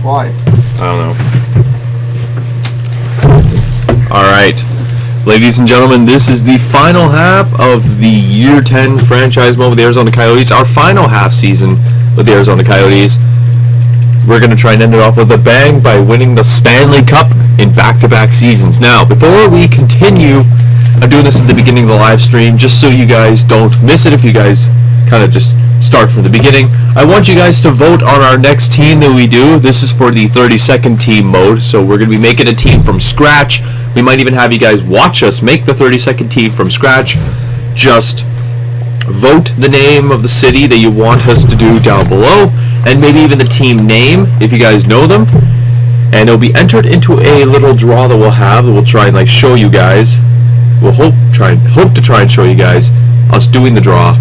Why? I don't know. Alright. Ladies and gentlemen, this is the final half of the Year 10 franchise mode with the Arizona Coyotes. Our final half season with the Arizona Coyotes. We're going to try and end it off with a bang by winning the Stanley Cup in back-to-back seasons. Now, before we continue, I'm doing this at the beginning of the live stream just so you guys don't miss it if you guys kind of just start from the beginning. I want you guys to vote on our next team that we do. This is for the 30-second team mode, so we're going to be making a team from scratch. We might even have you guys watch us make the 30-second team from scratch. Just vote the name of the city that you want us to do down below, and maybe even the team name if you guys know them. And it'll be entered into a little draw that we'll have that we'll try and show you guys. We'll hope to try and show you guys us doing the draw,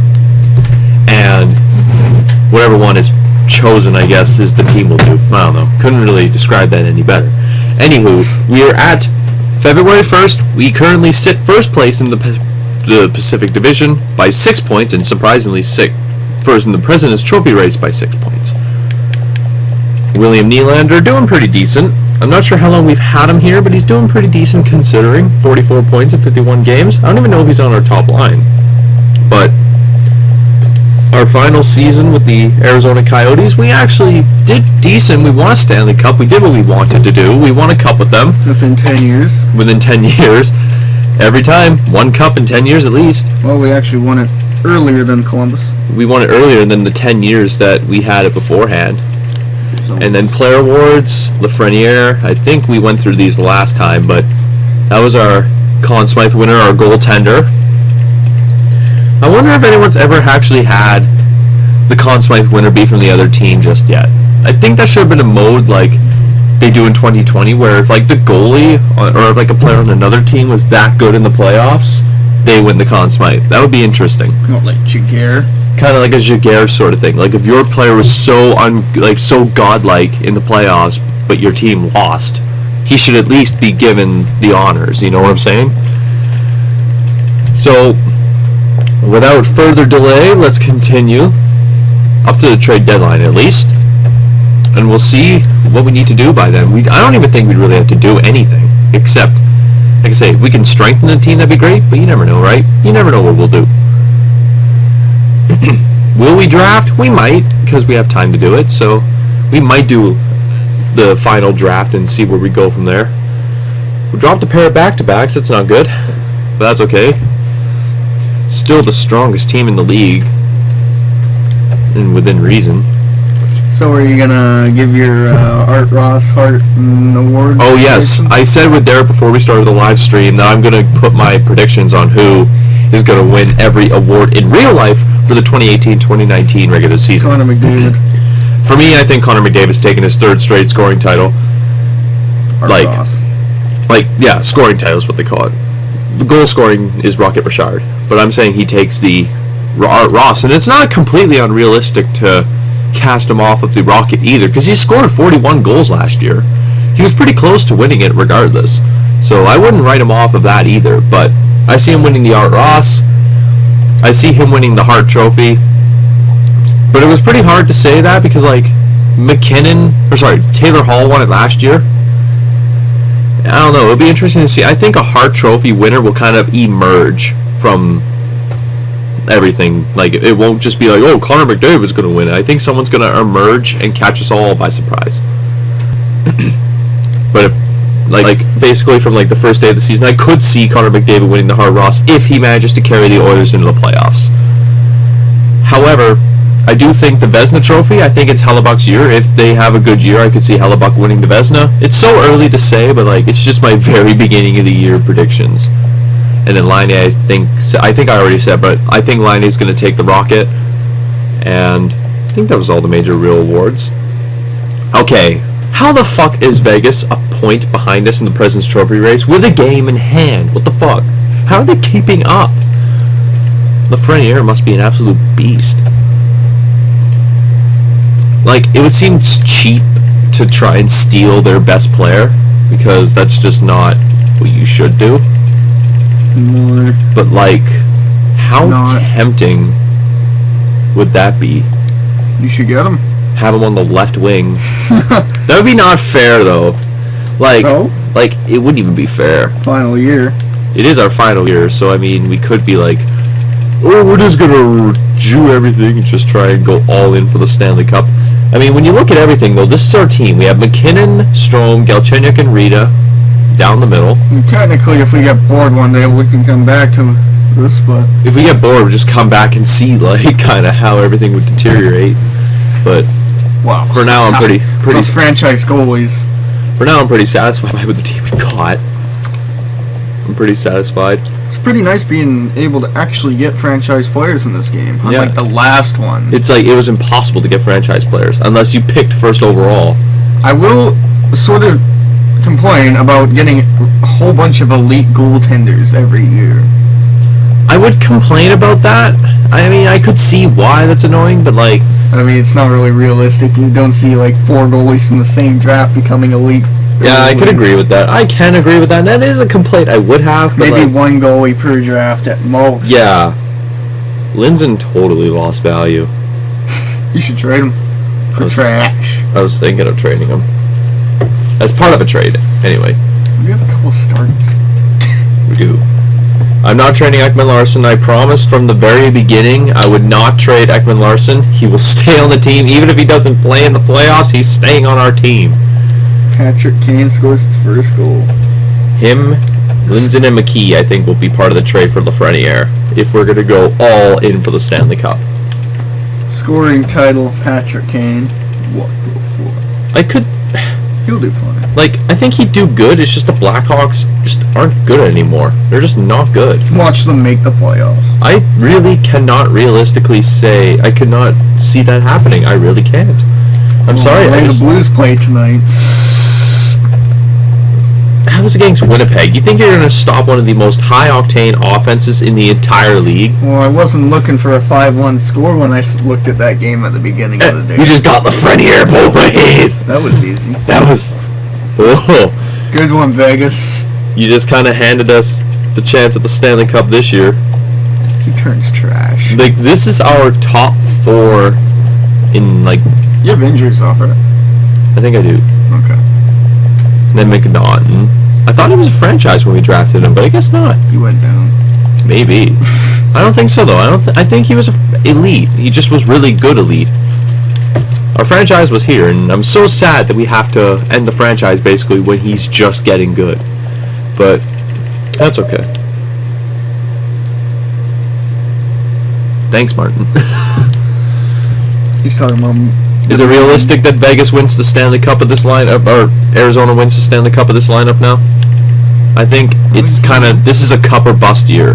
and whatever one is chosen, I guess, is the team we'll do. I don't know. Couldn't really describe that any better. Anywho, we are at February 1st. We currently sit first place in the Pacific Division by 6 points, and surprisingly first in the President's Trophy race by 6 points. William Nylander doing pretty decent. I'm not sure how long we've had him here, but he's doing pretty decent considering. 44 points in 51 games. I don't even know if he's on our top line. But our final season with the Arizona Coyotes, we actually did decent. We won a Stanley Cup. We did what we wanted to do. We won a cup with them. Within 10 years? Within 10 years. Every time. One cup in 10 years at least. Well, we actually won it earlier than Columbus. We won it earlier than the 10 years that we had it beforehand. And then player awards, Lafreniere. I think we went through these last time, but that was our Conn Smythe winner, our goaltender. I wonder if anyone's ever actually had the Conn Smythe winner be from the other team just yet. I think that should have been a mode like they do in 2020, where if the goalie or if a player on another team was that good in the playoffs, they win the Conn Smythe. That would be interesting. Not like Jaguar. Kind of like a Jaguar sort of thing. Like if your player was so so godlike in the playoffs, but your team lost, he should at least be given the honors. You know what I'm saying? So, without further delay, let's continue up to the trade deadline at least, and we'll see what we need to do by then. I don't even think we really have to do anything except, like I say, if we can strengthen the team, that'd be great. But you never know, right? You never know what we'll do. Will we draft? We might, because we have time to do it. So we might do the final draft and see where we go from there. We dropped a pair of back-to-backs. That's not good, but that's okay. Still the strongest team in the league, and within reason. So are you gonna give your Art Ross Hart award? Oh yes, I said with Derek before we started the live stream that I'm gonna put my predictions on who is gonna win every award in real life for the 2018-2019 regular season. Connor McDavid. For me, I think Connor McDavid's taking his third straight scoring title. Art Ross. Yeah, scoring title is what they call it. The goal scoring is Rocket Richard, but I'm saying he takes the Art Ross, and it's not completely unrealistic to cast him off of the Rocket either, because he scored 41 goals last year. He was pretty close to winning it regardless, so I wouldn't write him off of that either. But I see him winning the Art Ross. I see him winning the Hart Trophy. But it was pretty hard to say that because Taylor Hall won it last year. I don't know. It'll be interesting to see. I think a Hart Trophy winner will kind of emerge from everything. It won't just be oh, Connor McDavid's going to win it. I think someone's going to emerge and catch us all by surprise. But basically from the first day of the season, I could see Connor McDavid winning the Hart Ross if he manages to carry the Oilers into the playoffs. However, I do think the Vezina Trophy, I think it's Hellebuck's year. If they have a good year, I could see Hellebuck winning the Vezina. It's so early to say, but it's just my very beginning of the year predictions. And then Laine, I think I already said, but I think Laine is going to take the Rocket. And I think that was all the major real awards. Okay, how the fuck is Vegas a point behind us in the President's Trophy race with a game in hand? What the fuck? How are they keeping up? Lafreniere must be an absolute beast. It would seem cheap to try and steal their best player, because that's just not what you should do. More. But how tempting would that be? You should get him. have him on the left wing. That would be not fair, though. So? Like it wouldn't even be fair. Final year. It is our final year, so I mean, we could be like, oh, we're just gonna do everything and just try and go all in for the Stanley Cup. I mean, when you look at everything, though, this is our team. We have McKinnon, Strome, Galchenyuk, and Rita down the middle. And technically, if we get bored one day, we can come back to this, but If we get bored, we just come back and see like kind of how everything would deteriorate. But wow. for now, I'm pretty. Those franchise goalies. For now, I'm pretty satisfied with the team we got. I'm pretty satisfied. It's pretty nice being able to actually get franchise players in this game, unlike the last one. It's like it was impossible to get franchise players unless you picked first overall. I will sort of complain about getting a whole bunch of elite goaltenders every year. I would complain about that. I mean, I could see why that's annoying, but like, I mean, it's not really realistic. You don't see like 4 goalies from the same draft becoming elite. yeah, I could agree with that. I can agree with that. And that is a complaint I would have. But Maybe like, 1 goalie per draft at most. yeah, Lindzen totally lost value. You should trade him for trash. I was thinking of trading him as part of a trade. Anyway, We have a couple starters. we do. I'm not trading Ekman Larson. I promised from the very beginning I would not trade Ekman Larson. He will stay on the team. Even if he doesn't play in the playoffs, he's staying on our team. Patrick Kane scores his first goal. Him, Lindzen, and McKee, I think, will be part of the trade for Lafreniere if we're going to go all in for the Stanley Cup. Scoring title, Patrick Kane. What the fuck? I could... He'll do fine. Like, I think he'd do good. It's just the Blackhawks just aren't good anymore. They're just not good. Watch them make the playoffs. I really cannot realistically say... I could not see that happening. I really can't. I'm sorry. The way the Blues play tonight. That was against Winnipeg. You think you're going to stop one of the most high-octane offenses in the entire league? Well, I wasn't looking for a 5-1 score when I looked at that game at the beginning of the day. You just got Lafreniere, boys! That was easy. That was... Oh. Good one, Vegas. You just kind of handed us the chance at the Stanley Cup this year. He turns trash. Like, this is our top 4 in, like... You have injuries off, right? I think I do. Okay. And then McNaughton. I thought he was a franchise when we drafted him, but I guess not. You went down. Maybe. I don't think so, though. I think he was elite. He just was really good elite. Our franchise was here, and I'm so sad that we have to end the franchise basically when he's just getting good. But that's okay. Thanks, Martin. He's talking about... Is it realistic that Vegas wins the Stanley Cup of this lineup, or Arizona wins the Stanley Cup of this lineup now? I think it's kind of... This is a cup or bust year.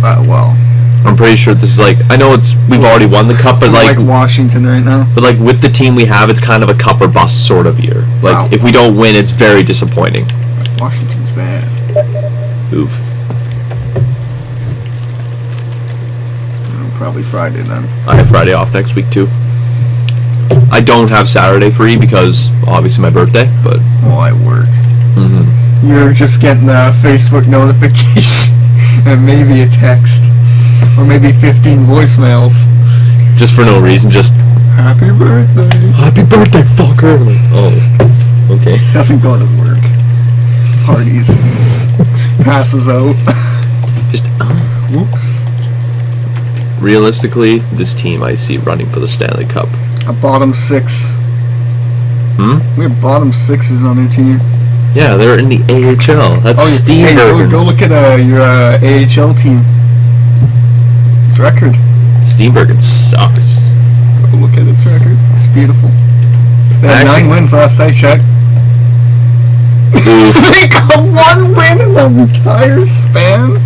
well... I'm pretty sure this is like... I know we've already won the cup, but like Washington right now. But like with the team we have, it's kind of a cup or bust sort of year. Like Wow. if we don't win, it's very disappointing. Washington's bad. Oof. Probably Friday then. I have Friday off next week too. I don't have Saturday free because obviously my birthday, but Well, I work. You're just getting a Facebook notification and maybe a text. Or maybe 15 voicemails. just for no reason, just Happy birthday. happy birthday, fucker. I'm like, oh, okay. Doesn't go to work. Parties. Passes out. Just Whoops. realistically, this team I see running for the Stanley Cup. A bottom 6. Hmm? We have bottom 6s on our team. Yeah, they're in the AHL. That's Steve hey, Bergen. go look at your AHL team. Its record. Steve Bergen sucks. Go look at its record. It's beautiful. They had Actually- 9 wins last I checked. Oof. They got 1 win in the entire span.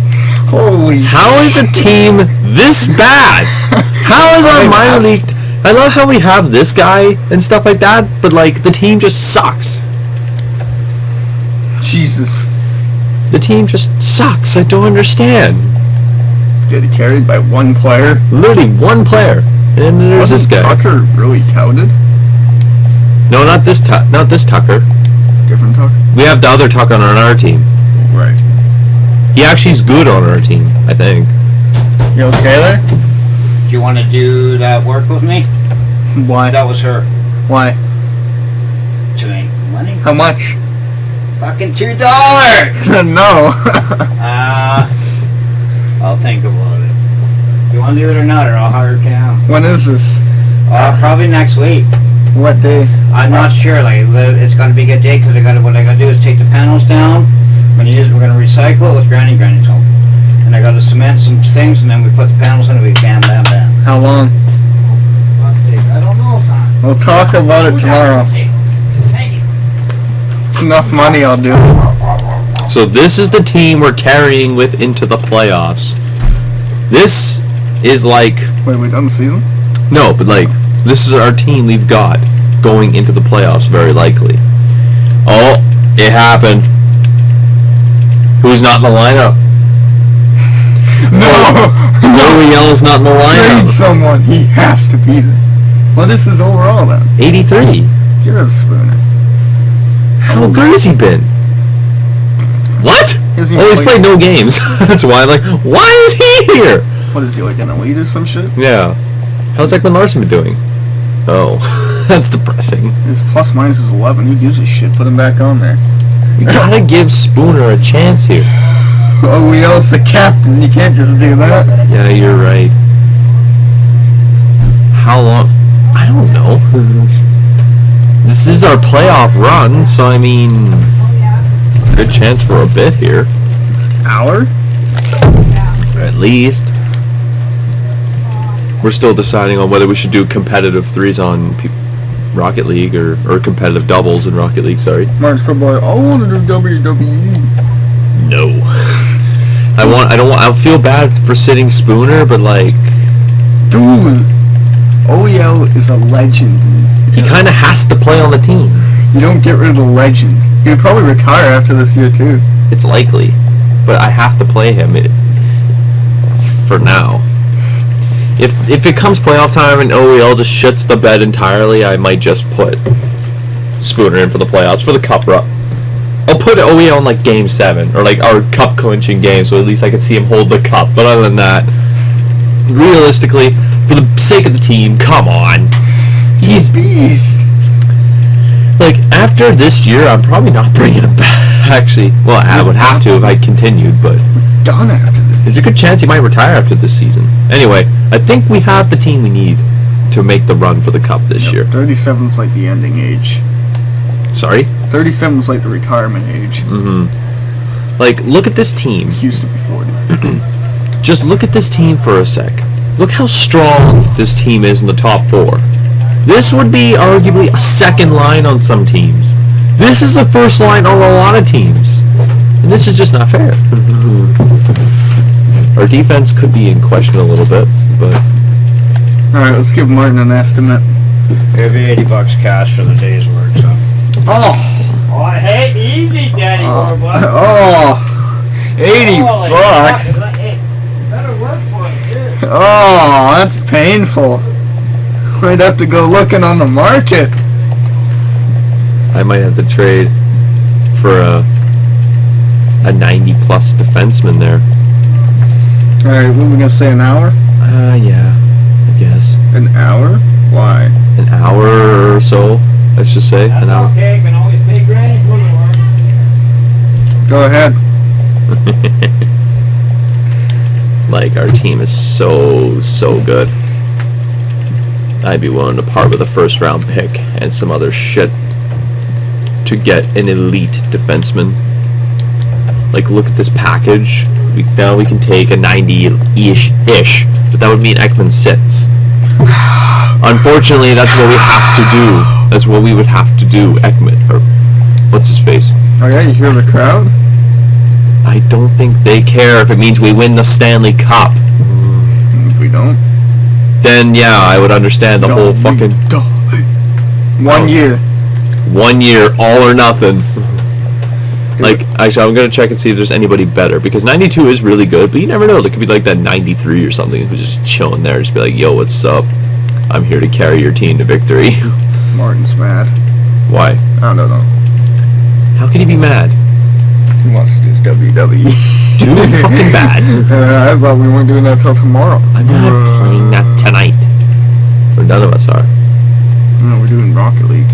Holy How is a team this bad? How is our I'm minor asked. league? I love how we have this guy and stuff like that, but like the team just sucks. Jesus. The team just sucks. I don't understand. Getting carried by 1 player. Literally one player, and then there's this Wasn't guy. Tucker really touted? No, not this Tucker. Different Tucker? We have the other Tucker on our team. Right. He actually is good on our team, I think. You okay there? Do you want to do that work with me? Why? That was her. Why? To make money. How much? Fucking $2. No. I'll think about it. You want to do it or not, or I'll hire Cam. When is this? Probably next week. What day? I'm not sure. Like, it's got to be a good day because what I got to do is take the panels down. When we're going to recycle it with Granny's home. And I got to cement some things, and then we put the panels in and we bam, bam, bam. How long? I don't know, son. We'll talk about it tomorrow. Thank you. It's enough money, I'll do. So this is the team we're carrying with into the playoffs. This is like... Wait, we done the season? No, but like, this is our team we've got going into the playoffs, very likely. Oh, it happened. Who's not in the lineup? No! Yellow's not in the Trade lineup. someone. He has to be there. What is his overall then? 83. Give it a spoon. How good has he been? What? Isn't he Oh, he's played no games. That's why I'm like, why is he here? What is he, like an elite or some shit? Yeah. How's Ekman Larson been doing? Oh, that's depressing. His plus minus is 11. Who gives a shit? Put him back on there. You gotta give Spooner a chance here. Oh, we else the captain. You can't just do that. Yeah, you're right. How long? I don't know. This is our playoff run, so I mean, good chance for a bit here. Hour? At least. We're still deciding on whether we should do competitive threes on Rocket League or competitive doubles in Rocket League, sorry. Martin's pro boy. I want to do WWE. No. I feel bad for sitting Spooner, but like, Dude, OEL is a legend. he kind of has to play on the team. You don't get rid of the legend. He would probably retire after this year too. It's likely, but I have to play him for now. If it comes playoff time and OEL just shits the bed entirely, I might just put Spooner in for the playoffs for the cup run. I'll put OEL in like Game 7 or like our cup clinching game, so at least I can see him hold the cup. But other than that, realistically, for the sake of the team, come on. He's beast. Like, after this year, I'm probably not bringing him back. Actually, well, I would have to if I continued, but Done after this. there's a good chance he might retire after this season. Anyway, I think we have the team we need to make the run for the cup this year. 37's like the ending age. Sorry? 37's like the retirement age. Mm-hmm. Like, look at this team. It used to be 40. Just look at this team for a sec. Look how strong this team is in the top 4. This would be arguably a second line on some teams. This is a first line on a lot of teams. And this is just not fair. Our defense could be in question a little bit, but... Alright, let's give Martin an estimate. It'll be $80 cash for the day's work, so. Oh! Oh, hey, easy, Daddy, Oh! 80 Holy bucks! fuck, hey, better work for it, dude. Oh, that's painful. We'd have to go looking on the market. I might have to trade for a 90-plus defenseman there. Alright, what are we gonna say, an hour? Yeah, I guess. An hour? Why? An hour or so, let's just say. That's An hour. okay, can always pay Granny for the work. Go ahead. Like, our team is so good. I'd be willing to part with a first round pick and some other shit to get an elite defenseman. Like, look at this package. Now we can take a 90-ish, but that would mean Ekman sits. Unfortunately, that's what we have to do. That's what we would have to do, Ekman, or what's his face? Oh yeah, you hear the crowd? I don't think they care if it means we win the Stanley Cup. If we don't. Then, yeah, I would understand the whole fucking... 1 year. 1 year, all or nothing. Like, actually, I'm going to check and see if there's anybody better, because 92 is really good, but you never know. There could be like that 93 or something who's just chilling there, just be like, yo, what's up? I'm here to carry your team to victory. Martin's mad. Why? I don't know. How can he be mad? He wants to do his WWE. Too fucking bad. I thought we weren't doing that till tomorrow. I'm not playing that tonight. Or none of us are. No, we're doing Rocket League.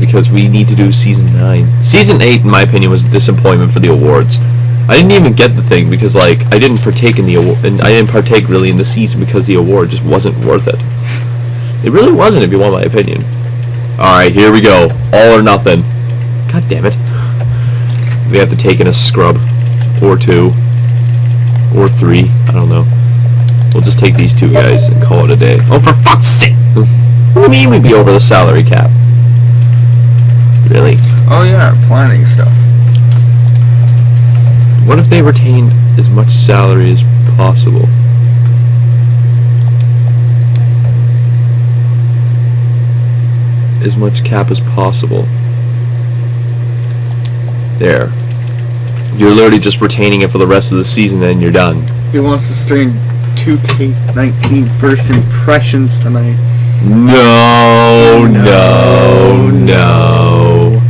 because we need to do season 9. Season 8, in my opinion, was a disappointment for the awards. I didn't even get the thing because, like, I didn't partake in the award, and I didn't partake really in the season because the award just wasn't worth it. It really wasn't, if you want my opinion. All right, here we go. All or nothing. God damn it. We have to take in a scrub, or 2, or 3. I don't know. We'll just take these 2 guys and call it a day. Oh, for fuck's sake! What do you mean we'd be over the salary cap? Really? Oh yeah, planning stuff. What if they retain as much salary as possible? As much cap as possible. There. You're literally just retaining it for the rest of the season and you're done. He wants to stream 2K19 first impressions tonight. No, no, no.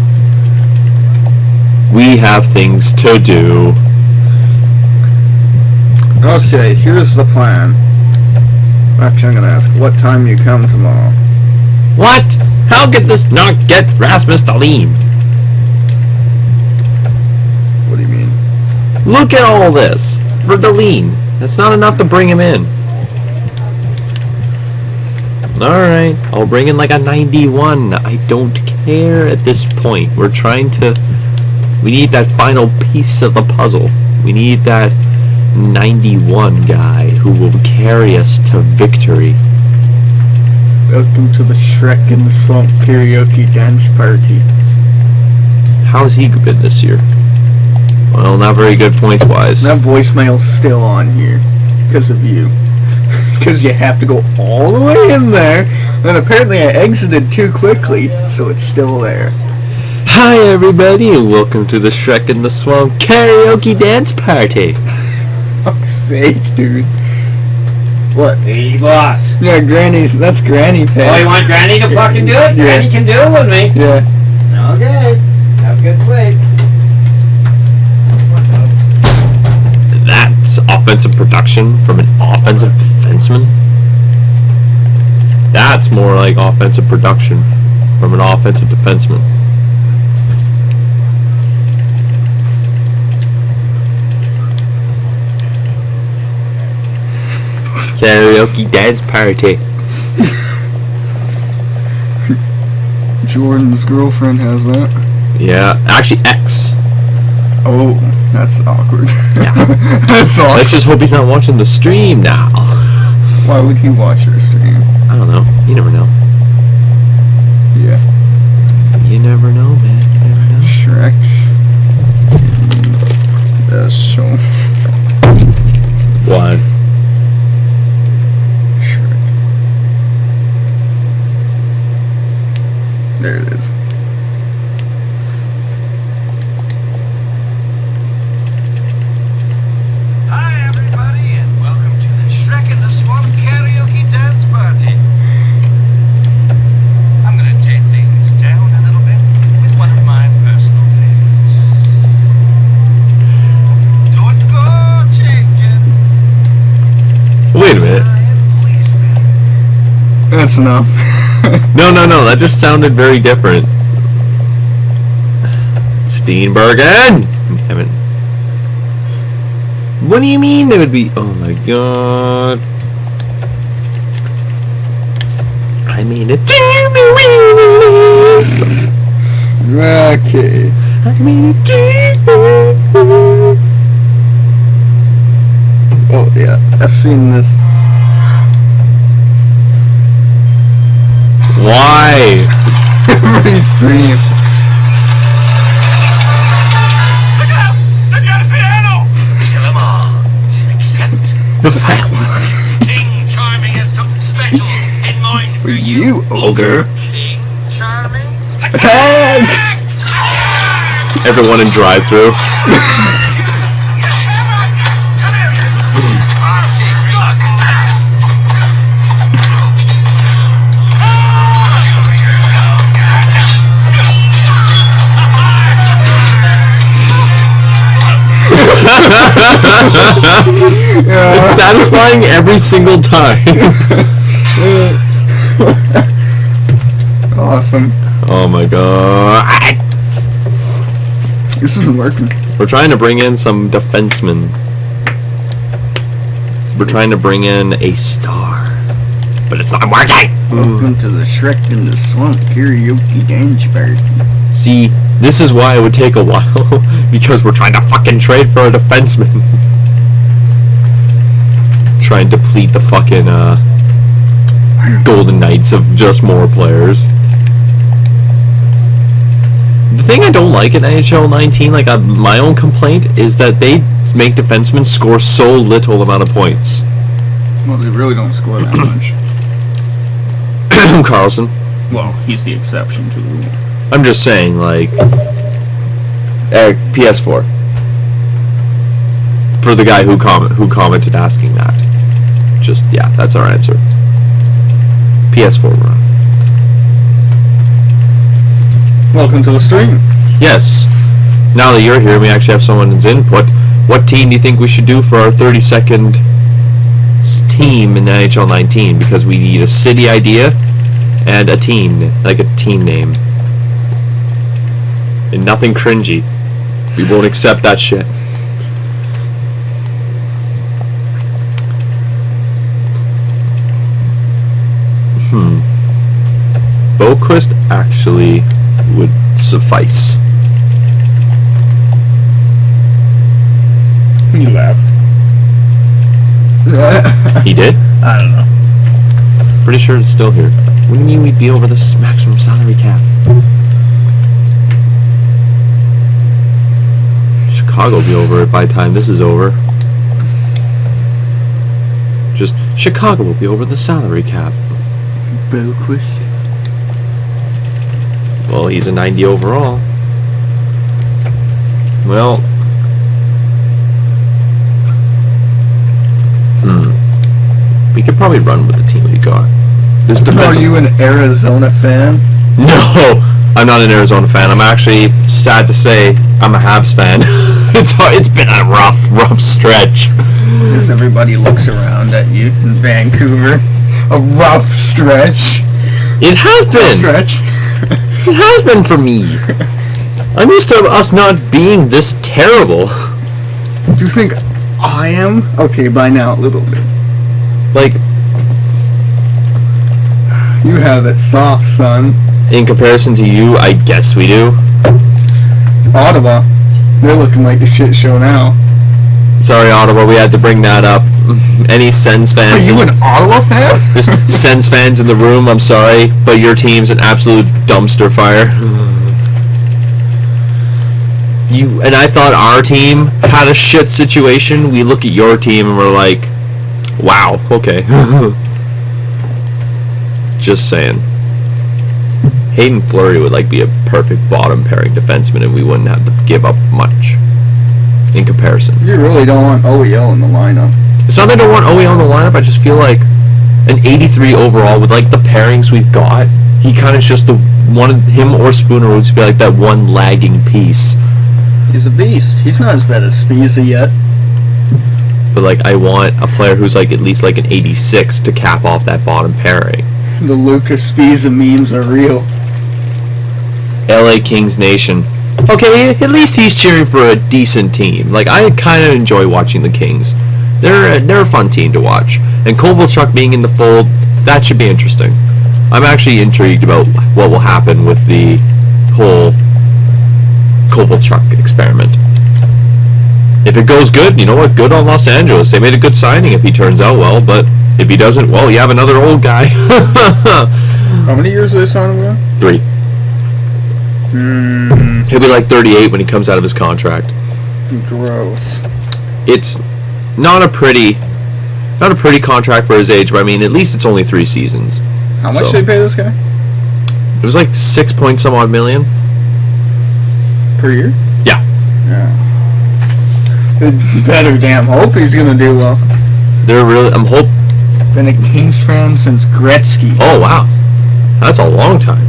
We have things to do. Okay, here's the plan. Actually, I'm gonna ask what time you come tomorrow. What? How could this not get Rasmus Dahlin? What do you mean? Look at all this. For Dahlin. That's not enough to bring him in. Alright, I'll bring in like a 91. I don't care at this point. We're trying to... We need that final piece of the puzzle. We need that 91 guy who will carry us to victory. Welcome to the Shrek in the Swamp karaoke dance party. How's he been this year? Well, not very good points-wise. That voicemail's still on here. Because of you. Because you have to go all the way in there. And apparently I exited too quickly, so it's still there. Hi everybody, and welcome to the Shrek in the Swamp karaoke dance party. Fuck's sake, dude. What? Hey, boss. Yeah, Granny's, that's Granny pay. Oh, you want Granny to fucking do it? Yeah. Granny can do it with me. Yeah. Okay. Have a good sleep. That's offensive production from an offensive defenseman. That's more like offensive production from an offensive defenseman. Karaoke dance party. Jordan's girlfriend has that. Yeah, actually X. Oh, that's awkward. Yeah. That's awkward. Let's just hope he's not watching the stream now. Why would he watch your stream? I don't know. You never know. Yeah. You never know, man. You never know. Shrek. That's so. What? Shrek. There it is. Hi everybody and welcome to the Shrek in the Swamp karaoke dance party. I'm gonna take things down a little bit with one of my personal favorites. Don't go changing. Wait a minute. Please, man. That's enough. No. That just sounded very different. Steenbergen! Damn it. What do you mean they would be... Oh my god. I mean it. Okay. I mean it. Oh yeah, I've seen this. Why? Every stream. Look out! They've got a piano! Kill them all. Except The fat one. King Charming has something special in mind for For you, ogre. King Charming? Attack! Everyone in drive-thru. It's satisfying every single time. awesome. Oh my god. This isn't working. We're trying to bring in some defensemen. We're trying to bring in a star. But it's not working! Welcome to the Shrek in the Swamp karaoke dance party. See, this is why it would take a while. Because we're trying to fucking trade for a defenseman. Try and deplete the fucking Golden Knights of just more players. The thing I don't like in NHL 19, like my own complaint, is that they make defensemen score so little amount of points. Well, they really don't score that much. Carlson. Well, he's the exception to the rule. I'm just saying, like, PS4. For the guy who commented asking that. Just, yeah, that's our answer. PS4 run. Welcome to the stream. Yes. Now that you're here, we actually have someone's input. What team do you think we should do for our 32nd team in NHL 19? Because we need a city idea and a team, like a team name. And nothing cringy. We won't accept that shit. Boquist actually would suffice. He left. He did? I don't know. Pretty sure it's still here. What do you mean we'd be over the maximum salary cap? Chicago will be over it by the time this is over. Just, Chicago will be over the salary cap. Boquist. Well, he's a 90 overall. Well. We could probably run with the team we got. This Are defensive... you an Arizona fan? No! I'm not an Arizona fan. I'm actually, sad to say, I'm a Habs fan. It's been a rough stretch. As everybody looks around at you in Vancouver. A rough stretch. It has been! Stretch. It has been for me. I'm used to us not being this terrible. Do you think I am? Okay, by now a little bit. Like, You have it soft, son. in comparison to you, I guess we do. Ottawa. They're looking like a shit show now. Sorry, Ottawa, we had to bring that up. Any Sens Are fans? you an Ottawa fan? Just Sens fans in the room, I'm sorry, but your team's an absolute dumpster fire. You and I thought our team had a shit situation. We look at your team and we're like, wow, okay. Just saying. Hayden Fleury would like be a perfect bottom pairing defenseman, and we wouldn't have to give up much in comparison. You really don't want OEL in the lineup. It's not that I don't want OEL in the lineup. I just feel like an 83 overall with like the pairings we've got, he kind of just the one. Him or Spooner would just be like that one lagging piece. He's a beast. He's not as bad as Spezia yet. But like I want a player who's like at least like an 86 to cap off that bottom pairing. The Lucas Spezia memes are real. LA Kings Nation. Okay, at least he's cheering for a decent team. Like I kind of enjoy watching the Kings. They're a fun team to watch. And Kovalchuk being in the fold, that should be interesting. I'm actually intrigued about what will happen with the whole Kovalchuk experiment. If it goes good, you know what? Good on Los Angeles. They made a good signing if he turns out well, but if he doesn't, well, you have another old guy. How many years are they signing him? 3. He'll be like 38 when he comes out of his contract. Gross. It's not a pretty contract for his age, but I mean, at least it's only 3 seasons. How much So, did they pay this guy? It was like 6 point some odd million. Per year? Yeah. Yeah. Better damn hope he's gonna do well. They're really. Been a Kings fan since Gretzky. Oh wow, that's a long time.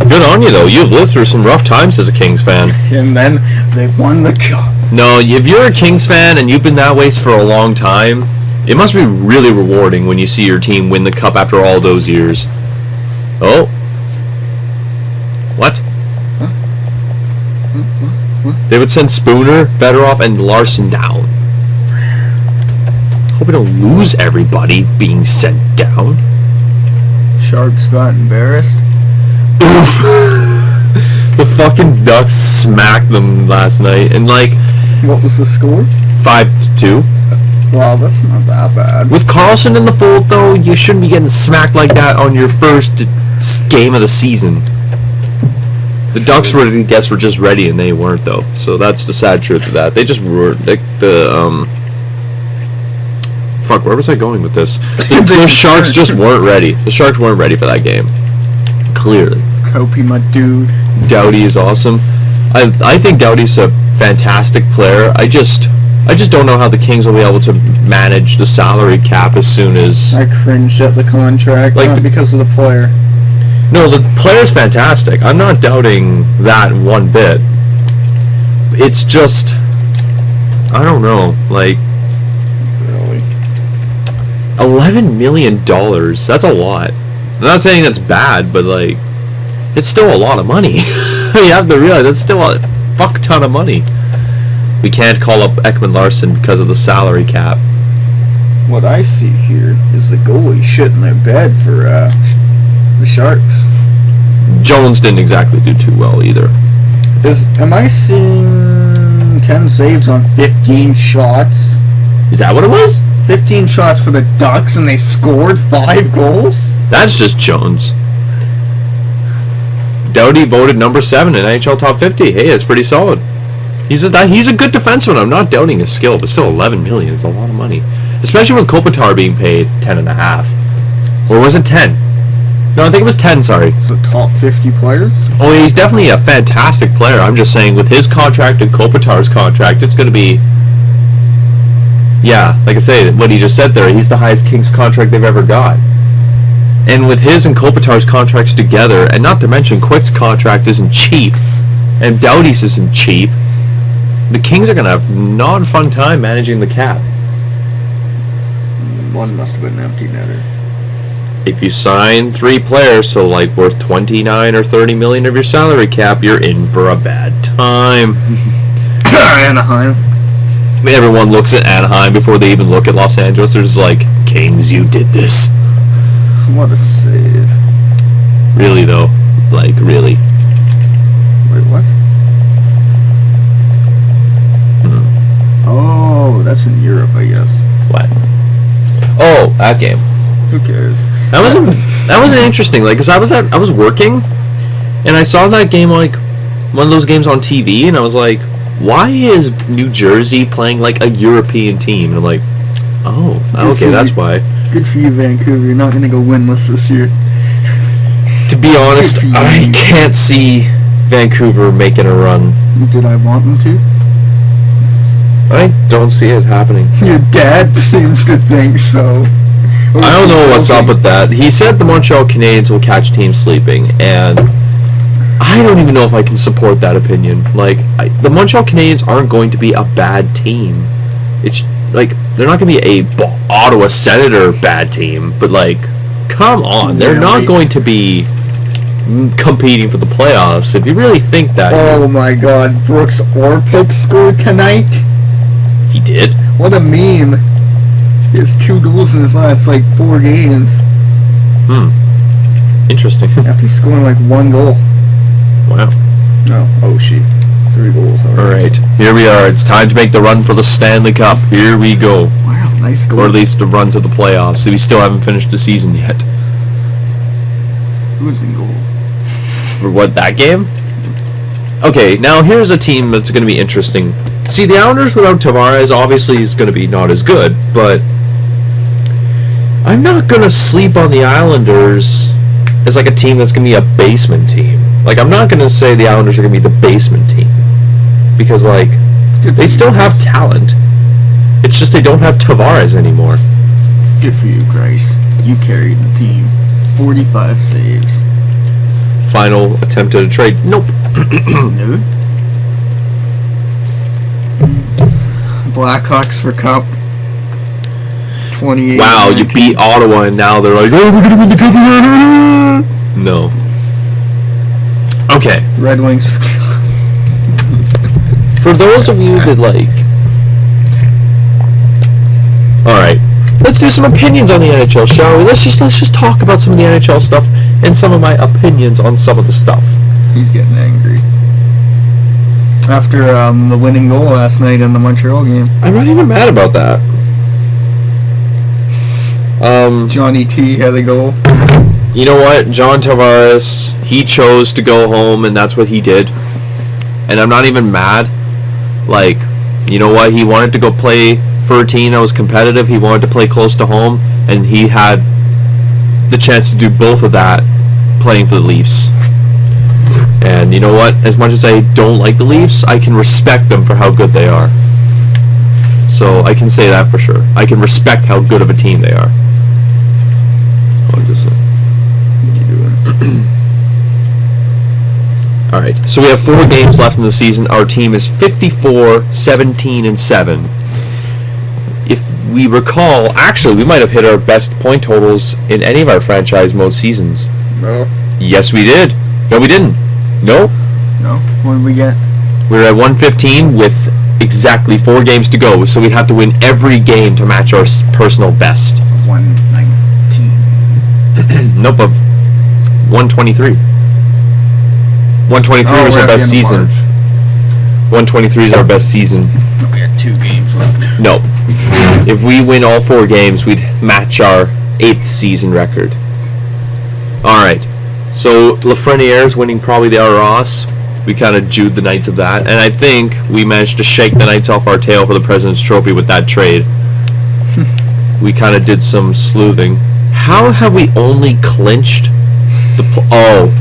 Good on you though. You've lived through some rough times as a Kings fan. And then they won the cup. No, if you're a Kings fan and you've been that way for a long time, it must be really rewarding when you see your team win the cup after all those years. Oh, What? They would send Spooner, Fedorov, and Larson down. Hope we don't lose everybody being sent down. Sharks got embarrassed. Oof. The fucking Ducks smacked them last night, and like What was the score? 5-2. Wow, that's not that bad. With Carlson in the fold, though, you shouldn't be getting smacked like that on your first game of the season. The Ducks were, I guess, were just ready, and they weren't, though. So that's the sad truth of that. They just were Fuck, where was I going with this? The Sharks just weren't ready. The Sharks weren't ready for that game. Clearly. Kopi, my dude. Doughty is awesome. I think Doughty's a fantastic player. I just don't know how the Kings will be able to manage the salary cap as soon as... I cringed at the contract, Like not the- because of the player. No, the player's fantastic. I'm not doubting that one bit. It's just... I don't know. Like, Really? $11 million. That's a lot. I'm not saying that's bad, but, like, it's still a lot of money. You have to realize that's still a fuck ton of money. We can't call up Ekman Larson because of the salary cap. What I see here is the goalie shitting their bed for the Sharks. Jones didn't exactly do too well either. Am I seeing 10 saves on 15 shots? Is that what it was? 15 shots for the Ducks and they scored 5 goals? That's just Jones. Doughty voted number 7 in NHL Top 50. Hey, that's pretty solid. He's a good defenseman. I'm not doubting his skill, but still $11 million is a lot of money. Especially with Kopitar being paid $10.5. Or was it 10? No, I think it was 10, sorry. So top 50 players? Oh, he's definitely a fantastic player. I'm just saying, with his contract and Kopitar's contract, it's going to be... Yeah, like I say, what he just said there, he's the highest Kings contract they've ever got. And with his and Kopitar's contracts together, and not to mention Quick's contract isn't cheap, and Doughty's isn't cheap, the Kings are going to have not a fun time managing the cap. One must have been an empty netter. If you sign 3 players, so like worth 29 or 30 million of your salary cap, you're in for a bad time. Anaheim. Everyone looks at Anaheim before they even look at Los Angeles. They're just like, Kings, you did this. What a save. Really, though. Like, really. Wait, what? Oh, that's in Europe, I guess. What? Oh, that game. Who cares? That was interesting. Like, 'cause I was working, and I saw that game, like, one of those games on TV, and I was like, why is New Jersey playing, like, a European team? And I'm like, oh, okay, that's why. Good for you, Vancouver. You're not going to go winless this year. To be honest, Good for you. I can't see Vancouver making a run. Did I want them to? I don't see it happening. Your dad seems to think so. I don't know what's up with that. He said the Montreal Canadiens will catch teams sleeping, and I don't even know if I can support that opinion. Like, the Montreal Canadiens aren't going to be a bad team. It's like, they're not going to be a Ottawa Senator bad team, but like, come on, they're not going to be competing for the playoffs. If you really think that, Oh my god, Brooks Orpik scored tonight? he did. What a meme. He has 2 goals in his last, 4 games. Interesting. After scoring, 1 goal. Wow. No, Oshie. 3 goals already. Alright, here we are. It's time to make the run for the Stanley Cup. Here we go. Wow, nice goal. Or at least a run to the playoffs. We still haven't finished the season yet. Who was in goal? For what, that game? Okay, now here's a team that's going to be interesting. See, the Islanders without Tavares obviously is going to be not as good, but I'm not going to sleep on the Islanders as a team that's going to be a basement team. I'm not going to say the Islanders are going to be the basement team. Because, they still have talent. It's just they don't have Tavares anymore. Good for you, Grace. You carried the team. 45 saves. Final attempt at a trade. Nope. No. Blackhawks for Cup. 28. Wow, you beat Ottawa and now they're like, oh, we're going to win the Cup. No. Okay. Red Wings. For those of you that alright, let's do some opinions on the NHL, shall we? Let's just talk about some of the NHL stuff and some of my opinions on some of the stuff. He's getting angry. After the winning goal last night in the Montreal game. I'm not even mad about that. Johnny T had a goal. You know what? John Tavares, he chose to go home, and that's what he did. And I'm not even mad. Like, you know what? He wanted to go play for a team that was competitive. He wanted to play close to home, and he had the chance to do both of that playing for the Leafs. And you know what? As much as I don't like the Leafs, I can respect them for how good they are. So I can say that for sure. I can respect how good of a team they are. Alright, so we have 4 games left in the season. Our team is 54, 17, and 7. If we recall, actually, we might have hit our best point totals in any of our franchise mode seasons. No. Yes, we did. No, we didn't. No? No. What did we get? We were at 115 with exactly 4 games to go, so we'd have to win every game to match our personal best. 119. Nope, of 123. 123 was our best season. 123 is our best season. We had 2 games left. No. If we win all 4 games, we'd match our 8th season record. Alright. So, Lafreniere's winning probably the Ross. We kind of jewed the Knights of that. And I think we managed to shake the Knights off our tail for the President's Trophy with that trade. We kind of did some sleuthing. How have we only clinched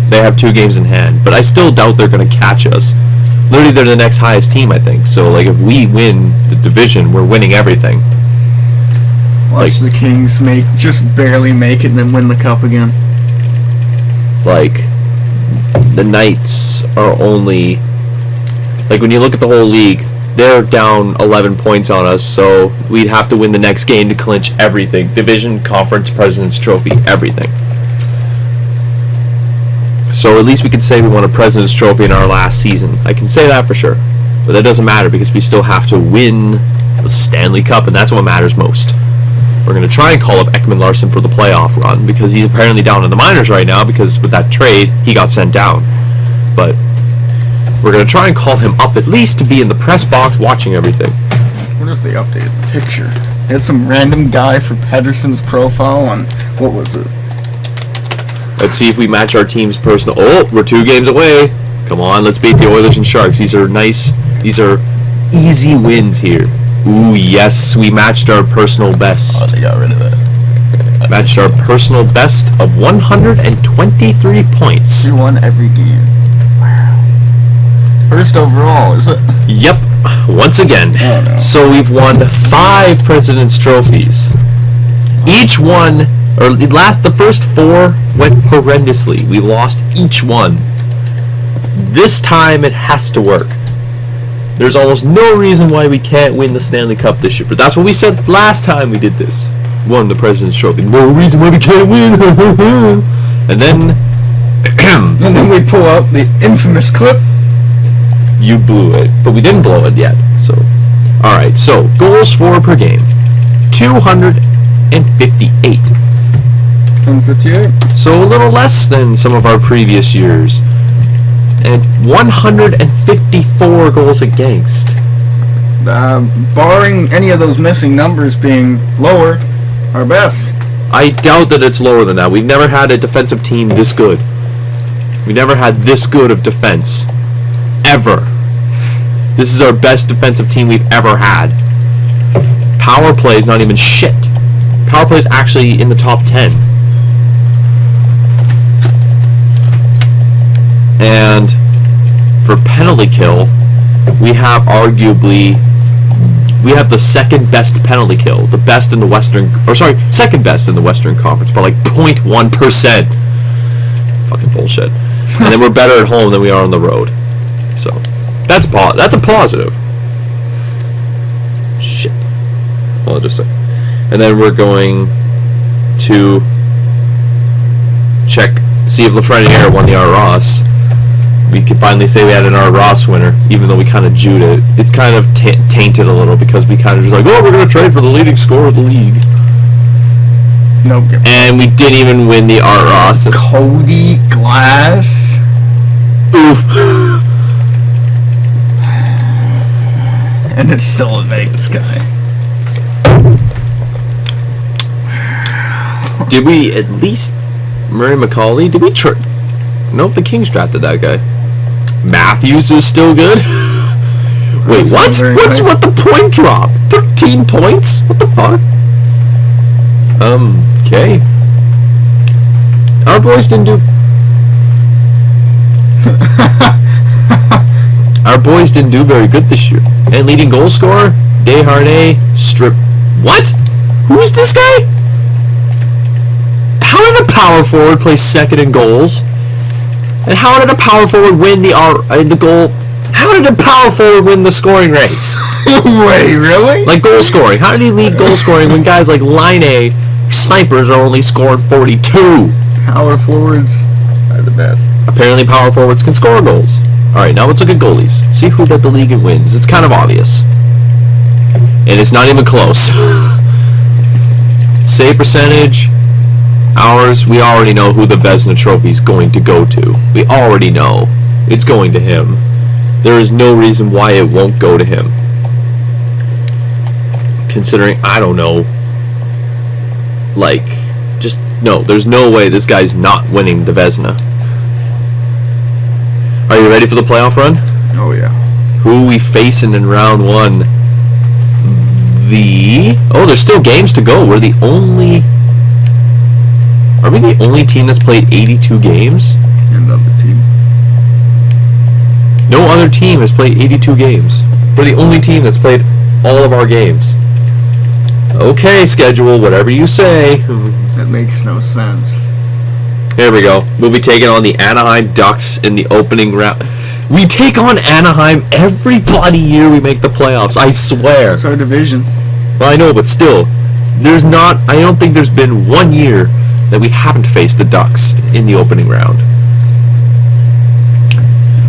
they have 2 games in hand, but I still doubt they're going to catch us. Literally, they're the next highest team, I think. So, like, if we win the division, we're winning everything. Watch the Kings just barely make it and then win the cup again. Like, the Knights are only... Like, when you look at the whole league, they're down 11 points on us, so we'd have to win the next game to clinch everything. Division, conference, President's Trophy, everything. So at least we could say we won a President's Trophy in our last season. I can say that for sure. But that doesn't matter because we still have to win the Stanley Cup, and that's what matters most. We're going to try and call up Ekman Larsson for the playoff run because he's apparently down in the minors right now because with that trade, he got sent down. But we're going to try and call him up at least to be in the press box watching everything. I wonder if they updated the picture. They had some random guy for Pedersen's profile on, what was it? Let's see if we match our team's personal... Oh, we're 2 games away. Come on, let's beat the Oilers and Sharks. These are nice... These are easy wins here. Ooh, yes, we matched our personal best. Oh, they got rid of it. Matched our personal best of 123 points. We won every game. Wow. First overall, is it? Yep, once again. Oh, no. So we've won 5 President's Trophies. Each one... Or the first 4 went horrendously. We lost each one. This time it has to work. There's almost no reason why we can't win the Stanley Cup this year. But that's what we said last time we did this. Won the President's Trophy. No reason why we can't win. And then... and then we pull out the infamous clip. You blew it. But we didn't blow it yet. So, alright. So, goals for per game. 258. 158. So a little less than some of our previous years. And 154 goals against. Barring any of those missing numbers being lower, our best. I doubt that it's lower than that. We've never had a defensive team this good. We never had this good of defense. Ever. This is our best defensive team we've ever had. Power play is not even shit. Power play is actually in the top 10. And for penalty kill, we have the second best penalty kill, the best in the second best in the Western Conference by like 0.1%. Fucking bullshit. And then we're better at home than we are on the road. So that's a positive. Shit. Well, I'll just say. And then we're going to see if Lafreniere won the Ross. we can finally say we had an Art Ross winner, even though we kind of jewed it. It's kind of tainted a little because we kind of just like, oh, we're going to trade for the leading scorer of the league. Nope. And we didn't even win the Art Ross. Cody Glass. Oof. And it's still a Vegas guy. Did we at least Murray McCauley? Did we Nope, the Kings drafted that guy. Matthews is still good. Wait, That's what? not very What's nice. what the point drop? 13 points? What the fuck? Okay. Our boys didn't do. Our boys didn't do very good this year. And leading goal scorer, Desharnais, strip. What? Who is this guy? How did a power forward play second in goals? And how did a power forward win the goal? How did a power forward win the scoring race? Wait, really? Like goal scoring. How did he lead goal scoring when guys like Line A snipers are only scoring 42? Power forwards are the best. Apparently power forwards can score goals. Alright, now let's look at goalies. See who led the league in wins. It's kind of obvious. And it's not even close. Save percentage. Ours, we already know who the Vezina Trophy is going to go to. We already know. It's going to him. There is no reason why it won't go to him. Considering, I don't know. Like, just, no, there's no way this guy's not winning the Vezina. Are you ready for the playoff run? Oh, yeah. Who we facing in round one? Oh, there's still games to go. We're the only... Are we the only team that's played 82 games? Another team. No other team has played 82 games. We're the only team that's played all of our games. Okay, schedule, whatever you say. That makes no sense. There we go. We'll be taking on the Anaheim Ducks in the opening round. We take on Anaheim every bloody year we make the playoffs, I swear. It's our division. Well, I know, but still. I don't think there's been 1 year that we haven't faced the Ducks in the opening round.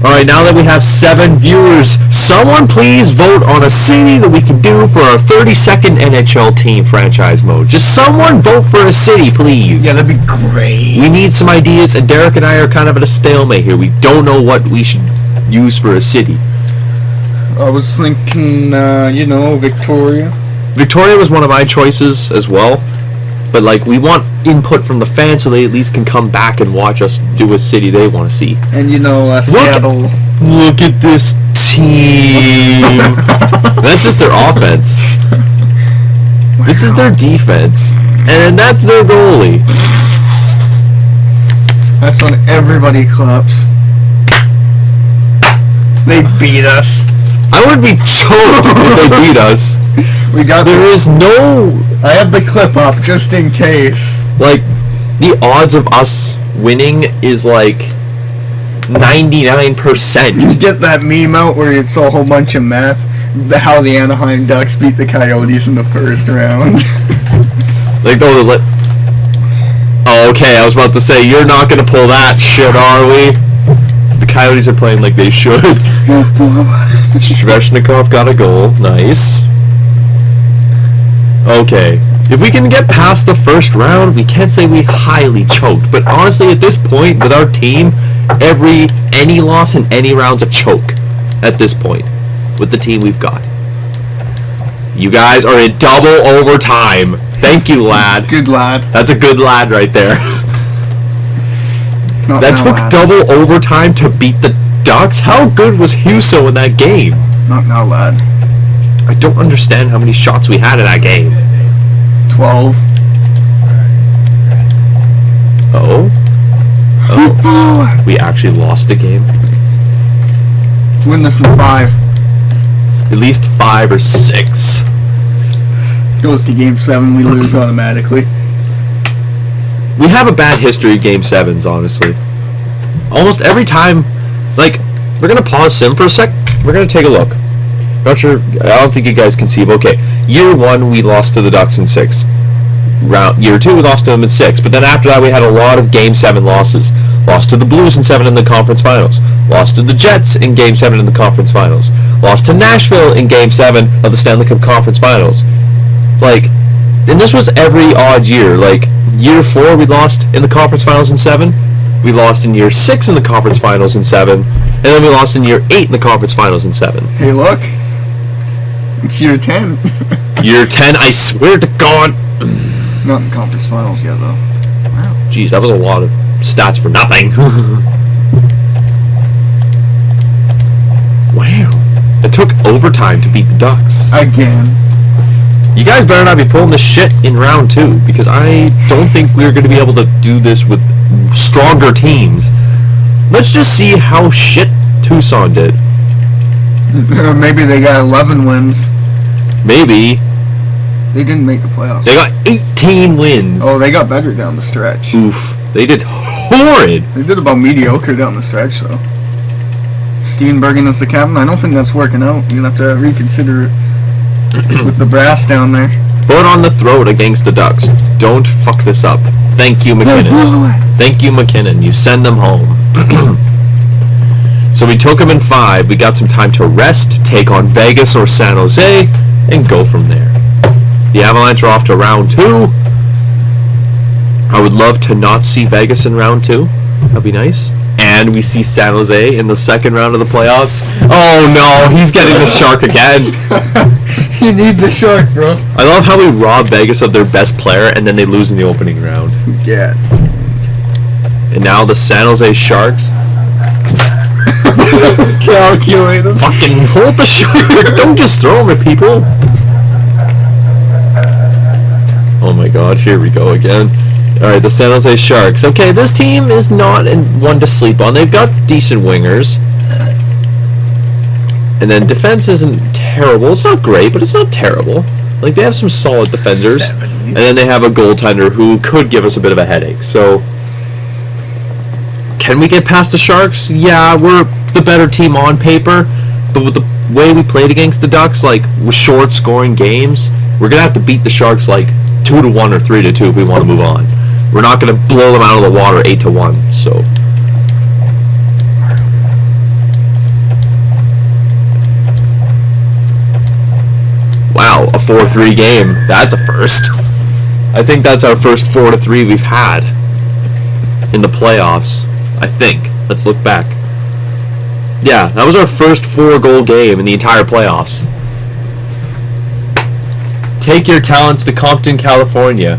Alright, now that we have 7 viewers, someone please vote on a city that we can do for our 32nd NHL team franchise mode. Just someone vote for a city, please. Yeah, that'd be great. We need some ideas, and Derek and I are kind of at a stalemate here. We don't know what we should use for a city. I was thinking, Victoria. Victoria was one of my choices as well. But, like, we want input from the fans so they at least can come back and watch us do a city they want to see. And, Seattle. Look at this team. That's just their offense. Wow. This is their defense. And that's their goalie. That's when everybody claps. They beat us. I would be choked if they beat us. There is no... I have the clip up just in case. Like, the odds of us winning is like 99%. You get that meme out where it's a whole bunch of math. How the Anaheim Ducks beat the Coyotes in the first round. Like, oh, okay, I was about to say, you're not going to pull that shit, are we? The Coyotes are playing like they should. Sveshnikov got a goal. Nice. Okay. If we can get past the first round, we can't say we highly choked. But honestly, at this point, with our team, any loss in any round's a choke. At this point, with the team we've got. You guys are in double overtime. Thank you, lad. Good lad. That's a good lad right there. Not That now, took lad. double overtime to beat the Ducks? How good was Huso in that game? Not now, lad. I don't understand how many shots we had in that game. 12. Oh? We actually lost a game? Win this in 5. At least 5 or 6. Goes to game 7, we lose automatically. We have a bad history of Game 7s, honestly. Almost every time, like, we're going to pause Sim for a sec. We're going to take a look. Not sure, I don't think you guys can see, but okay. Year 1, we lost to the Ducks in 6. Year 2, we lost to them in 6. But then after that, we had a lot of Game 7 losses. Lost to the Blues in 7 in the conference finals. Lost to the Jets in Game 7 in the conference finals. Lost to Nashville in Game 7 of the Stanley Cup Conference Finals. Like, and this was every odd year. Like, year 4 we lost in the conference finals in 7. We lost in year 6 in the conference finals in 7. And then we lost in year 8 in the conference finals in 7. Hey, look. It's year 10. Year 10, I swear to God. Not in conference finals yet, though. Wow. Jeez, that was a lot of stats for nothing. Wow. It took overtime to beat the Ducks. Again. You guys better not be pulling this shit in round 2, because I don't think we're going to be able to do this with stronger teams. Let's just see how shit Tucson did. Maybe they got 11 wins. Maybe. They didn't make the playoffs. They got 18 wins. Oh, they got better down the stretch. Oof. They did horrid. They did about mediocre down the stretch, though. Steenbergen as the captain, I don't think that's working out. You're going to have to reconsider it with the brass down there. Foot on the throat against the Ducks. Don't fuck this up. Thank you, McKinnon. Thank you, McKinnon. You send them home. So we took them in 5. We got some time to rest, take on Vegas or San Jose, and go from there. The Avalanche are off to round 2. I would love to not see Vegas in round 2. That'd be nice. And we see San Jose in the second round of the playoffs. Oh no, he's getting the Shark again. You need the Shark, bro. I love how we rob Vegas of their best player and then they lose in the opening round. Yeah. And now the San Jose Sharks. Calculate them. Fucking hold the Shark. Don't just throw them at people. Oh my god, here we go again. Alright, the San Jose Sharks. Okay, this team is not one to sleep on. They've got decent wingers. And then defense isn't terrible. It's not great, but it's not terrible. Like, they have some solid defenders. 70s. And then they have a goaltender who could give us a bit of a headache. So, can we get past the Sharks? Yeah, we're the better team on paper. But with the way we played against the Ducks, like, with short scoring games, we're going to have to beat the Sharks, like, 2-1 or 3-2 if we want to move on. We're not going to blow them out of the water 8-1. So, wow, a 4-3 game. That's a first. I think that's our first 4-3 we've had in the playoffs. I think. Let's look back. Yeah, that was our first 4-goal game in the entire playoffs. Take your talents to Compton, California.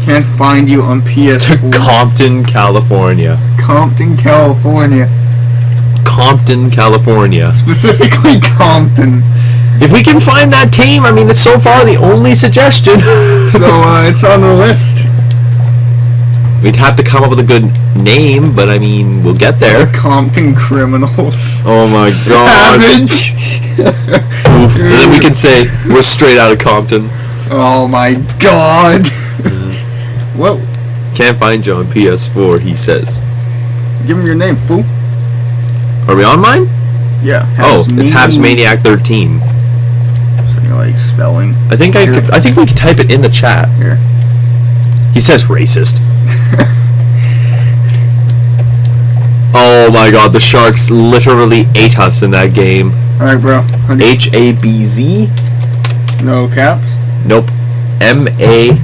Can't find you on To PS4. Compton, California. Compton, California. Compton, California. Specifically Compton. If we can find that team, I mean, it's so far the only suggestion. So, it's on the list. We'd have to come up with a good name, but I mean, we'll get there. Compton Criminals. Oh my god. Savage. Oof. And then we can say, we're straight out of Compton. Oh my god. Well, Can't find you on PS4, he says. give him your name, fool. Are we on mine? Yeah. Oh, it's Habs Maniac 13. So you're like spelling. I think I think we could type it in the chat. Here. He says racist. Oh my god, the Sharks literally ate us in that game. Alright, bro. HABZ? No caps. Nope. MANIAC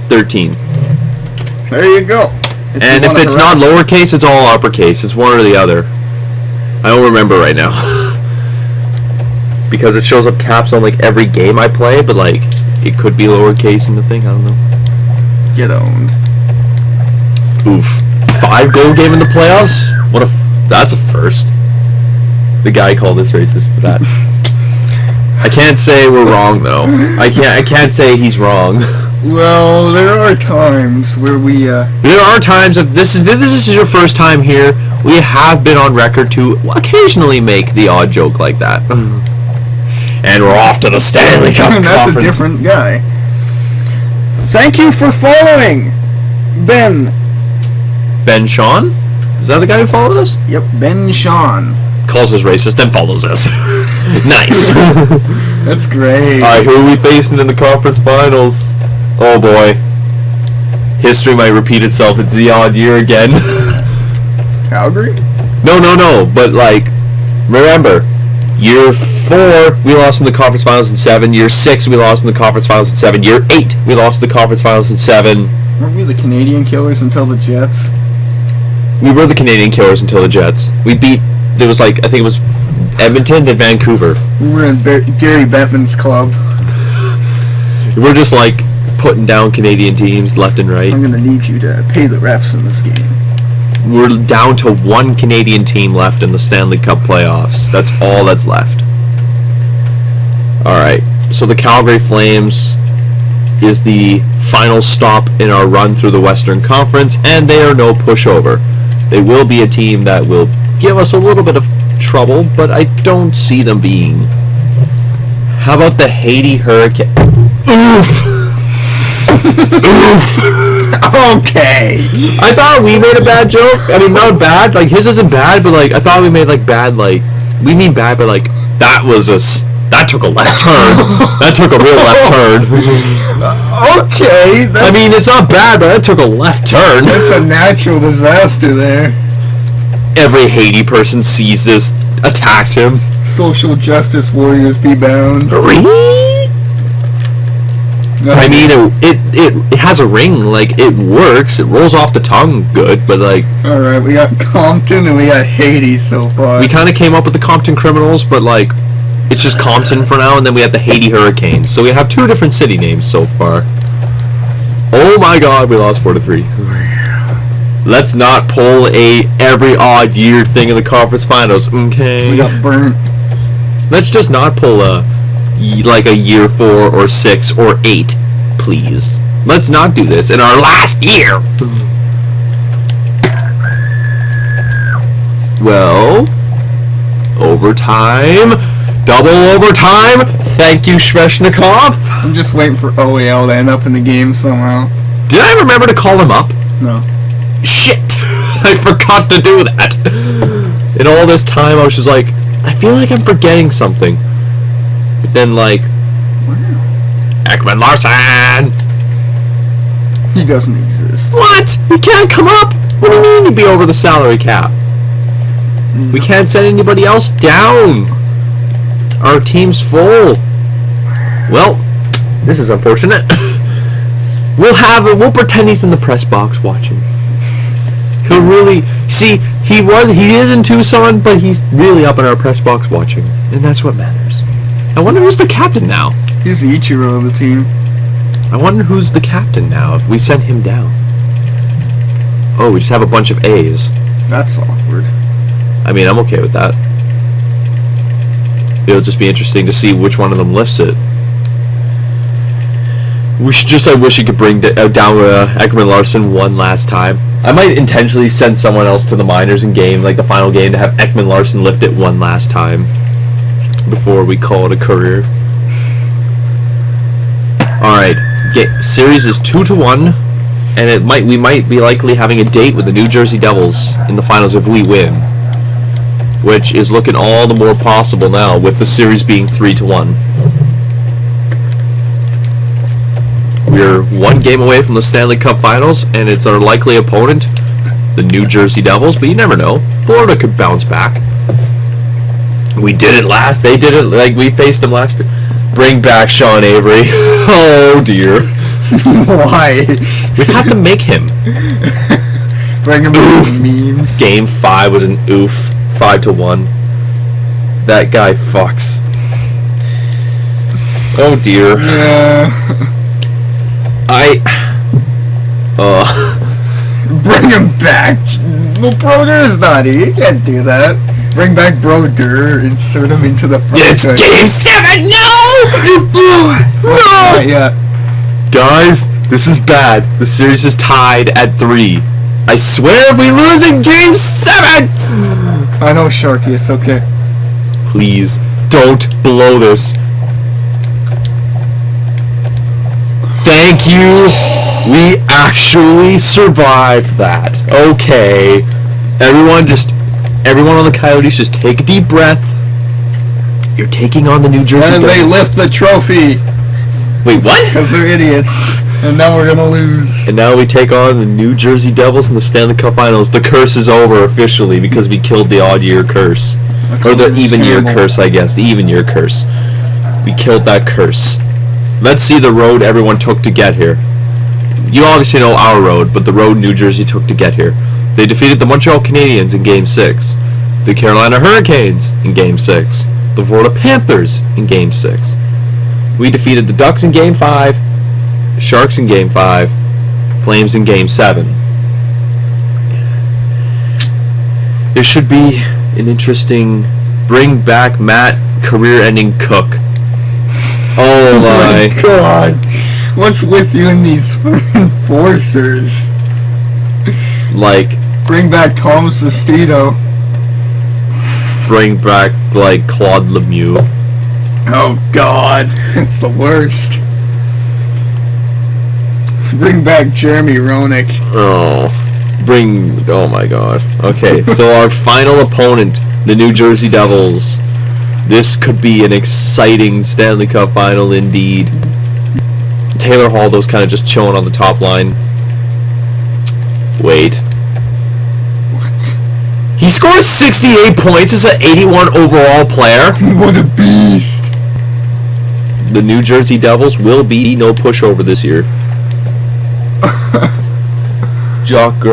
13. There you go. And if it's not lowercase, it's all uppercase. It's one or the other. I don't remember right now. Because it shows up caps on like every game I play, but like it could be lowercase in the thing. I don't know. Get owned. Oof. 5-goal game in the playoffs? That's a first. The guy called us racist for that. I can't say we're wrong though. I can't say he's wrong. Well, there are times where we, There are times if this is your first time here, we have been on record to occasionally make the odd joke like that. And we're off to the Stanley Cup that's Conference. a different guy. Thank you for following, Ben. Ben Sean? Is that the guy who followed us? Yep, Ben Sean. Calls us racist, then follows us. Nice. That's great. Alright, who are we facing in the conference finals? Oh boy. history might repeat itself. It's the odd year again. Calgary? No. But like, remember, year 4 we lost in the conference finals in 7. Year 6 we lost in the conference finals in 7. Year 8 we lost in the conference finals in 7. Weren't we the Canadian Killers until the Jets? We were the Canadian Killers until the Jets. We beat. It was like, I think it was Edmonton then Vancouver. We were in Gary Bettman's club. We're just like putting down Canadian teams left and right. I'm gonna need you to pay the refs in this game. We're down to 1 Canadian team left in the Stanley Cup playoffs. That's all that's left. Alright, so the Calgary Flames is the final stop in our run through the Western Conference, and they are no pushover. They will be a team that will give us a little bit of trouble, but I don't see them being. How about the Haiti Hurricane? Oof! Okay. I thought we made a bad joke. I mean, not bad. Like, his isn't bad, but like, I thought we made like bad. Like, we mean bad, but like, that took a left turn. That took a real left turn. Okay. I mean, it's not bad, but that took a left turn. That's a natural disaster there. Every Haiti person sees this, attacks him. Social justice warriors be bound. I mean, it has a ring. Like, it works. It rolls off the tongue good, but like, Alright, we got Compton and we got Haiti so far. we kind of came up with the Compton Criminals, but like, it's just Compton for now, and then we have the Haiti Hurricanes. So we have 2 different city names so far. Oh my God, we lost 4-3. Let's not pull a every odd year thing in the conference finals, okay? We got burnt. Let's just not pull a year 4 or 6 or 8, please. Let's not do this in our last year. Well, overtime, double overtime. Thank you, Sveshnikov. I'm just waiting for OEL to end up in the game somehow. Did I remember to call him up? No. Shit! I forgot to do that. In all this time, I was just like, I feel like I'm forgetting something. But then, like, Ekman Larson! He doesn't exist. What? He can't come up? What do you mean he'd be over the salary cap? We can't send anybody else down. Our team's full. Well, this is unfortunate. We'll pretend he's in the press box watching. He'll really see. He is in Tucson, but he's really up in our press box watching, and that's what matters. I wonder who's the captain now. He's the Ichiro of the team. I wonder who's the captain now if we send him down. Oh, we just have a bunch of A's. That's awkward. I mean, I'm okay with that. It'll just be interesting to see which one of them lifts it. I wish he could bring down Ekman Larson one last time. I might intentionally send someone else to the minors in game, like the final game, to have Ekman Larson lift it one last time before we call it a career. Alright, series is 2-1, and we might be likely having a date with the New Jersey Devils in the finals if we win, which is looking all the more possible now with the series being 3-1. We're 1 game away from the Stanley Cup Finals, and it's our likely opponent, the New Jersey Devils, but you never know. Florida could bounce back. We did it they did it, like, we faced them last year. Bring back Sean Avery. Oh, dear. Why? We'd have to make him. Bring him in memes. Game 5 was an oof. 5-1. That guy fucks. Oh, dear. Yeah. Bring him back. Well, Broder is not here. You can't do that. Bring back Broder. Insert him into the It's franchise. Game 7! No! Not yet. Guys, this is bad. The series is tied at 3. I swear if we lose in Game 7! I know, Sharky. It's okay. Please, don't blow this. Thank you. We actually survived that. Okay. Everyone on the Coyotes, just take a deep breath. You're taking on the New Jersey And they Devils. lift the trophy. Wait, what? Because they're idiots. And now we're going to lose. And now we take on the New Jersey Devils in the Stanley Cup Finals. The curse is over officially because we killed the odd year curse. Or the even year curse, I guess. The even year curse. We killed that curse. Let's see the road everyone took to get here. You obviously know our road, but the road New Jersey took to get here. They defeated the Montreal Canadiens in Game 6. The Carolina Hurricanes in Game 6. The Florida Panthers in Game 6. We defeated the Ducks in Game 5. The Sharks in Game 5. Flames in Game 7. There should be an interesting bring back Matt career-ending Cook. Oh my God. What's with you and these enforcers? Like, Bring back Thomas Sestito. bring back, like, Claude Lemieux. Oh God, it's the worst. Bring back Jeremy Roenick. Oh my god. Okay, so our final opponent, the New Jersey Devils. This could be an exciting Stanley Cup final indeed. Taylor Hall's kind of just chilling on the top line. Wait. What? He scored 68 points as an 81 overall player. What a beast. The New Jersey Devils will be no pushover this year. Jacques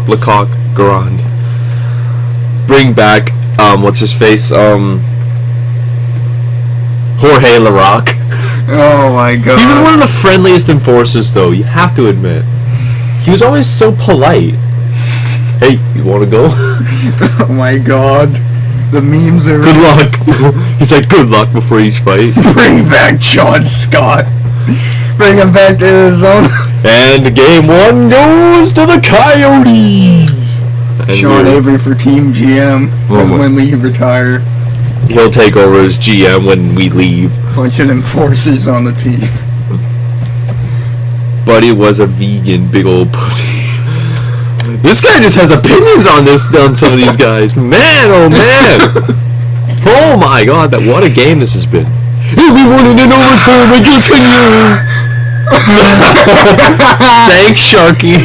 Lecoq Grand. Bring back, what's his face? Jorge Larocque. Oh my God. He was one of the friendliest enforcers, though, you have to admit. He was always so polite. Hey, you want to go? Oh my God. The memes are... Good luck. He's like, good luck before each fight. Bring back John Scott. Bring him back to Arizona. And game 1 goes to the Coyotes. And Sean Avery for Team GM. Because Oh, when we retire, he'll take over as GM when we leave. bunch of enforcers on the team. Buddy was a vegan, big old pussy. This guy just has opinions on some of these guys. Man, oh man. Oh my god, what a game this has been. And we won it in overtime against you. Thanks, Sharky.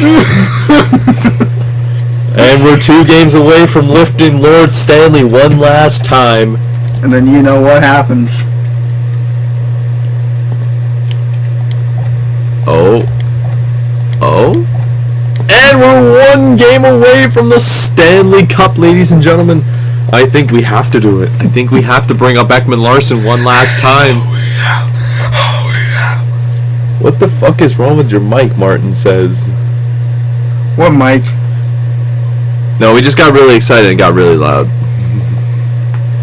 And we're 2 games away from lifting Lord Stanley one last time. And then you know what happens. Oh. And we're 1 game away from the Stanley Cup, ladies and gentlemen. I think we have to do it. I think we have to bring up Ekman Larson one last time. What the fuck is wrong with your mic, Martin says. What, Mike? No, we just got really excited and got really loud.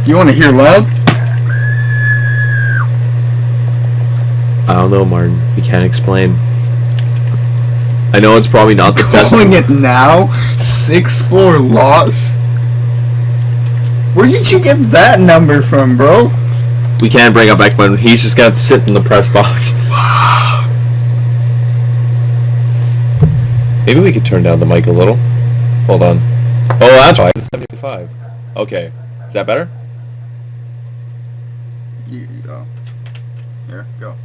You want to hear loud? I don't know, Martin. We can't explain. I know it's probably not the best. Calling it now? 6-4 loss? Where did you get that number from, bro? We can't bring up Ekman. He's just got to sit in the press box. Maybe we could turn down the mic a little. Hold on. Oh, that's fine. 75. Okay. Is that better? You go. Here, go.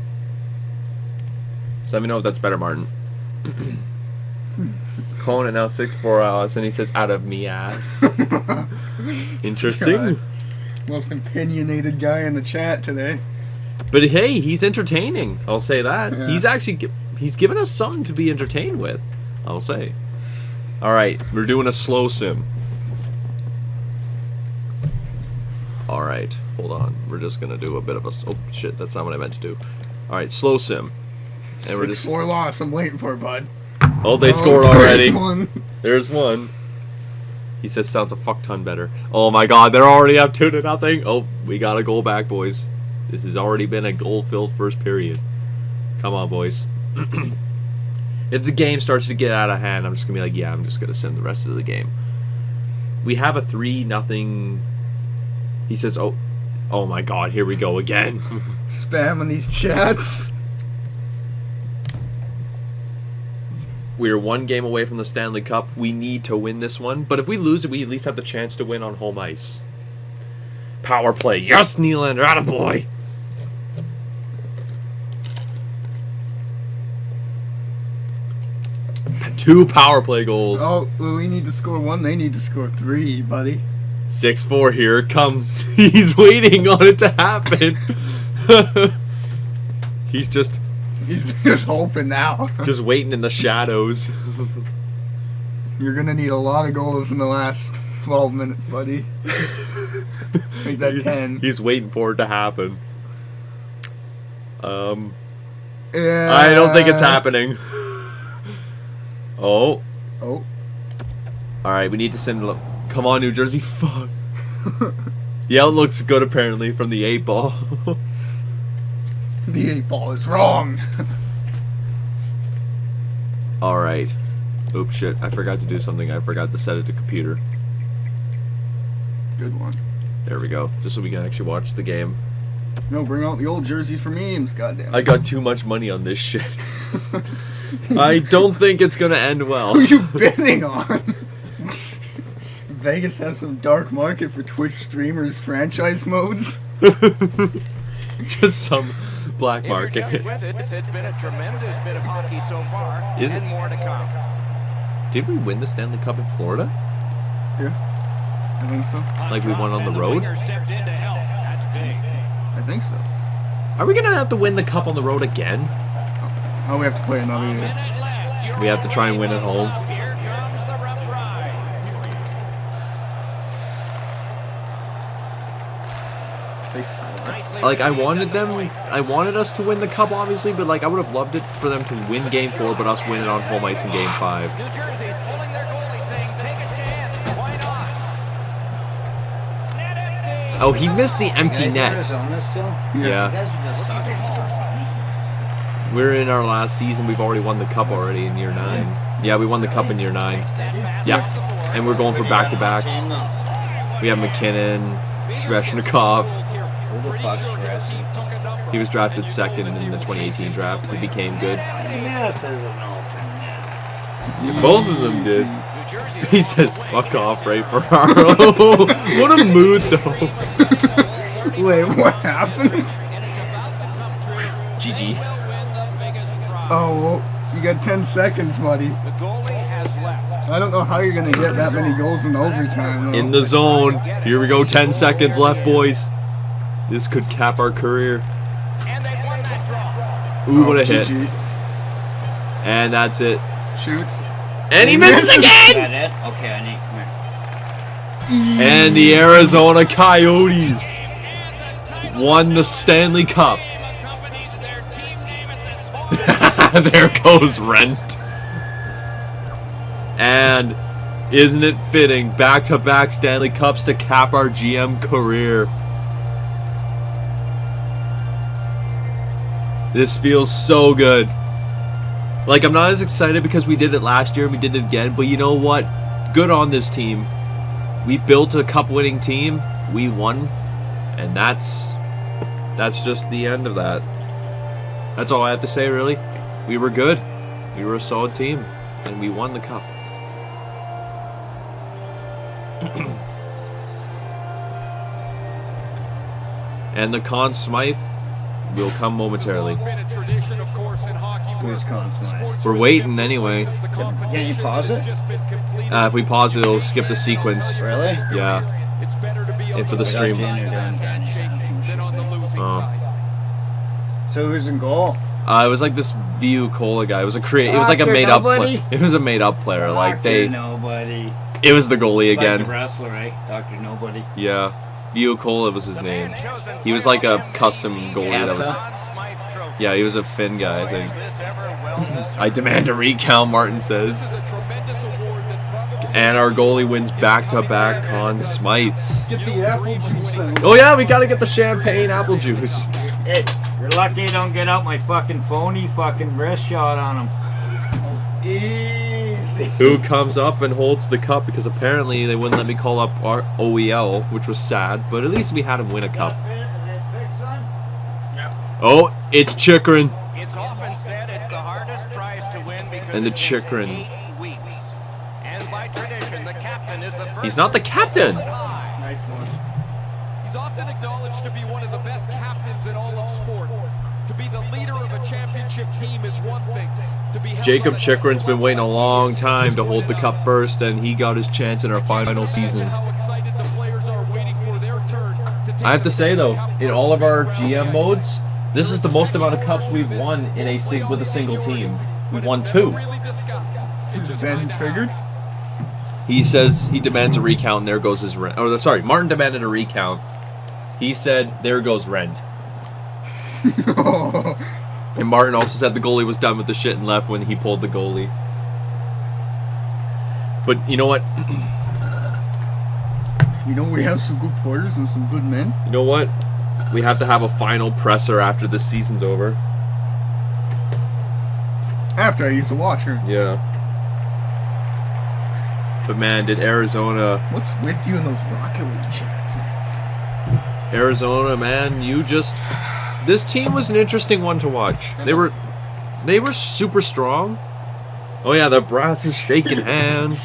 So let me know if that's better, Martin. Calling it now 6-4 hours, and he says out of me ass. Interesting. God. Most opinionated guy in the chat today. But hey, he's entertaining. I'll say that. Yeah. He's given us something to be entertained with. I'll say. All right, we're doing a slow sim. All right, hold on. We're just gonna do a bit of a. Oh shit, that's not what I meant to do. All right, slow sim. And we're just. 6-4 loss. I'm waiting for it, bud. Oh, they scored there's already. one. There's one. He says sounds a fuck ton better. Oh my god, they're already up 2-0. Oh, we got a goal back, boys. This has already been a goal-filled first period. Come on, boys. If the game starts to get out of hand, I'm just gonna be like, yeah, I'm just gonna send the rest of the game. We have a 3-0. He says, oh my god, here we go again. Spamming these chats. We're 1 game away from the Stanley Cup. We need to win this one. But if we lose it, we at least have the chance to win on home ice. Power play. Yes, Nylander. Attaboy. 2 power play goals. Oh, well, we need to score 1. They need to score 3, buddy. 6-4, here it comes. He's waiting on it to happen. He's just He's hoping now. waiting in the shadows. You're gonna need a lot of goals in the last 12 minutes, buddy. Make that 10. He's waiting for it to happen. Yeah. I don't think it's happening. Oh. Oh. Alright, we need to send... Come on, New Jersey. Fuck. The outlook's good, apparently, from the 8 ball. The 8 ball is wrong. Alright. Oops, shit. I forgot to do something. I forgot to set it to computer. Good one. There we go. Just so we can actually watch the game. No, bring out the old jerseys for memes, goddamn. I got too much money on this shit. I don't think it's gonna end well. Who are you bidding on? Vegas has some dark market for Twitch streamers franchise modes. Just some black If you're market. just with us, it's been a tremendous bit of hockey so far, Is and it? more to come. Did we win the Stanley Cup in Florida? Yeah, I think so. Like we won on the road? Winger stepped in to help. That's big. I think so. Are we gonna have to win the cup on the road again? Oh, we have to play another year. Minute left. You're We have to try and win at home. Here comes the rough ride. They score. Nicely Like I received wanted at the them, point. I wanted us to win the cup, obviously, but like I would have loved it for them to win Game 4, but us win it on home ice in Game 5. New Jersey's pulling their goalie, saying, "Take a chance. Why not?" Net empty. Oh, he missed the empty net. Arizona still? Yeah. You guys are just sucking. We're in our last season. We've already won the cup already in year 9. Yeah, we won the cup in year 9. Yeah, and we're going for back-to-backs. We have McKinnon, Sveshnikov. Who the fuck's Gressy? He was drafted second in the 2018 draft. He became good. Yes, as an open. Both of them did. New Jersey. He says, "Fuck off, Ray Ferraro." What a mood, though. Wait, what happened? And it's about to come true. GG. They will win the biggest prize. Oh, well, you got 10 seconds, buddy. The goalie has left. I don't know how you're gonna get that many goals in overtime, though. In the zone. Here we go. 10 seconds left, boys. This could cap our career. And they've won that draw. Ooh, what a hit. GG. And that's it. Shoots. And he misses Is again! that it? Okay, I need come here. And the Arizona Coyotes won the Stanley Cup. Accompanies their team name at this There goes Rent. And isn't it fitting? Back-to-back Stanley Cups to cap our GM career. This feels so good. Like, I'm not as excited because we did it last year and we did it again, but you know what? Good on this team. We built a cup-winning team. We won. And that's just the end of that. That's all I have to say, really. We were good. We were a solid team. And we won the cup. And the Conn Smythe will come momentarily. Who's Conn Smythe? We're waiting anyway. Can you pause it? If we pause it, it'll skip the sequence. Really? Yeah. And for the stream. Oh. So who's in goal? It was like this Viu Cola guy. It was a it was like a Dr. made up Nobody? It was a made up player. Like Dr. Nobody. it was the goalie It's like again. the wrestler, right? Dr. Nobody. Yeah. Viu Cola was his name. He was like a custom goalie that was Essa? Yeah, he was a Finn guy, I think. I demand a recount, Martin says. And our goalie wins back-to-back Conn Smythes. Get the apple juice out. Oh yeah, we gotta get the champagne apple juice. Hey, you're lucky you don't get out my fucking phony fucking wrist shot on him. Easy. Who comes up and holds the cup because apparently they wouldn't let me call up our OEL, which was sad, but at least we had him win a cup. Oh, it's Chychrun. It's often said it's the hardest prize to win because And the it takes Chychrun. 8 weeks. And by tradition, the captain is the first. He's not the captain. Nice one. He's often acknowledged to be one of the best captains in all of sport. To be the leader of a championship team is one thing. To be held Jacob by the Chikrin's been waiting a head long coach time to is hold the cup first, and he got his chance in our final season. How excited the players are waiting for their turn to take I have to say the though, cup in first. all of our GM modes, this is the most amount of cups we've won in with a single team. We've won 2. Really discussed. It's just Ben going down. figured. He says he demands a recount, and there goes his rent. Or sorry, Martin demanded a recount. He said, there goes rent. And Martin also said the goalie was done with the shit and left when he pulled the goalie. But you know what? You know, we have some good players and some good men. You know what? We have to have a final presser after this season's over. After I use the washer. Yeah. But man, did Arizona... What's with you in those Rocket League chats? Arizona, man, you just... This team was an interesting one to watch. They were super strong. Oh yeah, the brass is shaking hands.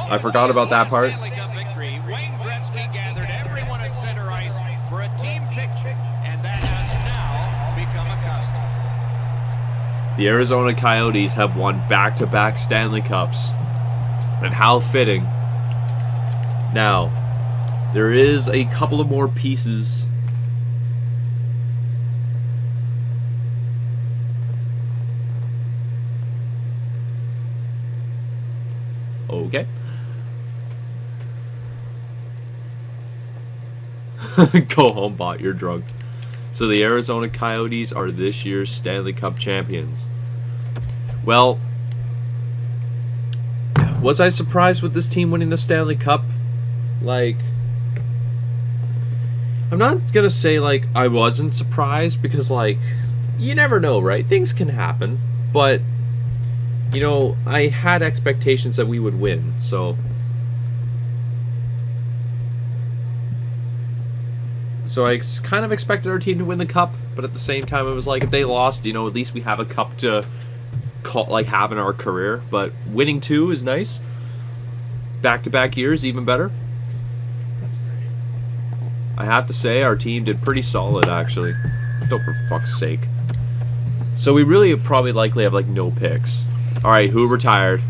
I forgot about that part. Stanley Cup victory, Wayne Gretzky gathered everyone at center ice for a team picture, and that has now become a custom. The Arizona Coyotes have won back-to-back Stanley Cups. And how fitting. Now, there is a couple of more pieces. Okay. Go home, bot. You're drunk. So the Arizona Coyotes are this year's Stanley Cup champions. Well, was I surprised with this team winning the Stanley Cup? Like, I'm not gonna say like I wasn't surprised, because like, you never know, right? Things can happen. But, you know, I had expectations that we would win, so... So I kind of expected our team to win the cup, but at the same time it was like, if they lost, you know, at least we have a cup to have in our career. But winning 2 is nice. Back-to-back years, even better. I have to say, our team did pretty solid, actually. Oh, for fuck's sake. So we really probably likely have, like, no picks. Alright, who retired?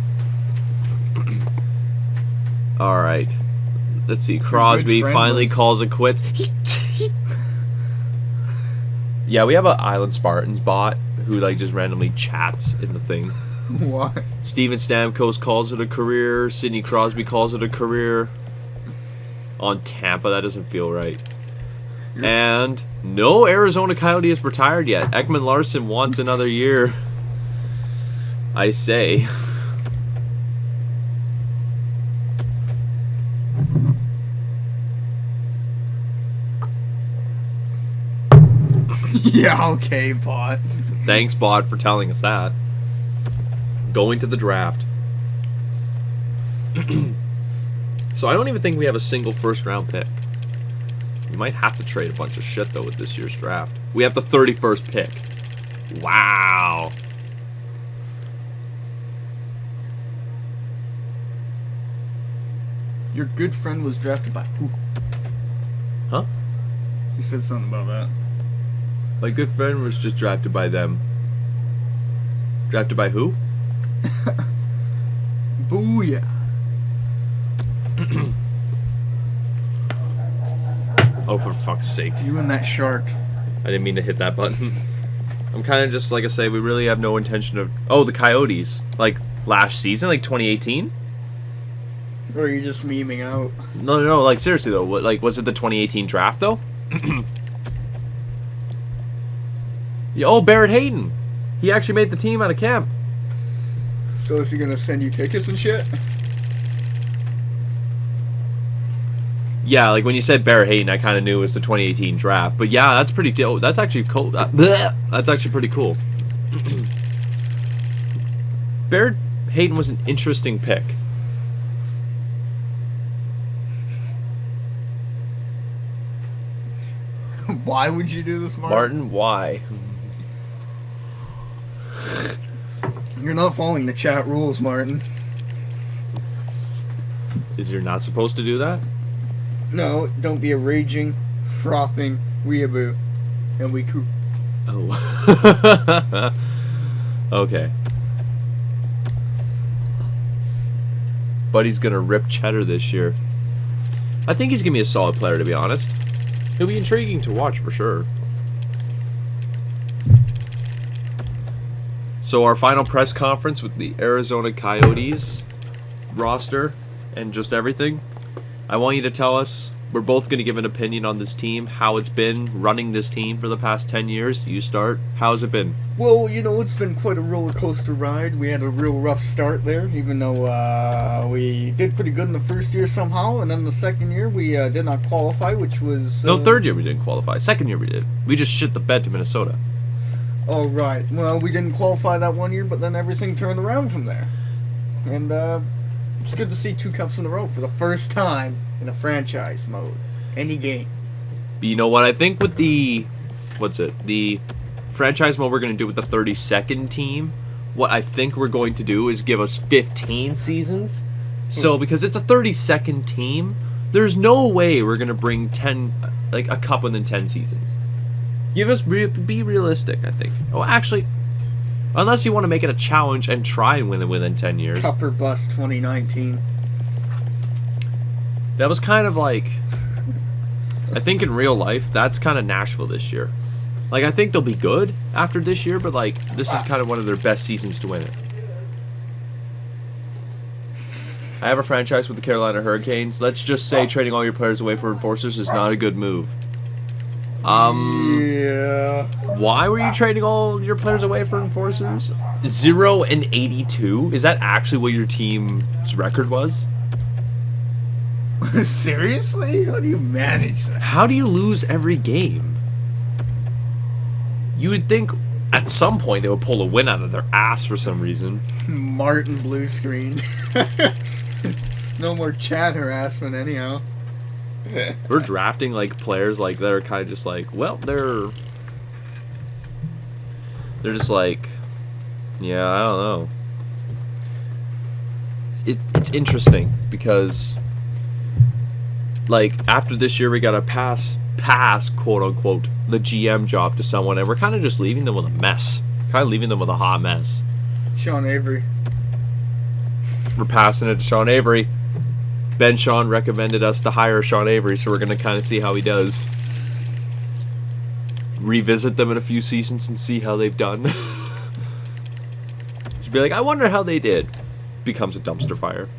Alright. Let's see, Crosby finally calls it quits. Yeah, we have an Island Spartans bot who like just randomly chats in the thing. What? Steven Stamkos calls it a career. Sidney Crosby calls it a career. On Tampa, that doesn't feel right. And no Arizona Coyote is retired yet. Ekman Larson wants another year. I say. Yeah, okay, bot. Thanks, bot, for telling us that. Going to the draft. So I don't even think we have a single first-round pick. We might have to trade a bunch of shit, though, with this year's draft. We have the 31st pick. Wow. Your good friend was drafted by who? Huh? You said something about that. My good friend was just drafted by them. Drafted by who? Booyah. Oh, for fuck's sake. You and that shark. I didn't mean to hit that button. I'm kind of just, like I say, we really have no intention of... Oh, the Coyotes. Like, last season? Like, 2018? Or are you just memeing out? No, like, seriously, though. What, like, was it the 2018 draft, though? Yeah, oh, Barrett Hayton. He actually made the team out of camp. So is he gonna send you tickets and shit? Yeah, like, when you said Barrett Hayton, I kind of knew it was the 2018 draft. But, yeah, that's pretty... That's actually cool. That's actually pretty cool. Barrett Hayton was an interesting pick. Why would you do this, Martin, why? You're not following the chat rules, Martin. Is you're not supposed to do that? No, don't be a raging, frothing weeaboo. And we cool. Oh. Okay. Buddy's gonna rip Cheddar this year. I think he's gonna be a solid player, to be honest. He'll be intriguing to watch for sure. So our final press conference with the Arizona Coyotes roster and just everything. I want you to tell us, we're both going to give an opinion on this team, how it's been running this team for the past 10 years. You start. How's it been? Well, you know, it's been quite a roller coaster ride. We had a real rough start there, even though we did pretty good in the first year somehow, and then the second year we did not qualify, which was... No, third year we didn't qualify. Second year we did. We just shit the bed to Minnesota. Oh, right. Well, we didn't qualify that one year, but then everything turned around from there. And it's good to see 2 cups in a row for the first time in a franchise mode. Any game. But you know what? I think with the... What's it? The franchise mode we're going to do with the 32nd team, what I think we're going to do is give us 15 seasons. So, because it's a 32nd team, there's no way we're going to bring 10... Like, a cup within 10 seasons. Give us... Be realistic, I think. Oh, actually... Unless you want to make it a challenge and try and win it within 10 years. Cup or bust 2019. That was kind of like... I think in real life, that's kind of Nashville this year. Like, I think they'll be good after this year, but, like, this is kind of one of their best seasons to win it. I have a franchise with the Carolina Hurricanes. Let's just say trading all your players away for enforcers is not a good move. Yeah. Why were you trading all your players away for enforcers? 0-82? Is that actually what your team's record was? Seriously? How do you manage that? How do you lose every game? You would think at some point they would pull a win out of their ass for some reason. Martin blue screen. No more chat harassment anyhow. We're drafting like players like that are kind of just like, well, they're just like, yeah, I don't know. It's interesting because like after this year we gotta pass quote unquote the GM job to someone, and we're kind of just leaving them with a mess, kind of leaving them with a hot mess. Sean Avery. We're passing it to Sean Avery. Ben Sean recommended us to hire Sean Avery, so we're going to kind of see how he does. Revisit them in a few seasons and see how they've done. Just be like, I wonder how they did. Becomes a dumpster fire.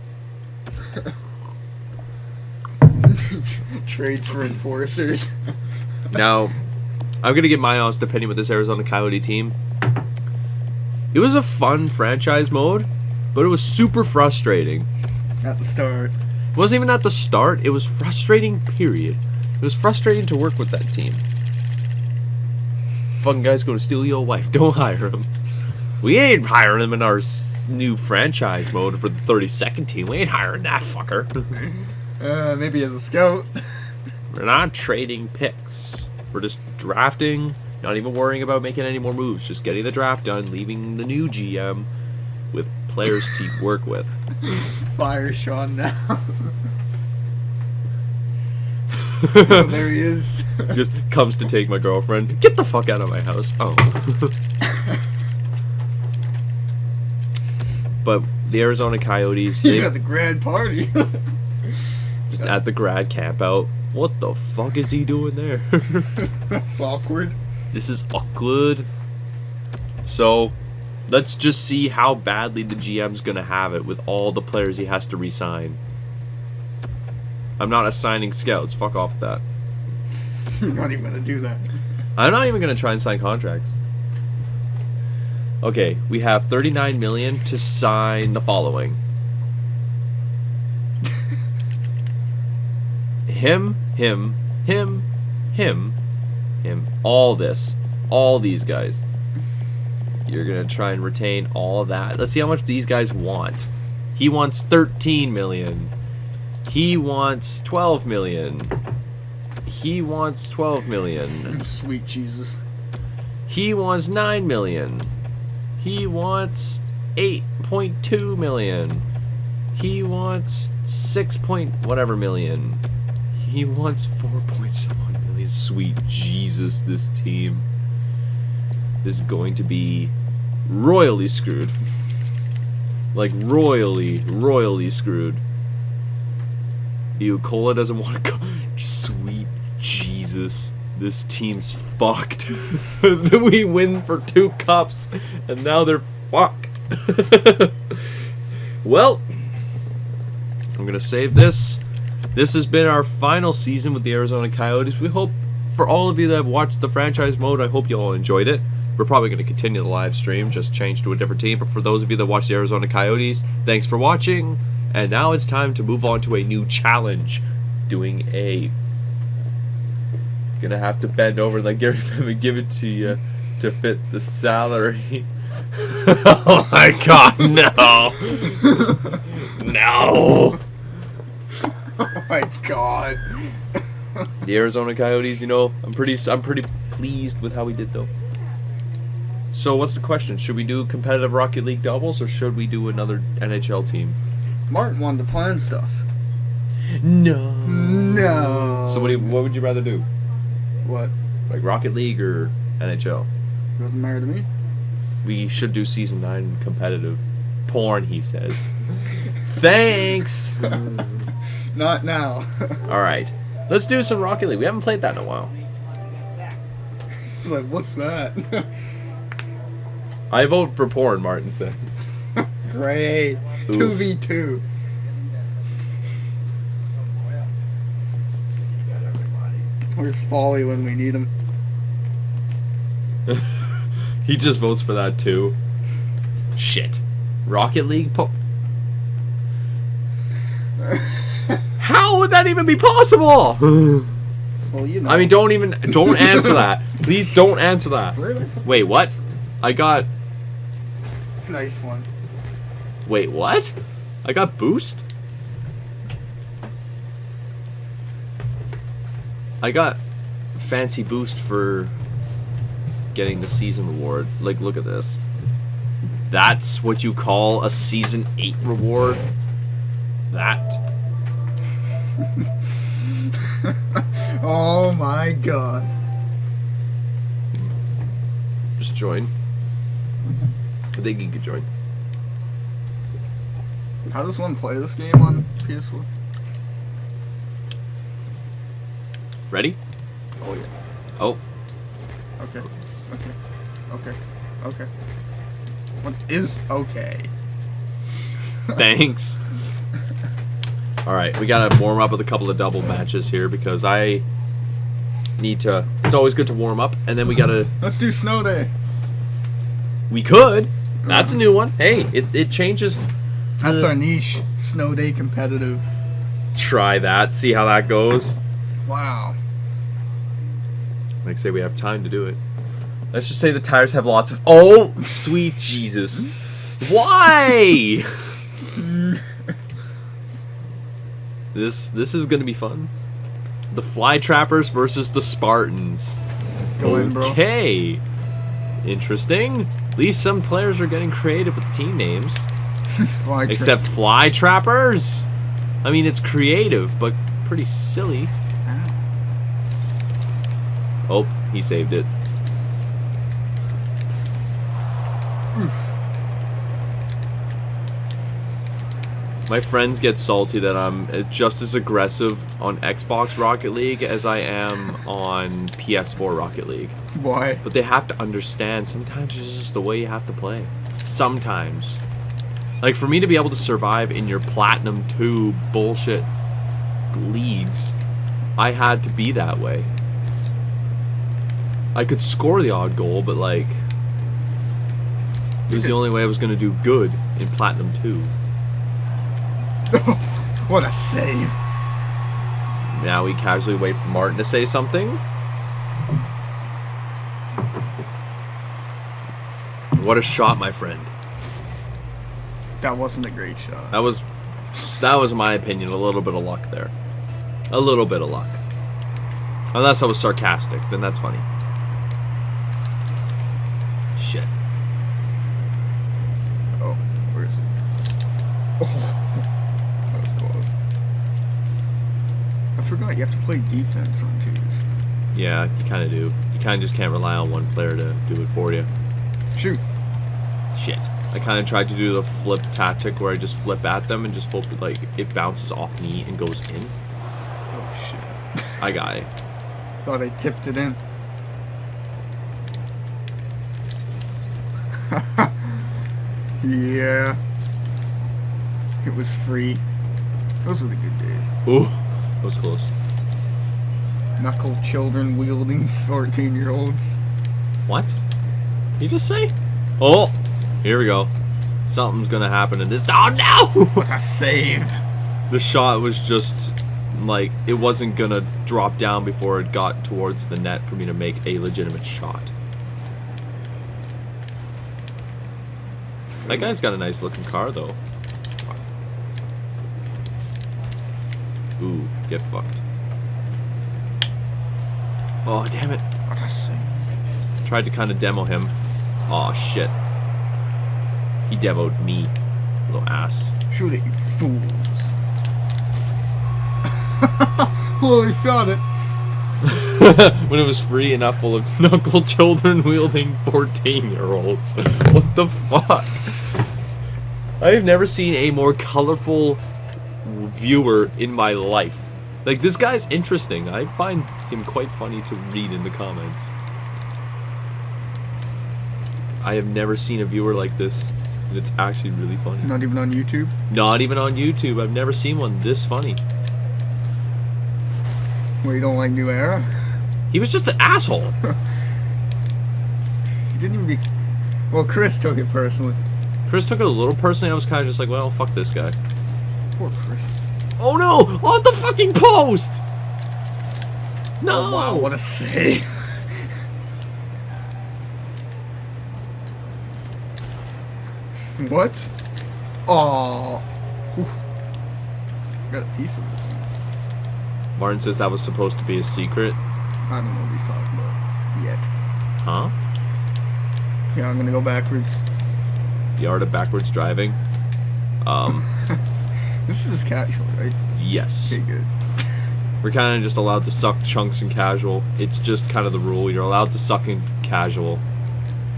Trades for enforcers. Now, I'm going to give my honest opinion with this Arizona Coyote team. It was a fun franchise mode, but it was super frustrating. At the start. It wasn't even at the start. It was frustrating, period. It was frustrating to work with that team. Fucking guy's going to steal your wife. Don't hire him. We ain't hiring him in our new franchise mode for the 32nd team. We ain't hiring that fucker. Maybe as a scout. We're not trading picks. We're just drafting, not even worrying about making any more moves. Just getting the draft done, leaving the new GM with players to work with. Fire Sean now. Oh, there he is. Just comes to take my girlfriend. Get the fuck out of my house. Oh. But the Arizona Coyotes, He's they, at the grad party. just at the grad camp out. What the fuck is he doing there? That's awkward. This is awkward. So, let's just see how badly the GM's gonna have it with all the players he has to re-sign. I'm not assigning scouts. Fuck off with that. You're not even gonna do that. I'm not even gonna try and sign contracts. Okay, we have $39 million to sign the following. him, all this, all these guys. You're gonna try and retain all that. Let's see how much these guys want. He wants $13 million. He wants $12 million. He wants $12 million. Sweet Jesus. He wants $9 million. He wants $8.2 million. He wants 6 point whatever million. He wants 4.1 million. Sweet Jesus, this team. is going to be royally screwed. Like royally screwed. Cola doesn't want to go. Sweet Jesus. This team's fucked. We win for 2 cups, and now they're fucked. Well, I'm going to save this. This has been our final season with the Arizona Coyotes. We hope, for all of you that have watched the franchise mode, I hope you all enjoyed it. We're probably going to continue the live stream, just change to a different team. But for those of you that watch the Arizona Coyotes, thanks for watching. And now it's time to move on to a new challenge. Doing a... Gonna have to bend over and let Gary Bettman give it to you to fit the salary. Oh my god, no! No! Oh my god. The Arizona Coyotes, you know, I'm pretty pleased with how we did though. So what's the question? Should we do competitive Rocket League doubles or should we do another NHL team? Martin wanted to plan stuff. No. No. So what would you rather do? What? Like Rocket League or NHL? Doesn't matter to me. We should do season 9 competitive. Porn, he says. Thanks. Not now. Alright. Let's do some Rocket League. We haven't played that in a while. It's like, what's that? I vote for porn, Martin says. Great. Oof. 2v2. Where's Folly when we need him? He just votes for that too. Shit. Rocket League How would that even be possible? Well, you know. I mean, don't answer that. Please don't answer that. Really? Wait, what? I got... Nice one. Wait, what? I got boost? I got fancy boost for getting the season reward. Like, look at this. That's what you call a season 8 reward? That. Oh my god. Just join. I think you could join. How does one play this game on PS4? Ready? Oh yeah. Oh. Okay. Okay. What is okay? Thanks. Alright, we gotta warm up with a couple of double matches here because I need to... It's always good to warm up, and then we gotta... Let's do Snow Day. We could. That's a new one. Hey, it changes... That's our niche. Snow Day competitive. Try that, see how that goes. Wow. Like say we have time to do it. Let's just say the tires have lots of... Oh, sweet Jesus. Why? This is gonna be fun. The Fly Trappers versus the Spartans. Go in, bro. Okay. Interesting. At least some players are getting creative with the team names. Except Fly Trappers. I mean, it's creative, but pretty silly. Oh, he saved it. My friends get salty that I'm just as aggressive on Xbox Rocket League as I am on PS4 Rocket League. Why? But they have to understand, sometimes it's just the way you have to play. Sometimes. Like, for me to be able to survive in your Platinum 2 bullshit leagues, I had to be that way. I could score the odd goal, but, like, it was the only way I was going to do good in Platinum 2. What a save. Now we casually wait for Martin to say something. What a shot, my friend. That wasn't a great shot. That was, in my opinion, a little bit of luck there. A little bit of luck. Unless I was sarcastic, then that's funny. Shit. Oh, where is it? Oh, that was close. I forgot you have to play defense on twos. Yeah, you kind of do. You kind of just can't rely on one player to do it for you. Shoot. Shit. I kind of tried to do the flip tactic where I just flip at them and just hope that, like, it bounces off me and goes in. Oh shit. I got it. Thought I tipped it in. Yeah. It was free. Those were the good days. Ooh, that was close. Knuckle children wielding 14-year-olds. What? Did you just say? Oh, here we go. Something's gonna happen in this. Oh no! What a save! The shot was just like it wasn't gonna drop down before it got towards the net for me to make a legitimate shot. That guy's got a nice looking car though. Ooh, get fucked. Oh, damn it. What a save. Tried to kind of demo him. Oh shit. He demoed me. Little ass. Shoot it, you fools. Holy shot it. When it was free and not full of knuckle children wielding 14-year-olds. What the fuck? I have never seen a more colorful viewer in my life. Like, this guy's interesting. I find him quite funny to read in the comments. I have never seen a viewer like this, and it's actually really funny. Not even on YouTube? Not even on YouTube. I've never seen one this funny. Where you don't like New Era? He was just an asshole. He didn't even be... Well, Chris took it personally. Chris took it a little personally. I was kind of just like, well, fuck this guy. Poor Chris. Oh no! Off the fucking post! No! Oh, wow, what a save. What? Oh. Got a piece of it. Martin says that was supposed to be a secret. I don't know what he's talking about yet. Huh? Yeah, I'm gonna go backwards. The art of backwards driving. This is casual, right? Yes. Okay, good. We're kind of just allowed to suck chunks in casual. It's just kind of the rule. You're allowed to suck in casual.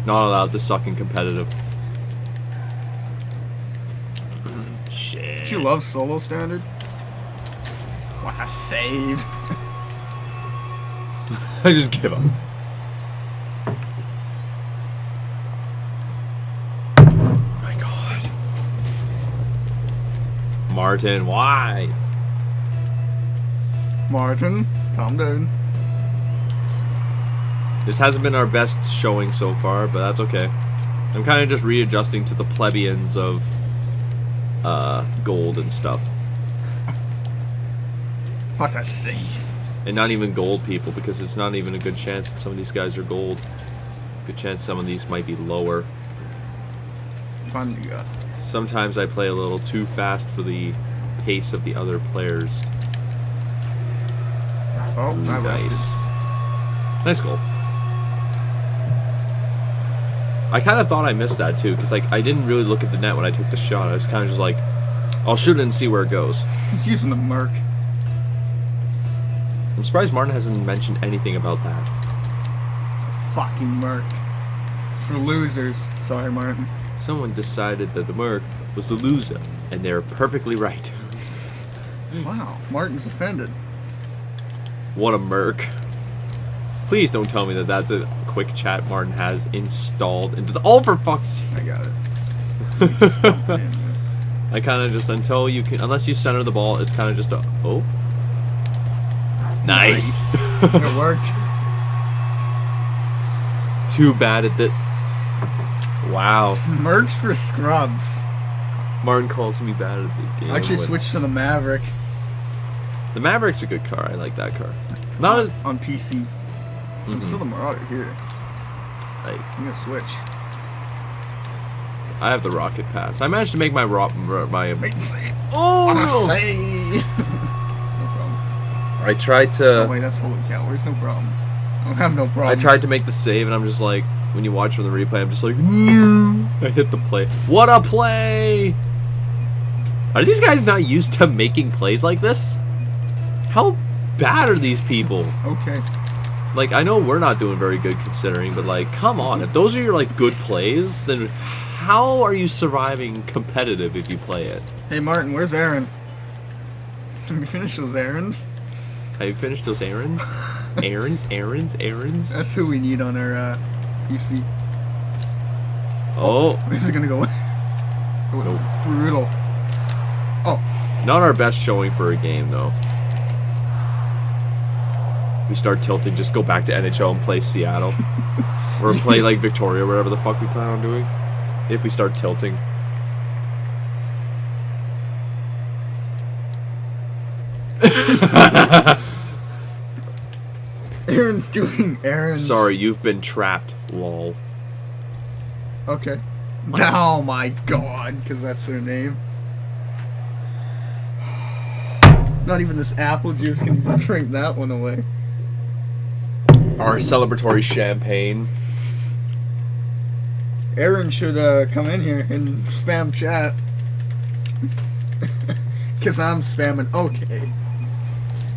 Not allowed to suck in competitive. Shit. Don't you love solo standard? What a save. I just give up. My God. Martin, why? Martin, calm down. This hasn't been our best showing so far, but that's okay. I'm kind of just readjusting to the plebeians of gold and stuff. What a save. And not even gold people, because it's not even a good chance that some of these guys are gold. Good chance some of these might be lower. Fun you got. Sometimes I play a little too fast for the pace of the other players. Oh, I like Nice. Nice goal. I kind of thought I missed that too, because like I didn't really look at the net when I took the shot. I was kind of just like, I'll shoot it and see where it goes. He's using the Merc. I'm surprised Martin hasn't mentioned anything about that. Fucking Merc. It's for losers. Sorry, Martin. Someone decided that the Merc was the loser, and they're perfectly right. Wow, Martin's offended. What a Merc. Please don't tell me that that's a quick chat Martin has installed into the... Oh, for fuck's sake. I got it. I kind of just, until you can... Unless you center the ball, it's kind of just a... Oh. Nice. It worked. Too bad at that. Wow. Mercs for scrubs. Martin calls me bad at the game. I actually when- switched to the Maverick The Maverick's a good car. I like that car. Not as... on PC. I'm still the Marauder here. Like, I'm gonna switch. I have the Rocket Pass. I managed to make my... Make the save. Oh, What a no. save. No problem. I tried Oh to... wait, that's holy cow. There's no problem. I don't have no problem. I tried to make the save, and I'm just like... When you watch from the replay, I'm just like... No. I hit the play. What a play! Are these guys not used to making plays like this? How bad are these people? Okay. Like, I know we're not doing very good considering, but, like, come on. If those are your, like, good plays, then how are you surviving competitive if you play it? Hey, Martin, where's Aaron? Did we finish those errands? Have you finished those errands? Errands? That's who we need on our PC. Oh, This is gonna go brutal. Oh, not our best showing for a game, though. If we start tilting, just go back to NHL and play Seattle. Or play, like, Victoria, wherever the fuck we plan on doing. If we start tilting. Aaron's doing errands. Sorry, you've been trapped, lol. Okay. What? Oh my god, because that's their name. Not even this apple juice can drink that one away. Our celebratory champagne. Aaron should come in here and spam chat. Because I'm spamming okay.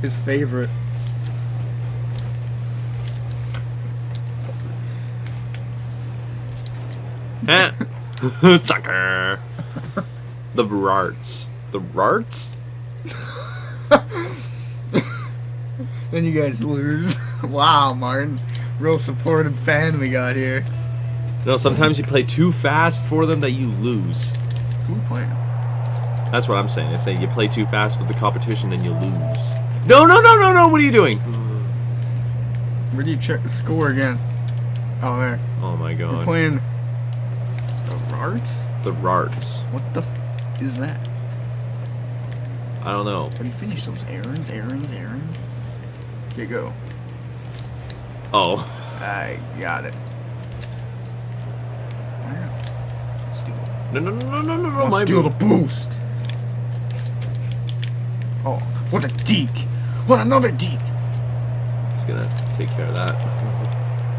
His favorite. Sucker. The Rarts. The Rarts? Then you guys lose. Wow, Martin. Real supportive fan we got here. You know, sometimes you play too fast for them that you lose. Who playing? That's what I'm saying. I say you play too fast for the competition, then you lose. No! What are you doing? Where do you check the score again? Oh, there. Oh my We're god. playing the Rarts? The Rarts. What the is that? I don't know. How do you finish those errands? Okay, go. Oh. I got it. Steal. No, I'll my steal the move. boost. Oh, what a deke! What another deke! Just gonna take care of that.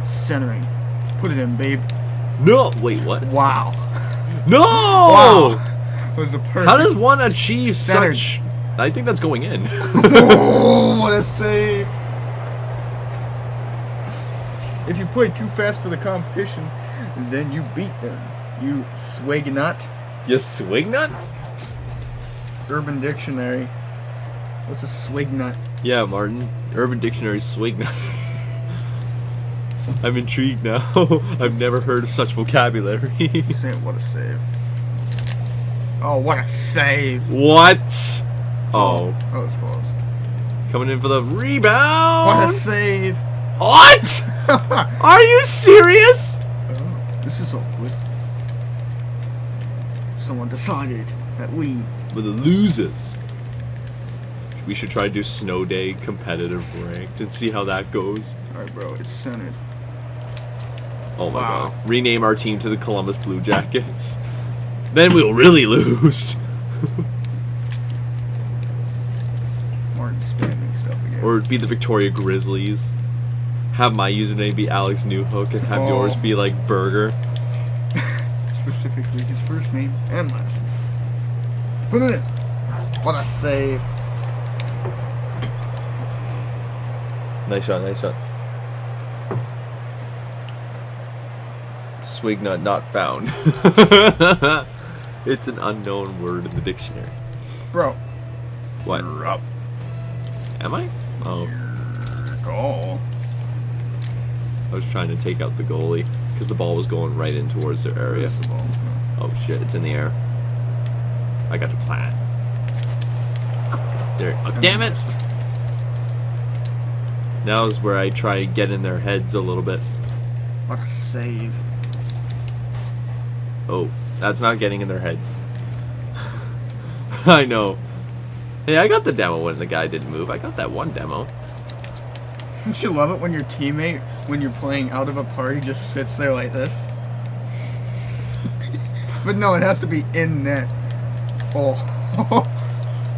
Centering. Put it in, babe. No! Wait, what? Wow. No! Wow. Was a perfect. How does one achieve Centered. such... I think that's going in. Oh, what a save! If you play too fast for the competition, then you beat them. You swig nut. You swing nut? Urban Dictionary. What's a swig nut? Yeah, Martin. Urban Dictionary swing nut. I'm intrigued now. I've never heard of such vocabulary. Say what a save. Oh, what a save! What? Oh. That was close. Coming in for the rebound. What a save! What? Are you serious? Oh, this is awkward. Someone decided that we. For the losers. We should try to do Snow Day competitive ranked and see how that goes. Alright, bro, it's centered. Oh my Wow. god. Rename our team to the Columbus Blue Jackets. Then we'll really lose. Martin spamming stuff again. Or be the Victoria Grizzlies. Have my username be Alex Newhook and have yours be like Burger. Specifically his first name and last name. Put it in. What a save. Nice shot, nice shot. Swig nut not found. It's an unknown word in the dictionary. Bro. What? You're up. Am I? Oh, Goal. I was trying to take out the goalie because the ball was going right in towards their area. Where's the ball? Oh shit, it's in the air. I got the plan. There. Oh, damn it! Now is where I try to get in their heads a little bit. What a save. Oh, that's not getting in their heads. I know. Hey, I got the demo when the guy didn't move. I got that one demo. Don't you love it when your teammate, when you're playing out of a party, just sits there like this? But no, it has to be in net. Oh.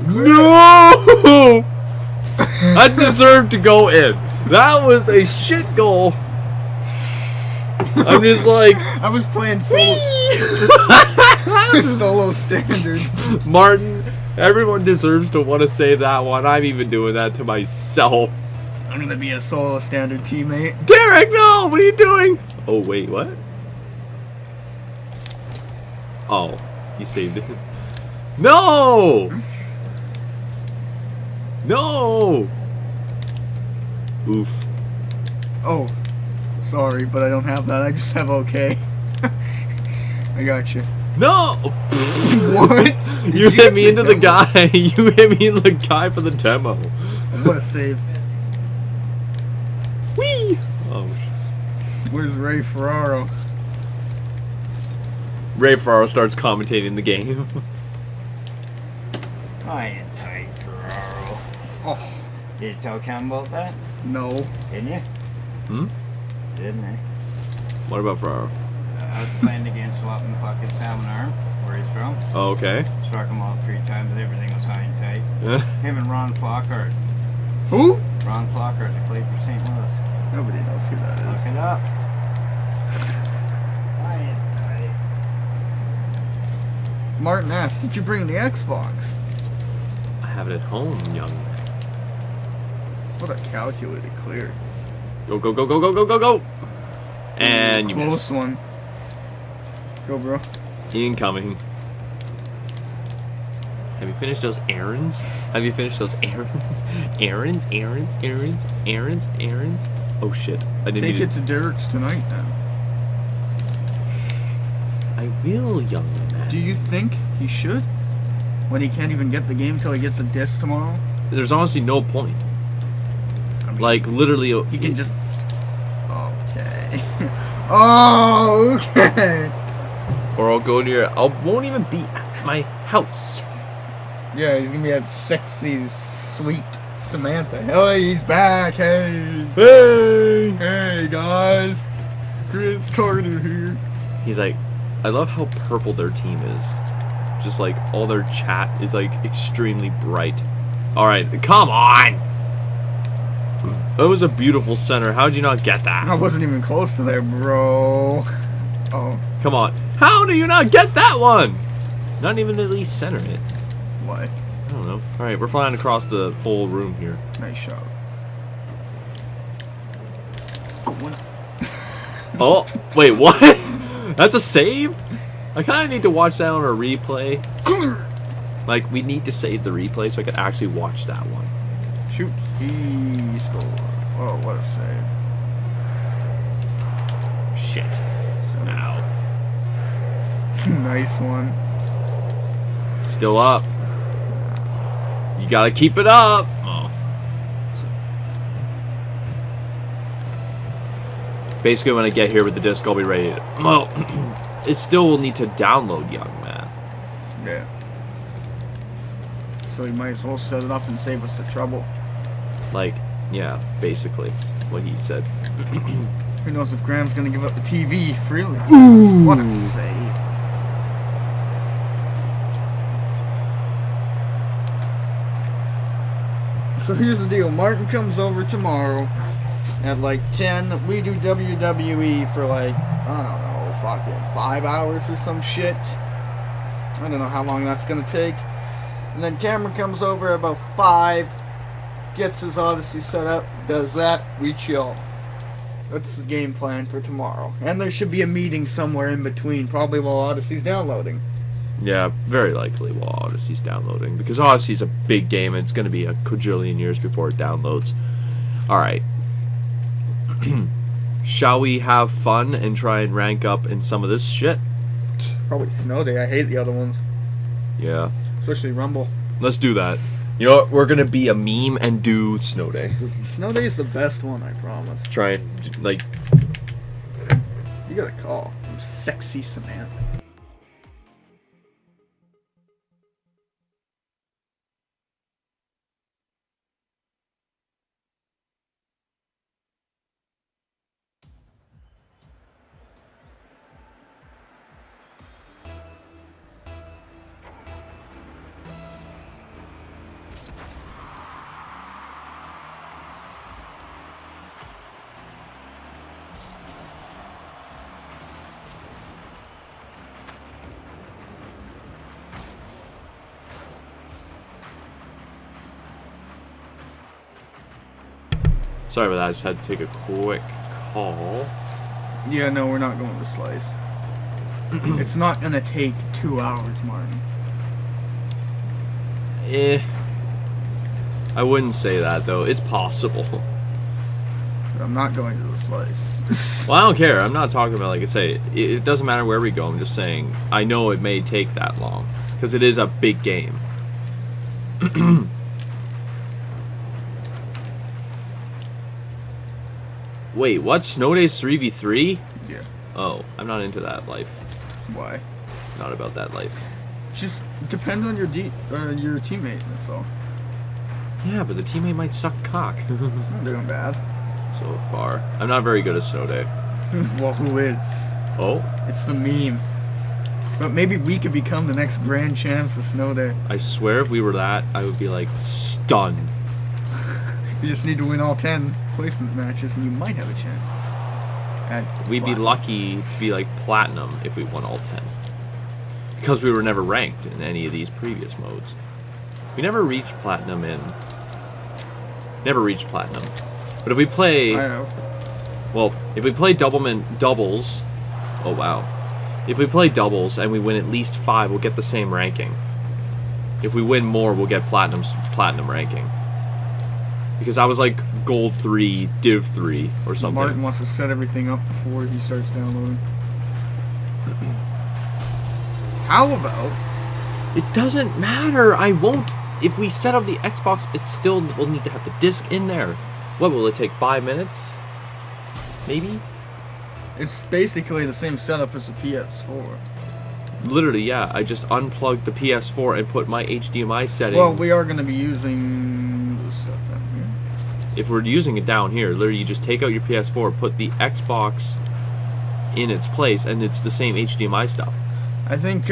No! That deserved to go in. That was a shit goal. I'm just like... I was playing solo. Solo standard. Martin, everyone deserves to want to say that one. I'm even doing that to myself. I'm gonna be a solo standard teammate. Derek, no! What are you doing? Oh, wait, what? Oh, he saved it. No! No! Oof. Oh, sorry, but I don't have that. I just have okay. I got you. No! What? You hit me into the guy. You hit me in the guy for the demo. What a save. Whee! Oh, Where's Ray Ferraro? Ray Ferraro starts commentating the game. I ain't tight, Ferraro. Oh, Did you tell Cam about that? no. Didn't you? Hmm? Didn't I? What about Ferraro? I was playing against Swapping fucking Salmon Arm, where he's from. Oh, okay. Struck him all 3 times and everything was high and tight. Him and Ron Flockhart. Who? Ron Flockhart, they played for St. Louis. Nobody knows who that is. Look it up. I ain't tight. Martin asked, did you bring the Xbox? I have it at home, young. What a calculated clear. Go, go, go, go, go, go, go, go! And you Close miss. one. Go, bro. Incoming. Have you finished those errands? Have you finished those errands? Errands, errands, errands, errands, errands. Oh shit. I didn't Take need it to Derek's tonight, then. I will, young man. Do you think he should? When he can't even get the game till he gets a disc tomorrow? There's honestly no point. I mean, Like, literally... he can just... Okay. Oh, okay. Or I'll go to your... I won't even be at my house. Yeah, he's gonna be at sexy, sweet Samantha. Hey, he's back. Hey. Hey! Hey, guys. Chris Carter here. He's like, I love how purple their team is. Just like, all their chat is like extremely bright. Alright, come on! That was a beautiful center. How'd you not get I that? wasn't even close to there, bro. Oh, Come on. How do you not get that one? Not even at least center it. what? I don't know. Alright, we're flying across the whole room here. Nice shot. Going up. Oh, wait, what? That's a save? I kind of need to watch that on a replay. Like, we need to save the replay so I can actually watch that one. Shoots. He scored. Oh, what a save. Shit. So, Ow. nice one. Still up. You gotta keep it up. Oh. Basically, when I get here with the disc, I'll be ready to... Well, it still will need to download, young man. Yeah. So you might as well set it up and save us the trouble. Like, yeah, basically what he said. Who knows if Graham's gonna give up the TV freely? What a save. So here's the deal. Martin comes over tomorrow at like 10. We do WWE for like, I don't know, fucking 5 hours or some shit. I don't know how long that's gonna take. And then Cameron comes over about 5, gets his Odyssey set up, does that, we chill. That's the game plan for tomorrow. And there should be a meeting somewhere in between, probably while Odyssey's downloading. Yeah, very likely while Odyssey's downloading. Because Odyssey's a big game and it's going to be a quadrillion years before it downloads. Alright. Shall we have fun and try and rank up in some of this shit? Probably Snow Day. I hate the other ones. Yeah. Especially Rumble. Let's do that. You know what? We're going to be a meme and do Snow Day. Snow Day is the best one, I promise. Try and, like... You got a call from Sexy Samantha. Sorry about that. I just had to take a quick call. Yeah, no, we're not going to Slice. It's not gonna take 2 hours, Martin. I wouldn't say that though. It's possible. I'm not going to the Slice. Well, I don't care. I'm not talking about, like I say, it doesn't matter where we go. I'm just saying I know it may take that long because it is a big game. Wait, what? Snow Days 3v3? Yeah. Oh, I'm not into that life. Why? Not about that life. Just depend on your your teammate. That's all. Yeah, but the teammate might suck cock. It's not doing bad. So far. I'm not very good at Snow Day. Well, who is? Oh? It's the meme. But maybe we could become the next grand champs of Snow Day. I swear if we were that, I would be like stunned. You just need to win all 10 placement matches and you might have a chance. We'd be lucky to be like platinum if we won all 10. Because we were never ranked in any of these previous modes. We never reached platinum in... Never reached platinum. But if we play... I know. Well, if we play doubles... Oh, wow. If we play doubles and we win at least 5, we'll get the same ranking. If we win more, we'll get platinum ranking. Because I was like gold 3, div 3, or something. Martin wants to set everything up before he starts downloading. How about... It doesn't matter. I won't. If we set up the Xbox, it still will need to have the disc in there. What will it take? 5 minutes? Maybe? It's basically the same setup as a PS4. Literally, yeah. I just unplugged the PS4 and put my HDMI settings. Well, we are going to be using this stuff down here. If we're using it down here, literally you just take out your PS4, put the Xbox in its place, and it's the same HDMI stuff. I think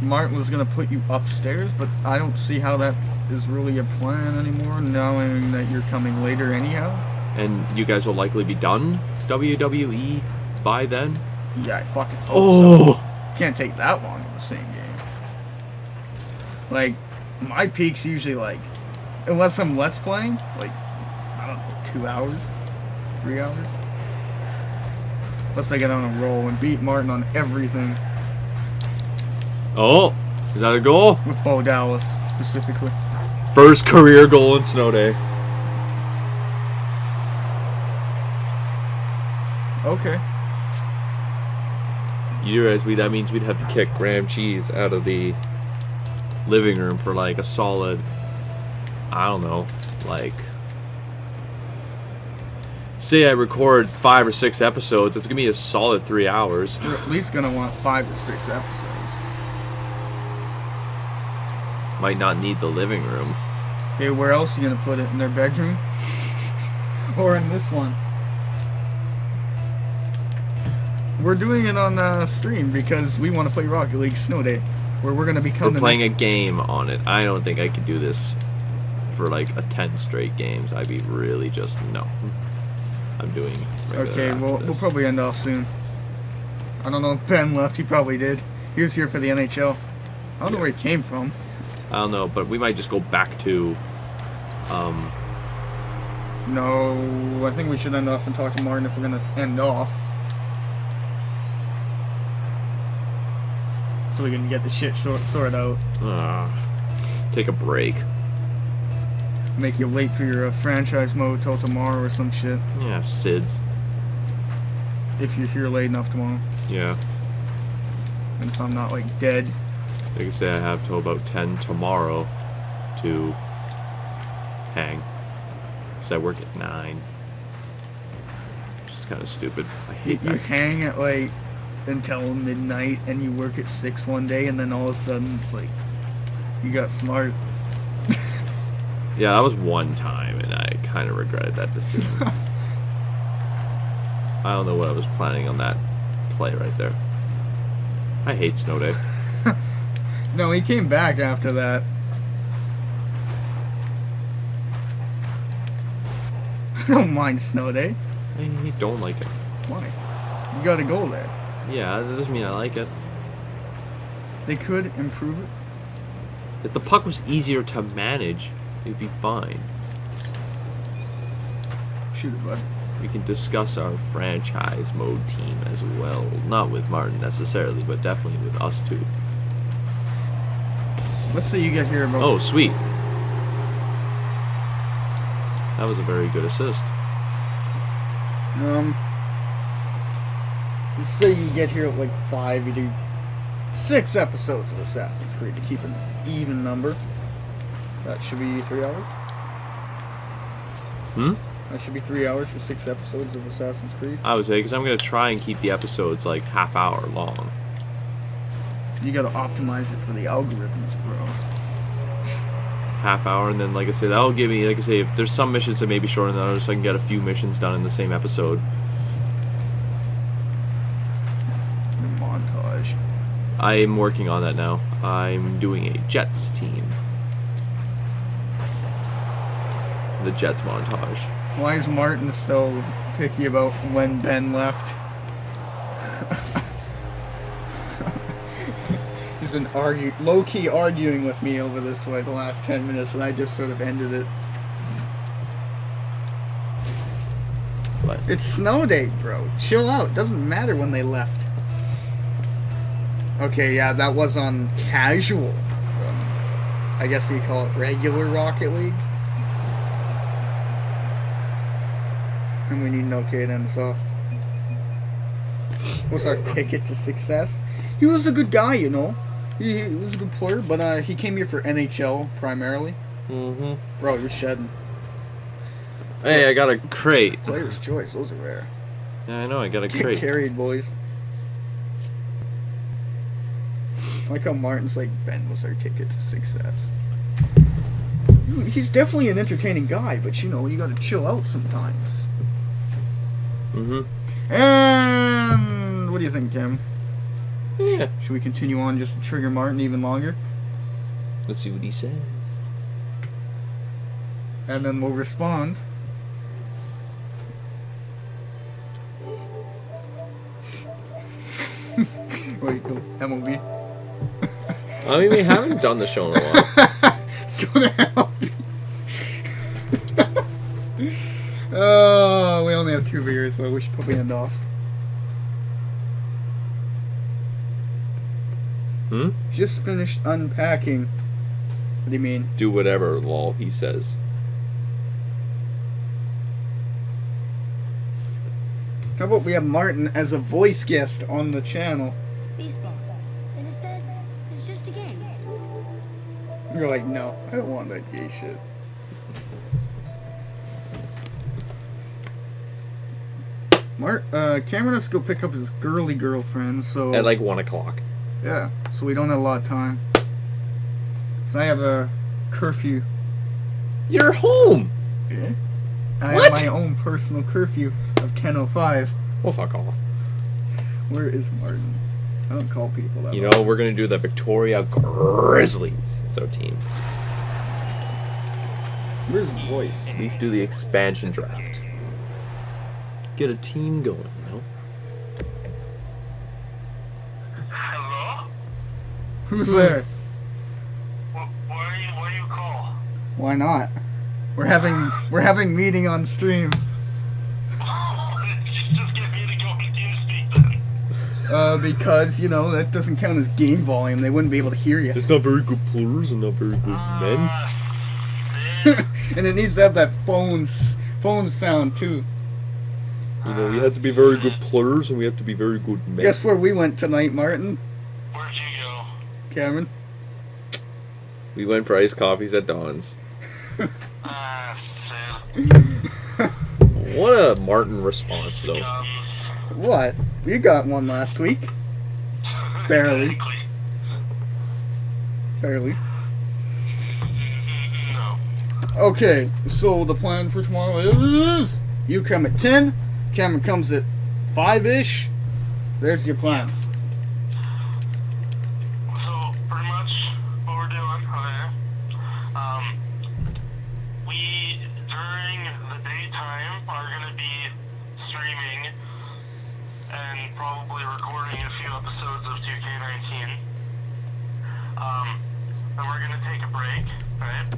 Martin was going to put you upstairs, but I don't see how that is really a plan anymore, knowing that you're coming later anyhow. And you guys will likely be done WWE by then? Yeah, I fucking hope Oh! so. Can't take that long in the same game. Like, my peak's usually like, unless I'm Let's Playing, like, I don't know, 2 hours? 3 hours? Unless I get on a roll and beat Martin on everything. Oh! Is that a goal? With Bo Dallas, specifically. First career goal in Snow Day. Okay. You realize that means we'd have to kick Graham Cheese out of the living room for like a solid, I don't know, like, say I record 5 or 6 episodes, it's gonna be a solid 3 hours. We're at least gonna want 5 or 6 episodes. Might not need the living room. Okay, where else are you gonna put it? In their bedroom? Or in this one? We're doing it on stream because we want to play Rocket League Snow Day, where we're gonna become. We're playing a game on it. I don't think I could do this for like a 10 straight games. I'd be really just no. I'm doing. Okay, we'll probably end off soon. I don't know if Ben left. He probably did. He was here for the NHL. I don't know where he came from. I don't know, but we might just go back to. No, I think we should end off and talk to Martin if we're gonna end off. So we can get the shit sorted out. Take a break. Make you late for your franchise mode till tomorrow or some shit. Yeah, SIDS. If you're here late enough tomorrow. Yeah. And if I'm not like dead. Like I say, I have till about 10 tomorrow to hang. Because I work at 9. Which is kind of stupid. I hate You that. hang at like until midnight and you work at 6 one day and then all of a sudden it's like you got smart. Yeah, that was one time and I kind of regretted that decision. I don't know what I was planning on that play right there. I hate Snow Day. No, he came back after that. I don't mind Snow Day. I don't like it. Why? You gotta go there. Yeah, that doesn't mean I like it. They could improve it. If the puck was easier to manage, it'd be fine. Shoot it, bud. we can discuss our franchise mode team as well. Not with Martin necessarily, but definitely with us two. Let's say you get here about. Oh, sweet. That was a very good assist. Let's say you get here at like 5, you do 6 episodes of Assassin's Creed to keep an even number. That should be 3 hours. That should be 3 hours for 6 episodes of Assassin's Creed. I would say, because I'm going to try and keep the episodes like half hour long. You gotta optimize it for the algorithms, bro. Half hour, and then like I say, that'll give me, like I say, if there's some missions that may be shorter than others, so I can get a few missions done in the same episode. The montage. I am working on that now. I'm doing a Jets team. The Jets montage. Why is Martin so picky about when Ben left? He's been low-key arguing with me over this for like the last 10 minutes, and I just sort of ended it. But It's snow day, bro. Chill out. Doesn't matter when they left. Okay, yeah, that was on casual. I guess you call it regular Rocket League. And we need an okay to end us off. What's our ticket to success? He was a good guy, you know. He was a good player, but he came here for NHL primarily. mm-hmm. Bro, you're shedding. Hey, I got a crate. Player's choice, those are rare. Yeah, I know, I got a Get crate. carried, boys. I like how Martin's like, Ben was our ticket to success. He's definitely an entertaining guy, but you know, you gotta chill out sometimes. Mm-hmm. And what do you think, Tim? Yeah. Should we continue on just to trigger Martin even longer? Let's see what he says. And then we'll respond. Where you go? MLB. I mean, we haven't done the show in a while. Gonna help you. Oh, we only have 2 beers, so we should probably end off. Just finished unpacking. What do you mean? Do whatever, lol, he says. How about we have Martin as a voice guest on the channel? Baseball. And it said it's just a game. You're like, no, I don't want that gay shit. Cameron has to go pick up his girly girlfriend, so... At like 1 o'clock. Yeah, so we don't have a lot of time. So I have a curfew. You're home! Yeah? I What? have my own personal curfew of 10:05. Well, fuck off. Where is Martin? I don't call people that. You know, we're going to do the Victoria Grizzlies as our team. Where's his voice? At least do the expansion draft. Get a team going, you know? Hello? Who's there? Why do you call? Why not? We're having meeting on stream. Just get me to go to TeamSpeak then. Because, you know, that doesn't count as game volume. They wouldn't be able to hear you. It's not very good players and not very good men. Sid. And it needs to have that phone sound, too. You know, we have to be very good players and we have to be very good men. Guess where we went tonight, Martin? Where'd you go? Cameron? We went for iced coffees at Dawn's. Sid. What a Martin response, though. Guns. What? You got one last week. Barely. Technically. Barely. No. Okay, so the plan for tomorrow is... You come at 10, Cameron comes at 5-ish. There's your plan. So, pretty much what we're doing, okay? We, during the daytime, are going to be streaming and probably recording a few episodes of 2K19. Then we're going to take a break, right?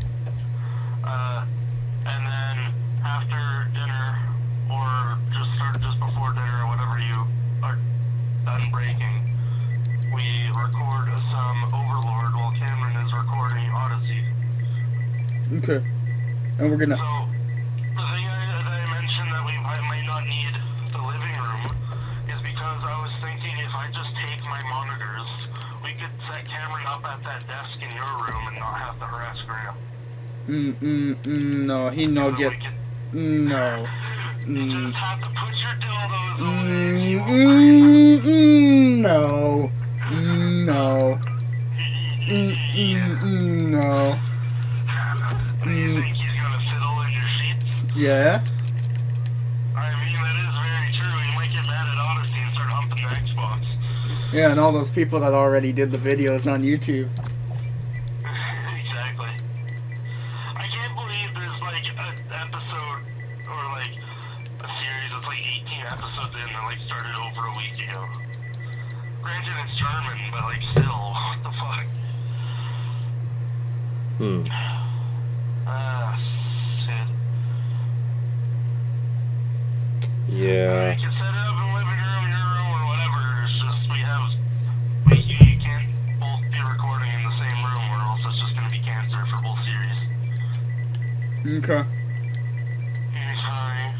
And then after dinner, or just start just before dinner or whatever you are done breaking, we record some Overlord while Cameron is recording Odyssey. Okay. And we're gonna. So, the thing that I mentioned that we might not need the living room is because I was thinking if I just take my monitors, we could set Cameron up at that desk in your room and not have to harass Graham. No, he no So get. we could, No. you just have to put your dildos over there if you want. No. No. No. Do you think he's gonna fiddle in your sheets? Yeah. I mean, that is very true. He might get mad at Odyssey and start humping the Xbox. Yeah, and all those people that already did the videos on YouTube. Exactly. I can't believe there's like an episode or like a series that's like 18 episodes in that like started over a week ago. Granted, it's German, but like still, what the fuck? Shit. Yeah. You can set it up in the living room, your room, or whatever. It's just you can't both be recording in the same room, or else it's just gonna be cancer for both series. Okay. Okay.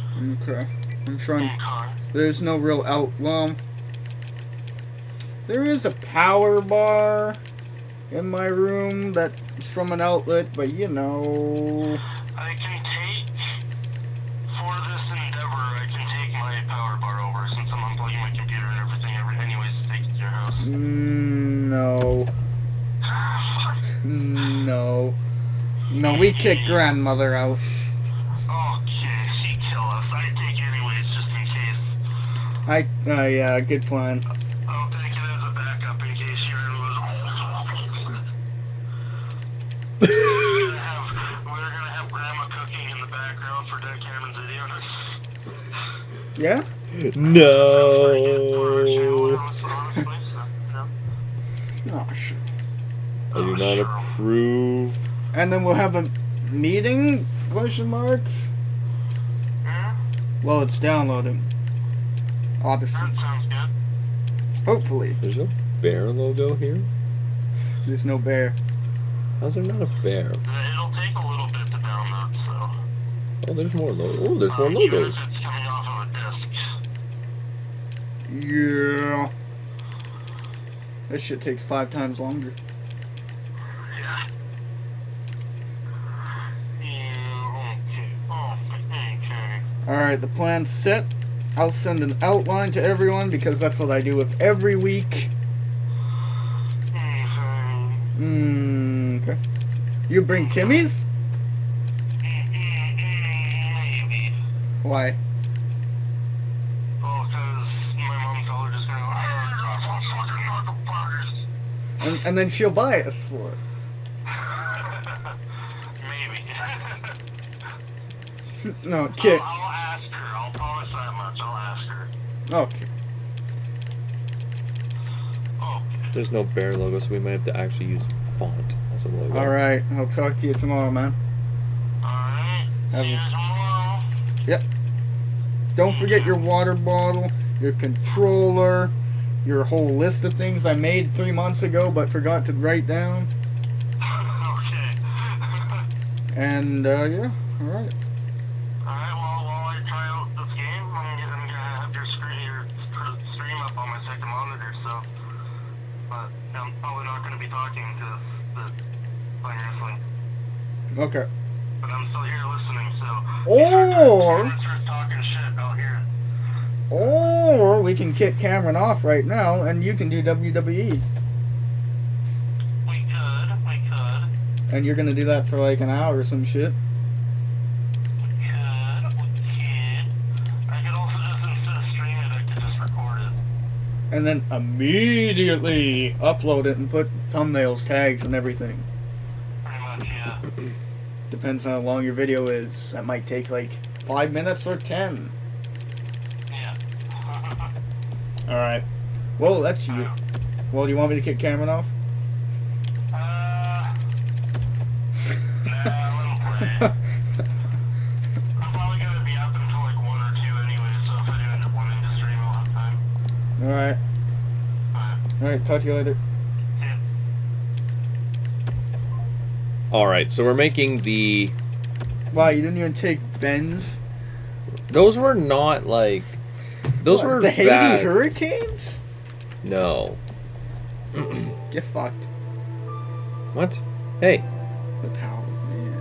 Okay. I'm trying. Okay. There's no real there is a power bar in my room that's from an outlet, but you know. I can take, for this endeavor, I can take my power bar over since I'm unplugging my computer and everything anyways to take it to your house. No. Fuck. No. No, we kicked grandmother out. Okay, she'd kill us. I take anyways just in case. Yeah, good plan. I'll take it as a backup in case she really was. We're gonna have Grandma cooking in the background for Dead Cameron's video. Yeah? Sounds pretty good for our channel, honestly, so, Oh, sure. I do not approve. And then we'll have a meeting? Question mark? Yeah, Well, it's downloading. Odyssey. that sounds good. Hopefully. There's no bear logo here? There's no bear. How's there not a bear? It'll take a little bit to download, so. Oh, there's more logos. Oh, there's more Even logos. if it's coming off of a disc. Yeah. This shit takes 5 times longer. Yeah. Yeah, okay. Alright, the plan's set. I'll send an outline to everyone because that's what I do with every week. Okay. You bring Timmy's? Maybe. Why? Well, because my mom's all just gonna go, fucking knuckle buggers. And then she'll buy us for it. Maybe. No, kid. I'll ask her. I'll promise that much. I'll ask her. Okay. Okay. There's no bear logo, so we might have to actually use font as a logo. Alright, I'll talk to you tomorrow, man. Alright. Have See a- you tomorrow. Yep. Don't forget your water bottle, your controller, your whole list of things I made 3 months ago but forgot to write down. Okay. And, yeah, alright. Alright, well, while I try out this game, I'm gonna have your stream up on my second monitor, so. But I'm probably not gonna be talking because playing wrestling. Okay. But I'm still here listening, so. Or- If starts talking shit, I'll hear it. Or we can kick Cameron off right now and you can do WWE. We could. And you're gonna do that for like an hour or some shit. We could. I could also just, instead of stream it, I could just record it. And then immediately upload it and put thumbnails, tags, and everything. Pretty much, yeah. Depends on how long your video is. That might take like 5 minutes or 10. Yeah. Alright. Well, that's you. Well, do you want me to kick Cameron off? Nah, let him play. I'm probably gonna be up until like 1 or 2 Alright, talk to you later. Alright, so we're making the... Wow, you didn't even take Ben's? Those were not, like... Those What, were the Haiti bad. Hurricanes? No. Get fucked. What? Hey, The power within.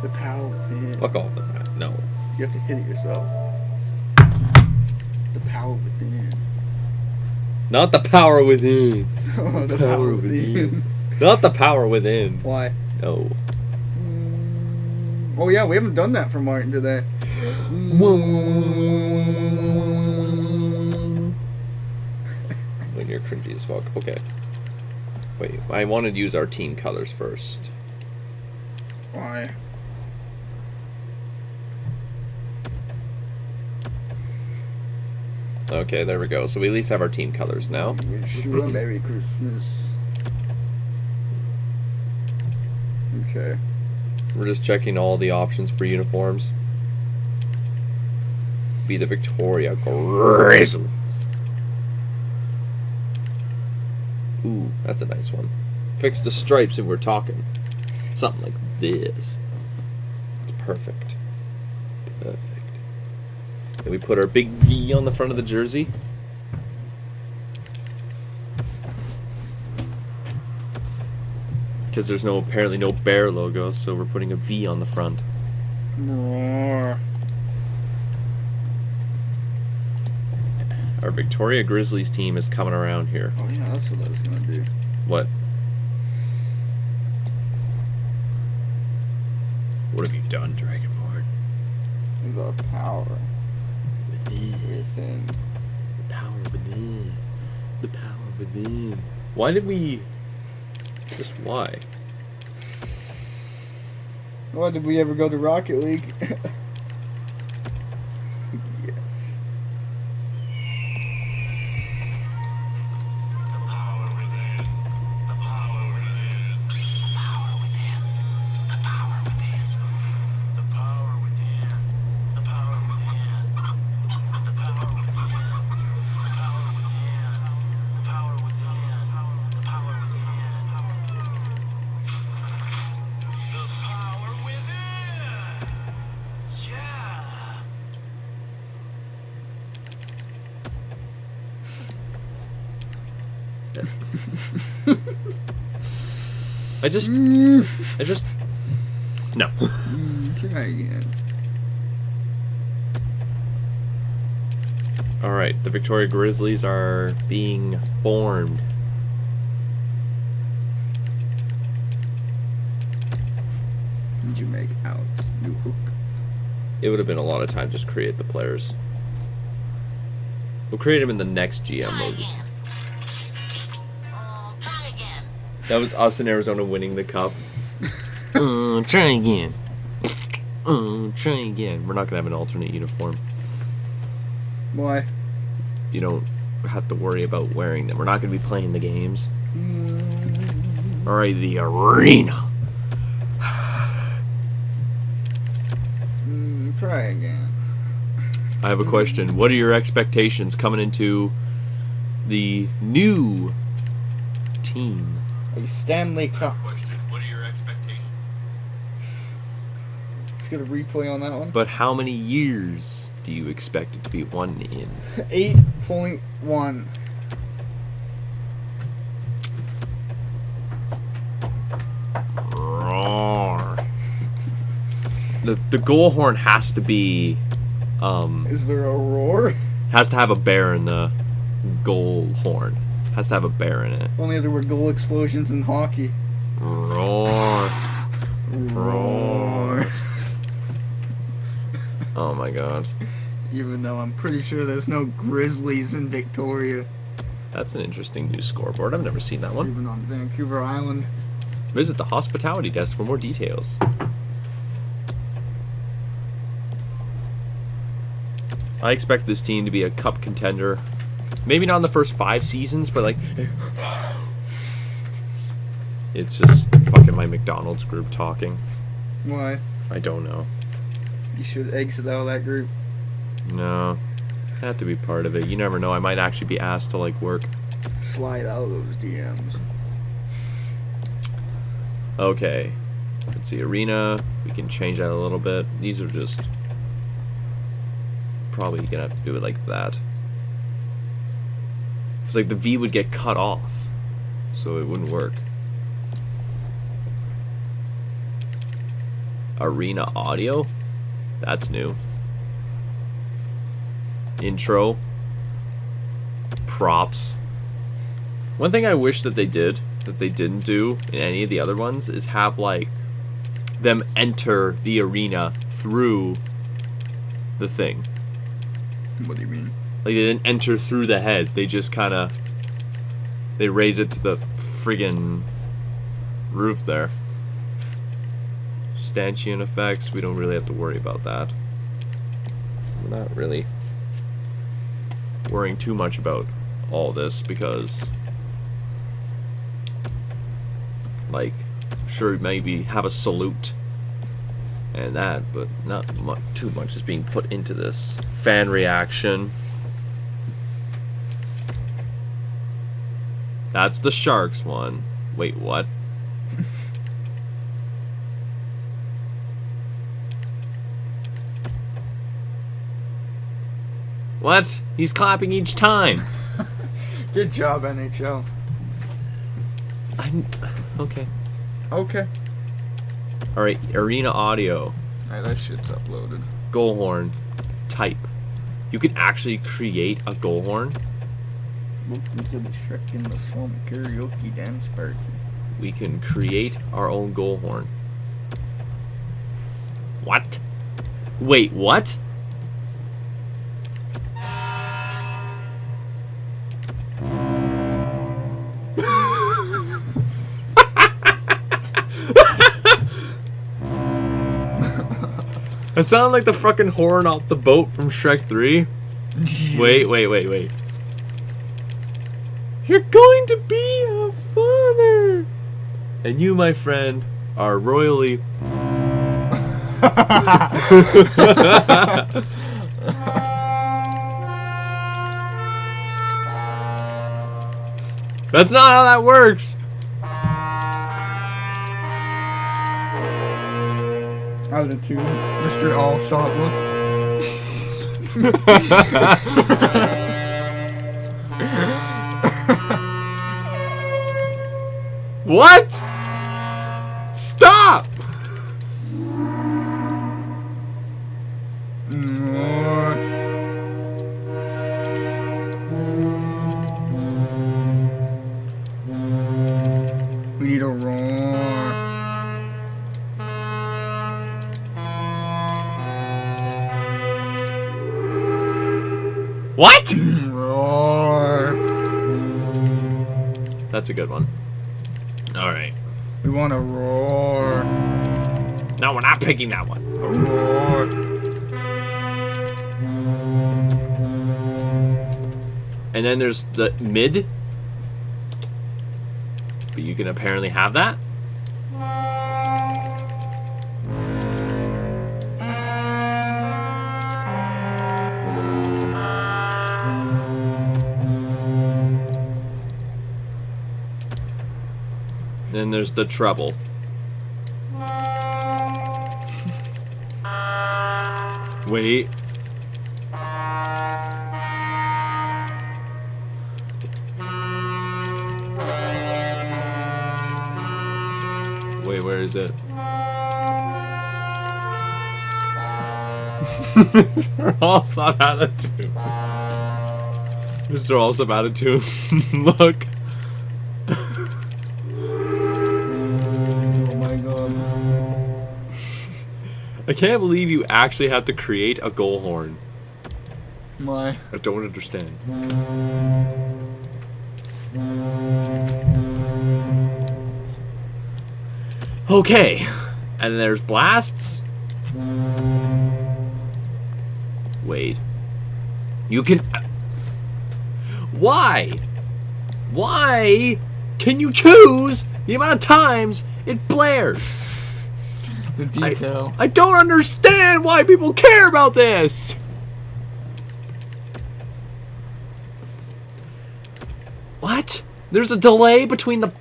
The power within. fuck off with that. No. You have to hit it yourself. The power within. Not the power within. Oh, the Power power within. within. Not the power within. Why? No. Oh yeah, we haven't done that for Martin today. When you're cringy as fuck. Okay. Wait, I wanted to use our team colors first. Why? Okay, there we go. So we at least have our team colors now. Wish you a Merry Christmas. Okay. We're just checking all the options for uniforms. Be the Victoria Grizzlies. Ooh, that's a nice one. Fix the stripes if we're talking. Something like this. It's perfect. Perfect. And we put our big V on the front of the jersey. Because there's apparently no bear logo, so we're putting a V on the front. Roar. Our Victoria Grizzlies team is coming around here. Oh yeah, that's what I was gonna do. What? What have you done, Dragonborn? The power Within. within. The power within. The power within. Why did we... Just why? Why did we ever go to Rocket League? Yes. The power within. The power within. The power within. The power within. The power within. The power within. The power within. The power within. The power within. The power within. The power within. Yeah. I just... No. Try again. Alright, the Victoria Grizzlies are being formed. Did you make Alex New Hook? It would have been a lot of time just create the players. We'll create them in the next GM mode. That was us in Arizona winning the cup. Try again. Try again. We're not gonna have an alternate uniform. Why? You don't have to worry about wearing them. We're not gonna be playing the games. Alright, the arena. Try again. I have a question. What are your expectations coming into the new team? A Stanley Cup. What are your expectations? Let's get a replay on that one. But how many years do you expect it to be won in? 8.1. Roar. The goal horn has to be Is there a roar? has to have a bear in the goal horn. Has to have a bear in it. Only there were goal explosions in hockey. Roar. Roar. Oh my god. Even though I'm pretty sure there's no Grizzlies in Victoria. That's an interesting new scoreboard. I've never seen that one. Even on Vancouver Island. Visit the hospitality desk for more details. I expect this team to be a cup contender. Maybe not in the first 5 seasons, but like... It's just fucking my McDonald's group talking. Why? I don't know. You should exit out of that group. No. I have to be part of it. You never know. I might actually be asked to like work. Slide out of those DMs. Okay. Let's see, arena. We can change that a little bit. These are just probably gonna have to do it like that. It's like the V would get cut off, so it wouldn't work. Arena audio? That's new. Intro. Props. One thing I wish that they did, that they didn't do in any of the other ones, is have, like, them enter the arena through the thing. What do you mean? Like, they didn't enter through the head. They just kind of... They raise it to the friggin' roof there. Stanchion effects, we don't really have to worry about that. We're not really worrying too much about all this because, like, sure, maybe have a salute and that, but not too much is being put into this. Fan reaction. That's the Sharks one. Wait, what? What? He's clapping each time. Good job, NHL. Okay. Okay. Alright, arena audio. Alright, that shit's uploaded. Goal horn. Type. You can actually create a goal horn. Welcome to the Shrek in the Swamp karaoke dance party. We can create our own goal horn. What? Wait, what? It sounded like the fucking horn off the boat from Shrek 3. Wait. You're going to be a father! And you, my friend, are royally... That's not how that works! Out of two, Mr. All Saw It Look. What? Stop! We need a roar. What? Roar. That's a good one. Alright. We want a roar. No, we're not picking that one. A roar. And then there's the mid. But you can apparently have that. Then there's the treble. Wait. Wait, where is it? Mr. Awesome Attitude. Mr. Awesome Attitude. Look. Oh my god. I can't believe you actually have to create a goal horn. My. I don't understand. Okay. And there's blasts. Wait. You can... Why? Why can you choose the amount of times it blares? The detail. I don't understand why people care about this. What? There's a delay between the...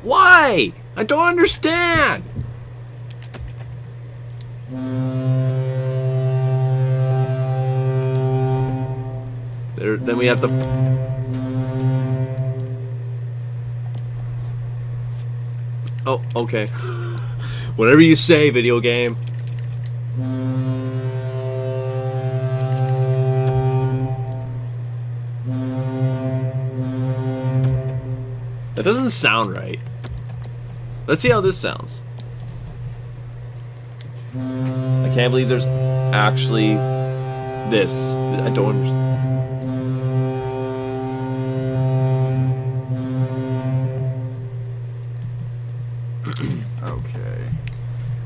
Why? I don't understand. There, then we have the... Oh, okay. Whatever you say, video game. That doesn't sound right. Let's see how this sounds. I can't believe there's actually this. I don't understand. Okay.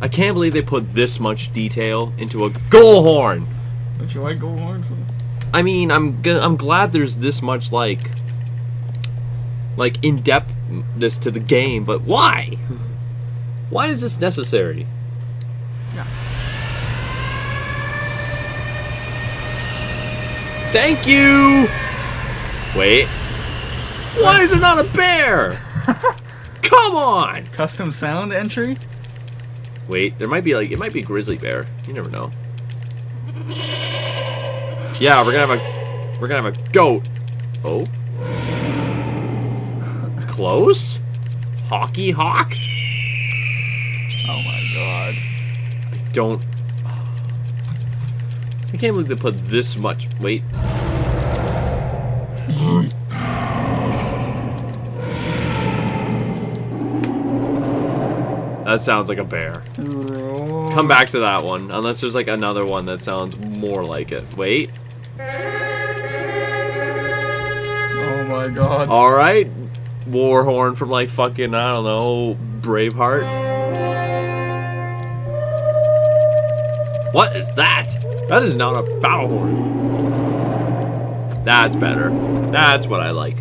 I can't believe they put this much detail into a goal horn. Don't you like gold horns? I mean, I'm glad there's this much like in-depthness to the game, but why? Why is this necessary? Yeah. Thank you. Wait. Why is there not a bear? Come on. Custom sound entry? Wait, there might be it might be a grizzly bear. You never know. Yeah, we're gonna have a goat. Oh. Close? Hockey hawk? Oh my god. I can't believe they put this much. Wait. That sounds like a bear. Come back to that one, unless there's like another one that sounds more like it. Wait. Oh my god. Alright. War horn from like fucking, I don't know, Braveheart. What is that? That is not a battle horn. That's better. That's what I like.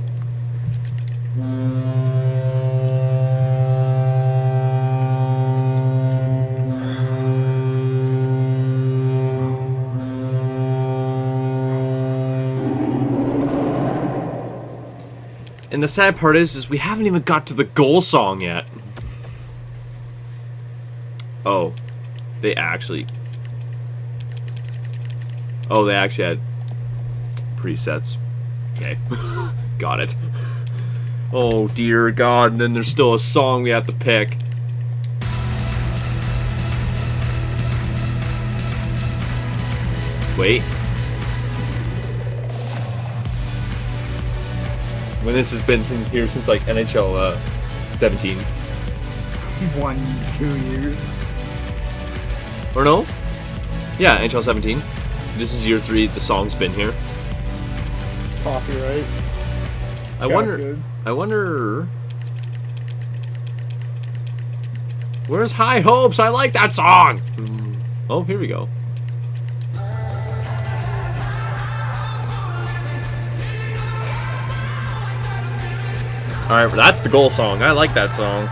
And the sad part is we haven't even got to the goal song yet. Oh, they actually had presets. Okay, got it. Oh dear God! And then there's still a song we have to pick. Wait. When this has been here since like NHL 17. 1-2 years. Or no? Yeah, NHL 17. This is year 3. The song's been here. Copyright. I wonder. Where's High Hopes? I like that song. Oh, here we go. Alright, that's the goal song. I like that song.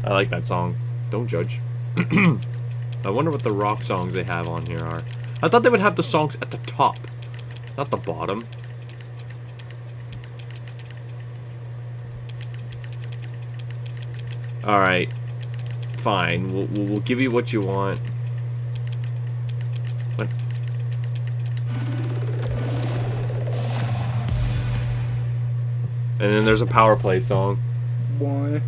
I like that song. Don't judge. I wonder what the rock songs they have on here are. I thought they would have the songs at the top, not the bottom. Alright. Fine. We'll give you what you want. What? And then there's a power play song. Why?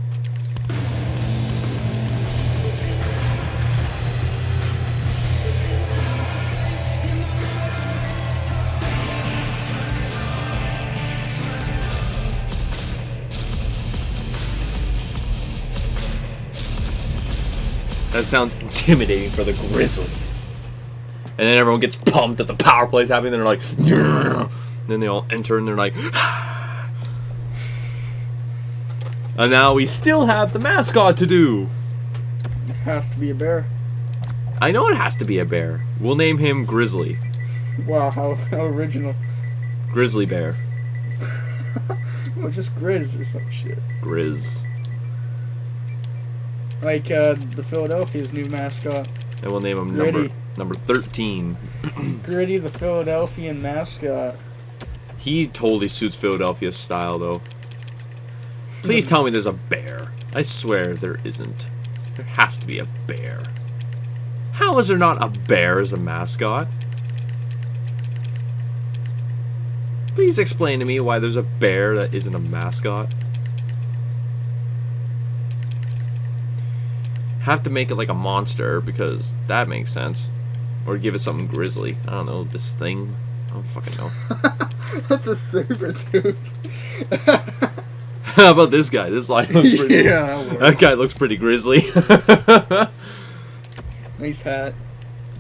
That sounds intimidating for the Grizzlies. And then everyone gets pumped that the power play's happening. They're like, yeah. And then they all enter and they're like, and now we still have the mascot to do. It has to be a bear. I know it has to be a bear. We'll name him Grizzly. Wow, how original. Grizzly Bear. Well, just Grizz or some shit. Grizz. Like the Philadelphia's new mascot. And we'll name him Gritty. number 13. Gritty, the Philadelphian mascot. He totally suits Philadelphia's style, though. Please tell me there's a bear. I swear there isn't. There has to be a bear. How is there not a bear as a mascot? Please explain to me why there's a bear that isn't a mascot. Have to make it like a monster because that makes sense. Or give it something grisly. I don't know, this thing. I don't fucking know. That's a saber tooth. How about this guy? This guy looks pretty. Yeah, That guy looks pretty grisly. nice hat.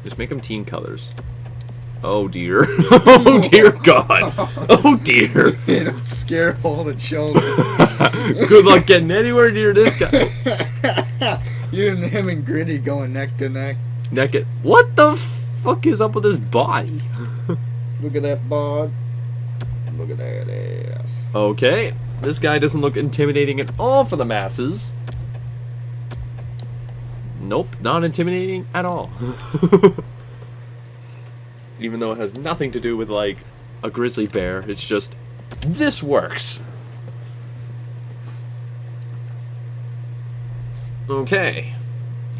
Just make them teen colors. Oh dear. Oh dear God. Oh dear. You don't scare all the children. Good luck getting anywhere near this guy. You and him and Gritty going neck to neck. Naked. What the fuck is up with his body? Look at that bod. Look at that ass. Okay. This guy doesn't look intimidating at all for the masses. Nope, not intimidating at all. Even though it has nothing to do with, like, a grizzly bear. It's just, this works. Okay.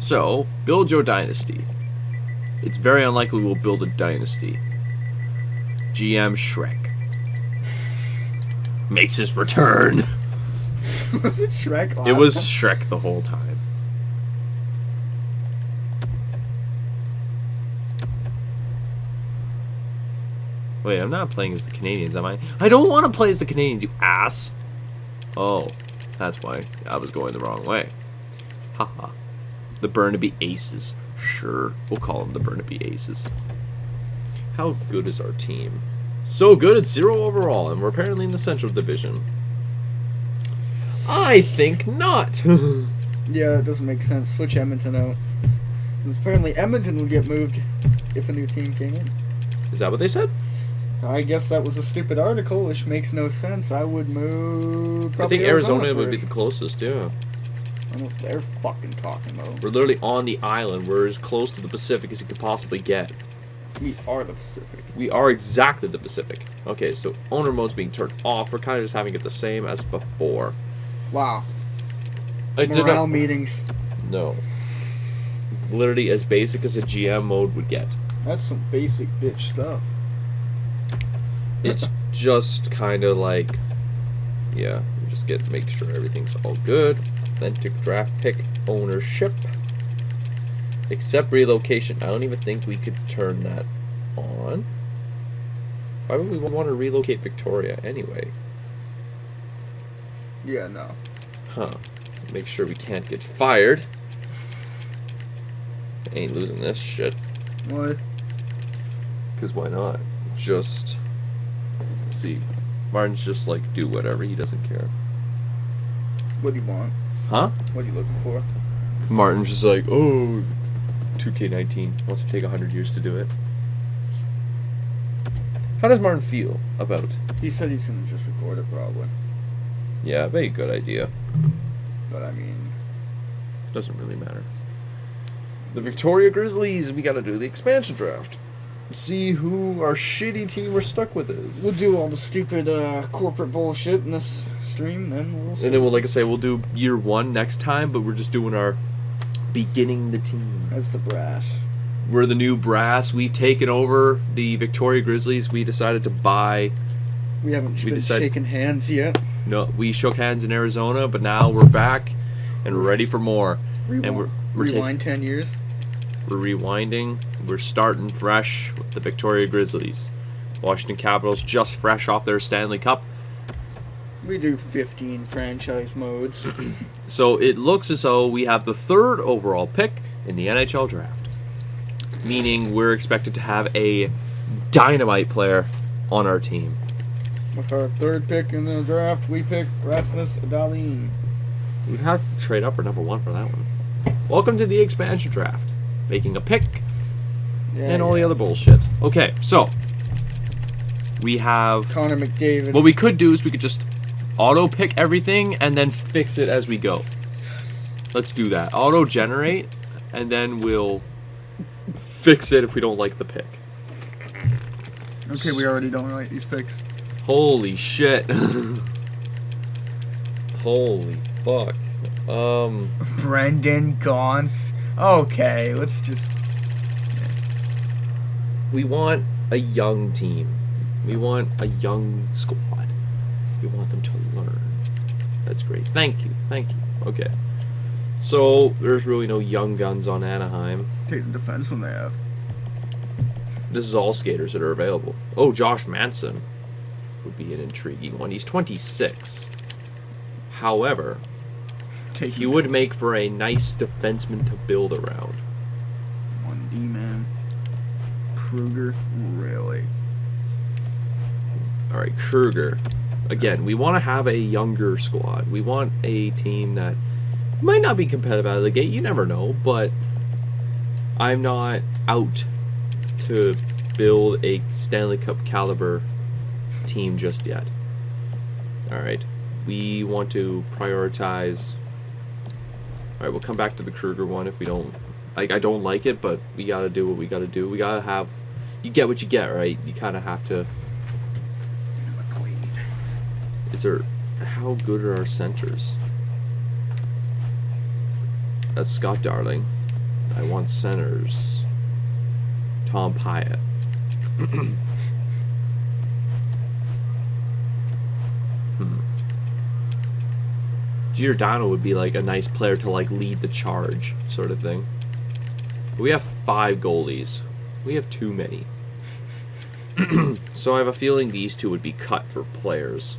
So, build your dynasty. It's very unlikely we'll build a dynasty. GM Shrek makes his return. Was it Shrek? It was Shrek the whole time. Wait, I'm not playing as the Canadians, am I? I don't want to play as the Canadians, you ass! Oh, that's why I was going the wrong way. Haha. The Burnaby Aces. Sure, we'll call them the Burnaby Aces. How good is our team? So good, it's 0 overall, and we're apparently in the Central Division. I think not. Yeah, it doesn't make sense. Switch Edmonton out. Since apparently Edmonton would get moved if a new team came in. Is that what they said? I guess that was a stupid article, which makes no sense. I would move. I think Arizona would be first. the closest, yeah. I don't know what they're fucking talking about. We're literally on the island. We're as close to the Pacific as you could possibly get. We are the Pacific. We are exactly the Pacific. Okay, so owner mode's being turned off. We're kind of just having it the same as before. Wow. I did Morale not. meetings. No. Literally as basic as a GM mode would get. That's some basic bitch stuff. It's just kind of like, yeah, you just make sure everything's all good. Authentic draft pick ownership. Except relocation. I don't even think we could turn that on. Why would we want to relocate Victoria anyway? Yeah, no. Huh. Make sure we can't get fired. Ain't losing this shit. What? Because why not? Just... see. Martin's just like, do whatever. He doesn't care. What do you want? Huh? What are you looking for? Martin's just like, oh, 2K19 wants to take 100 years to do it. How does Martin feel about? He said he's gonna just record it probably. Yeah, very good idea. But I mean, Doesn't really matter. The Victoria Grizzlies, we gotta do the expansion draft. See who our shitty team we're stuck with is. we'll do all the stupid corporate bullshit in this stream, then we'll see. And then we'll, like I say, we'll do year 1 next time, but we're just doing our beginning the team. As the brass. We're the new brass. We've taken over the Victoria Grizzlies. We decided to buy. We haven't We been decided- shaking hands yet. No, we shook hands in Arizona, but now we're back and we're ready for more. And we're Rewind 10 years. We're rewinding. We're starting fresh with the Victoria Grizzlies. Washington Capitals just fresh off their Stanley Cup. We do 15 franchise modes. So it looks as though we have the 3rd overall pick in the NHL draft. Meaning we're expected to have a dynamite player on our team. With our 3rd pick in the draft, we pick Rasmus Dahlin. We'd have to trade up for number 1 for that one. Welcome to the expansion draft. Making a pick and all the other bullshit. Okay, so we have... Connor McDavid. What we could do is we could just auto-pick everything and then fix it as we go. Yes. Let's do that. Auto-generate, and then we'll fix it if we don't like the pick. Okay, we already don't like these picks. Holy shit. Holy fuck. Brendan Gaunce. Okay, let's just. We want a young team. We want a young squad. We want them to learn. That's great. Thank you. Thank you. Okay. So, there's really no young guns on Anaheim. Take the defense when they have. This is all skaters that are available. Oh, Josh Manson would be an intriguing one. He's 26. However, he would make for a nice defenseman to build around. 1D man. Kruger, really? All right, Kruger. Again, we want to have a younger squad. We want a team that might not be competitive out of the gate. You never know, but I'm not out to build a Stanley Cup caliber team just yet. All right, we want to prioritize. All right, we'll come back to the Kruger one if we don't. Like, I don't like it, but we gotta do what we gotta do. We gotta have. You get what you get, right? You kind of have to. Is there? How good are our centers? That's Scott Darling. I want centers. Tom Pyatt. Giordano would be like a nice player to like lead the charge, sort of thing. But we have 5 goalies. We have too many. So I have a feeling these two would be cut for players.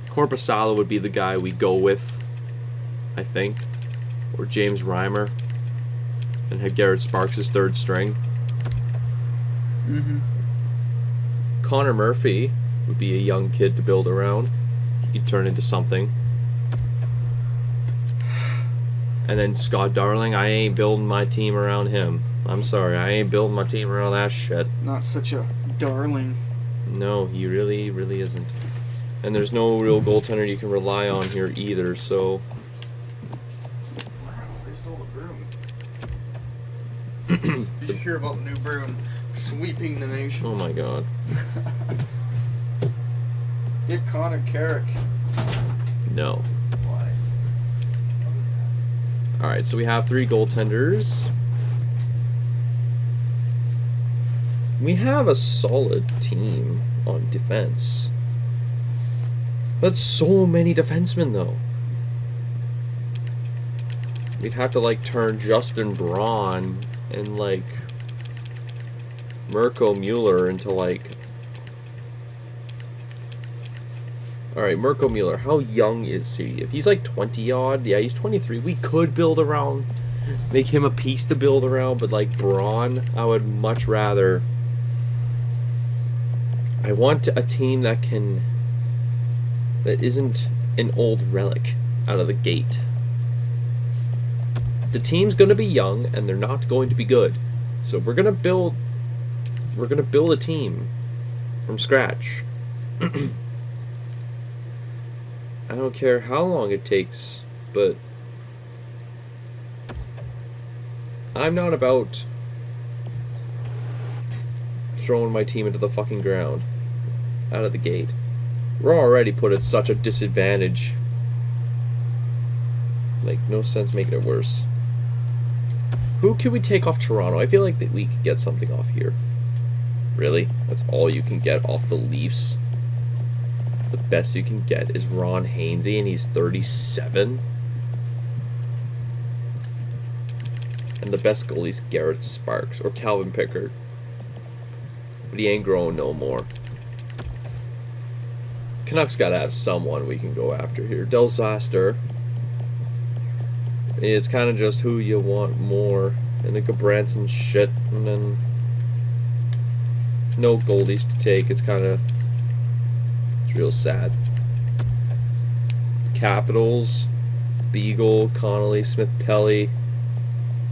Korpisalo would be the guy we go with, I think. Or James Reimer. And have Garrett Sparks as 3rd string. Connor Murphy would be a young kid to build around. He'd turn into something. And then Scott Darling, I ain't building my team around him. I'm sorry, I ain't building my team around that shit. Not such a darling. No, he really, really isn't. And there's no real goaltender you can rely on here either, so... They stole the broom. Did you hear about the new broom sweeping the nation? Oh my god. Get Connor Carrick. No. Why? Alright, so we have 3 goaltenders. We have a solid team on defense. That's so many defensemen, though. We'd have to, like, turn Justin Braun and, like, Mirko Mueller into, like... Alright, Mirko Mueller, how young is he? If he's, like, 20-odd, yeah, he's 23. We could build around, make him a piece to build around, but, like, Braun, I would much rather... I want a team that can... that isn't an old relic out of the gate. The team's going to be young and they're not going to be good. So we're going to build a team from scratch. I don't care how long it takes, but I'm not about throwing my team into the fucking ground out of the gate. We're already put at such a disadvantage. Like, no sense making it worse. Who can we take off Toronto? I feel like that we could get something off here. Really? That's all you can get off the Leafs? The best you can get is Ron Hainsey, and he's 37? And the best goalie's Garrett Sparks, or Calvin Pickard. But he ain't growing no more. Canucks gotta have someone we can go after here. Del Zaster. It's kind of just who you want more. And then Branson shit. And then no goalies to take. It's kind of... it's real sad. Capitals. Beagle, Connolly, Smith Pelly.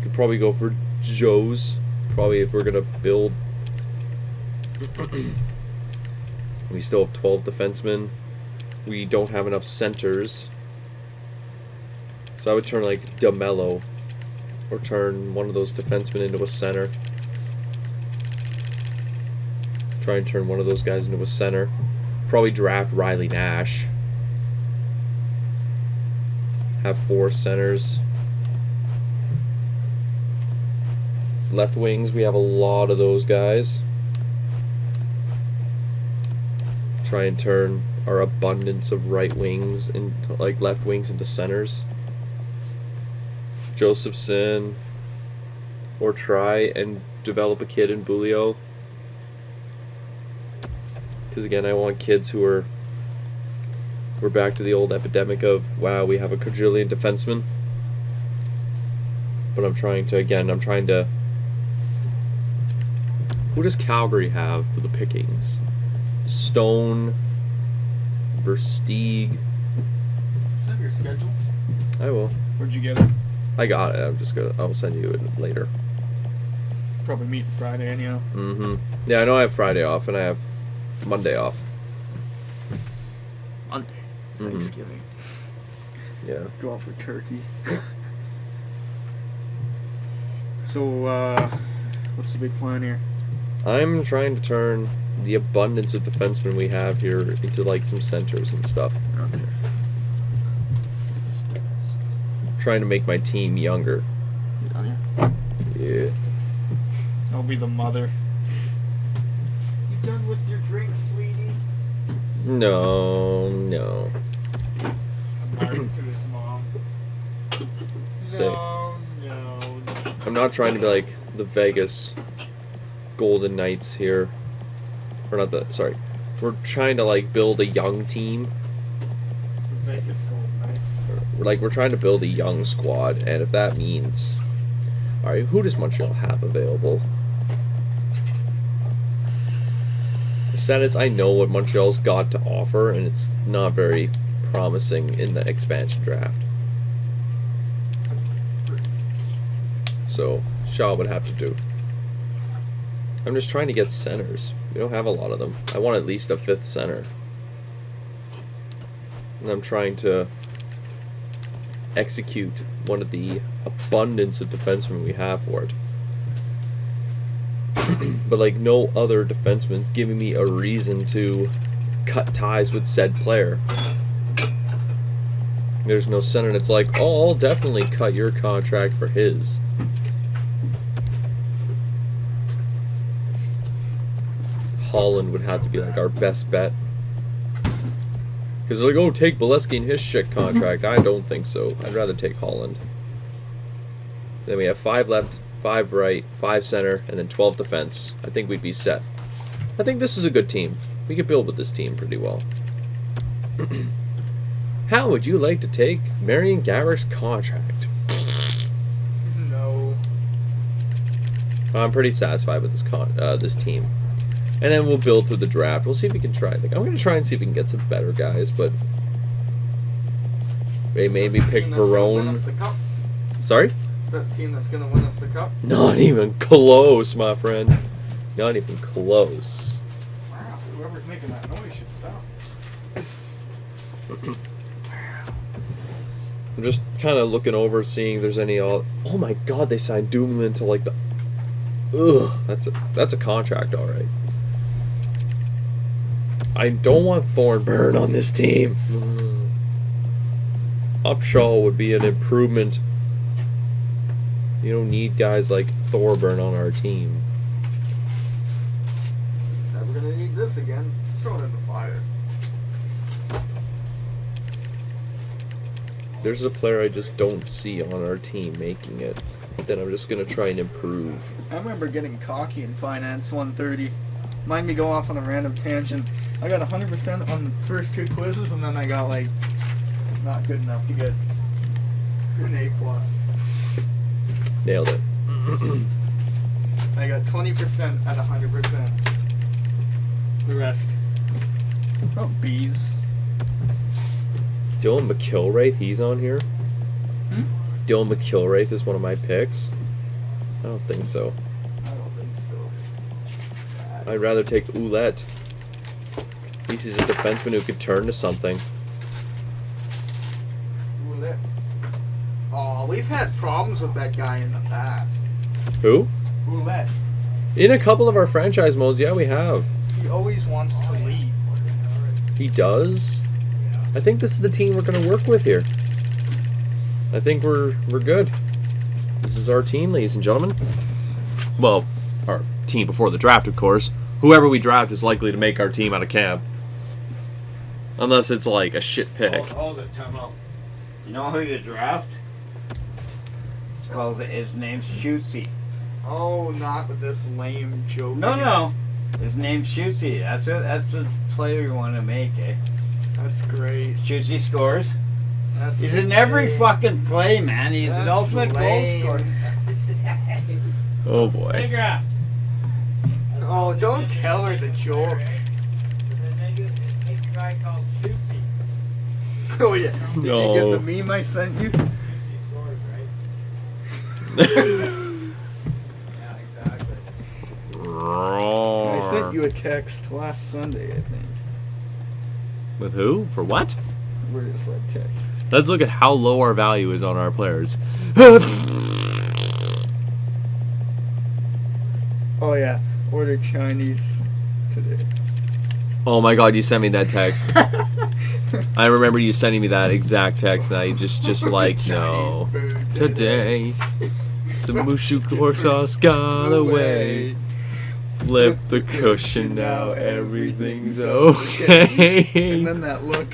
Could probably go for Joes. Probably if we're gonna build... We still have 12 defensemen. We don't have enough centers. So I would turn like DeMello, or turn one of those defensemen into a center. Try and turn one of those guys into a center. Probably draft Riley Nash. Have 4 centers. Left wings, we have a lot of those guys. Try and turn our abundance of right wings into, like, left wings into centers. Josephson, or try and develop a kid in Bulio. Because again, I want kids who are. We're back to the old epidemic of, wow, we have a quadrillion defensemen. But I'm trying to. Who does Calgary have for the pickings? Stone, Versteeg. Is that your schedule? I will. Where'd you get it? I got it. I'll send you it later. Probably meet Friday anyhow. Yeah, I know I have Friday off and I have Monday off. Monday. Thanksgiving. Yeah. Go out for turkey. So, what's the big plan here? I'm trying to turn the abundance of defensemen we have here into like some centers and stuff. Okay. Trying to make my team younger. Yeah. I'll be the mother. You done with your drink, sweetie? No. I'm married to his mom. Sick. No. I'm not trying to be like the Vegas Golden Knights here. Or not the, sorry. We're trying to like build a young team. Vegas Golden Knights. We're trying to build a young squad, and if that means, all right, who does Montreal have available? The sad is, I know what Montreal's got to offer, and it's not very promising in the expansion draft. So Shaw would have to do. I'm just trying to get centers. We don't have a lot of them. I want at least a 5th center. And I'm trying to execute one of the abundance of defensemen we have for it. But like no other defenseman's giving me a reason to cut ties with said player. There's no center that's like, oh, I'll definitely cut your contract for his. Holland would have to be like our best bet. Because they're like, oh, take Bolesky and his shit contract. I don't think so. I'd rather take Holland. Then we have 5 left, 5 right, 5 center, and then 12 defense. I think we'd be set. I think this is a good team. We could build with this team pretty well. How would you like to take Marian Gabour's contract? No. I'm pretty satisfied with this team. And then we'll build through the draft. We'll see if we can try. Like, I'm going to try and see if we can get some better guys, but they maybe pick Verone. Sorry? Is that the team that's going to win us the cup? Not even close, my friend. Not even close. Wow, whoever's making that noise should stop. I'm just kind of looking over, seeing if there's any. Oh my God, they signed Dumoulin to like the. Ugh, that's a contract, all right. I don't want Thornburn on this team. Upshaw would be an improvement. You don't need guys like Thorburn on our team. Never gonna need this again. Throw it in the fire. There's a player I just don't see on our team making it. Then I'm just gonna try and improve. I remember getting cocky in Finance 130. Mind me go off on a random tangent. I got 100% on the first 2 quizzes, and then I got like not good enough to get an A+. Nailed it. I got 20% at 100%. The rest. Oh, B's. Dylan McIlwraith, he's on here. Dylan McIlwraith is one of my picks. I don't think so. I don't think so. I'd rather take Ouellette. At least he's a defenseman who could turn to something. Ouellette. Oh, we've had problems with that guy in the past. Who? Ouellette. In a couple of our franchise modes, yeah, we have. He always wants to leave. He does? I think this is the team we're going to work with here. I think we're good. This is our team, ladies and gentlemen. Well, our team before the draft, of course. Whoever we draft is likely to make our team out of camp. Unless it's like a shit pick. Hold it, time out. You know who you draft? It's called, his name's Shootsy. Oh, not with this lame joke. No. His name's Shootsy. That's the player you want to make, eh? That's great. Shootsy scores. That's He's in every lame. fucking play, man. He's an That's ultimate lame. goal scorer. Oh boy. Big draft. Oh, don't tell her the joke. Make a guy called Shootsy. Oh yeah. Did No. you get the meme I sent you? He scores, right? Yeah, exactly. I sent you a text last Sunday, I think. With who? For what? Where it said text. Let's look at how low our value is on our players. Oh yeah. Ordered Chinese today. Oh my god, you sent me that text. I remember you sending me that exact text, and I just like, no. Chinese food Today, some mushu pork sauce got away. Flip the cushion, now everything's okay. And then that look.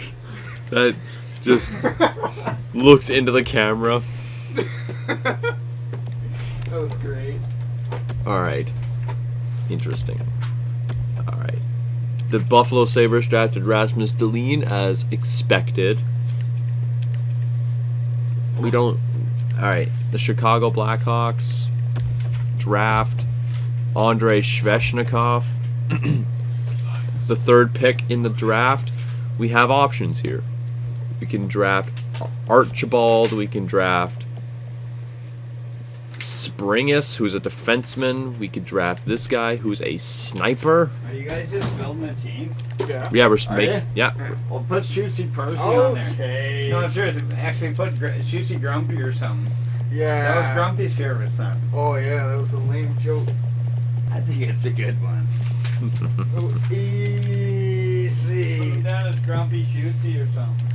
That just looks into the camera. That was great. Alright. Interesting. Alright. The Buffalo Sabres drafted Rasmus Dahlin as expected. We don't... Alright. The Chicago Blackhawks draft Andrei Svechnikov. The third pick in the draft. We have options here. We can draft Archibald. We can draft Springus, who's a defenseman. We could draft this guy, who's a sniper. Are you guys just building a team? Yeah. Yeah, we're Are making. you? Yeah. Well, put Shootsy Percy on there. Okay. No, seriously, actually put Shootsy Grumpy or something. Yeah. That was Grumpy's favorite son. Oh yeah, that was a lame joke. I think it's a good one. Oh, Put him easy. down as Grumpy Shootsy or something.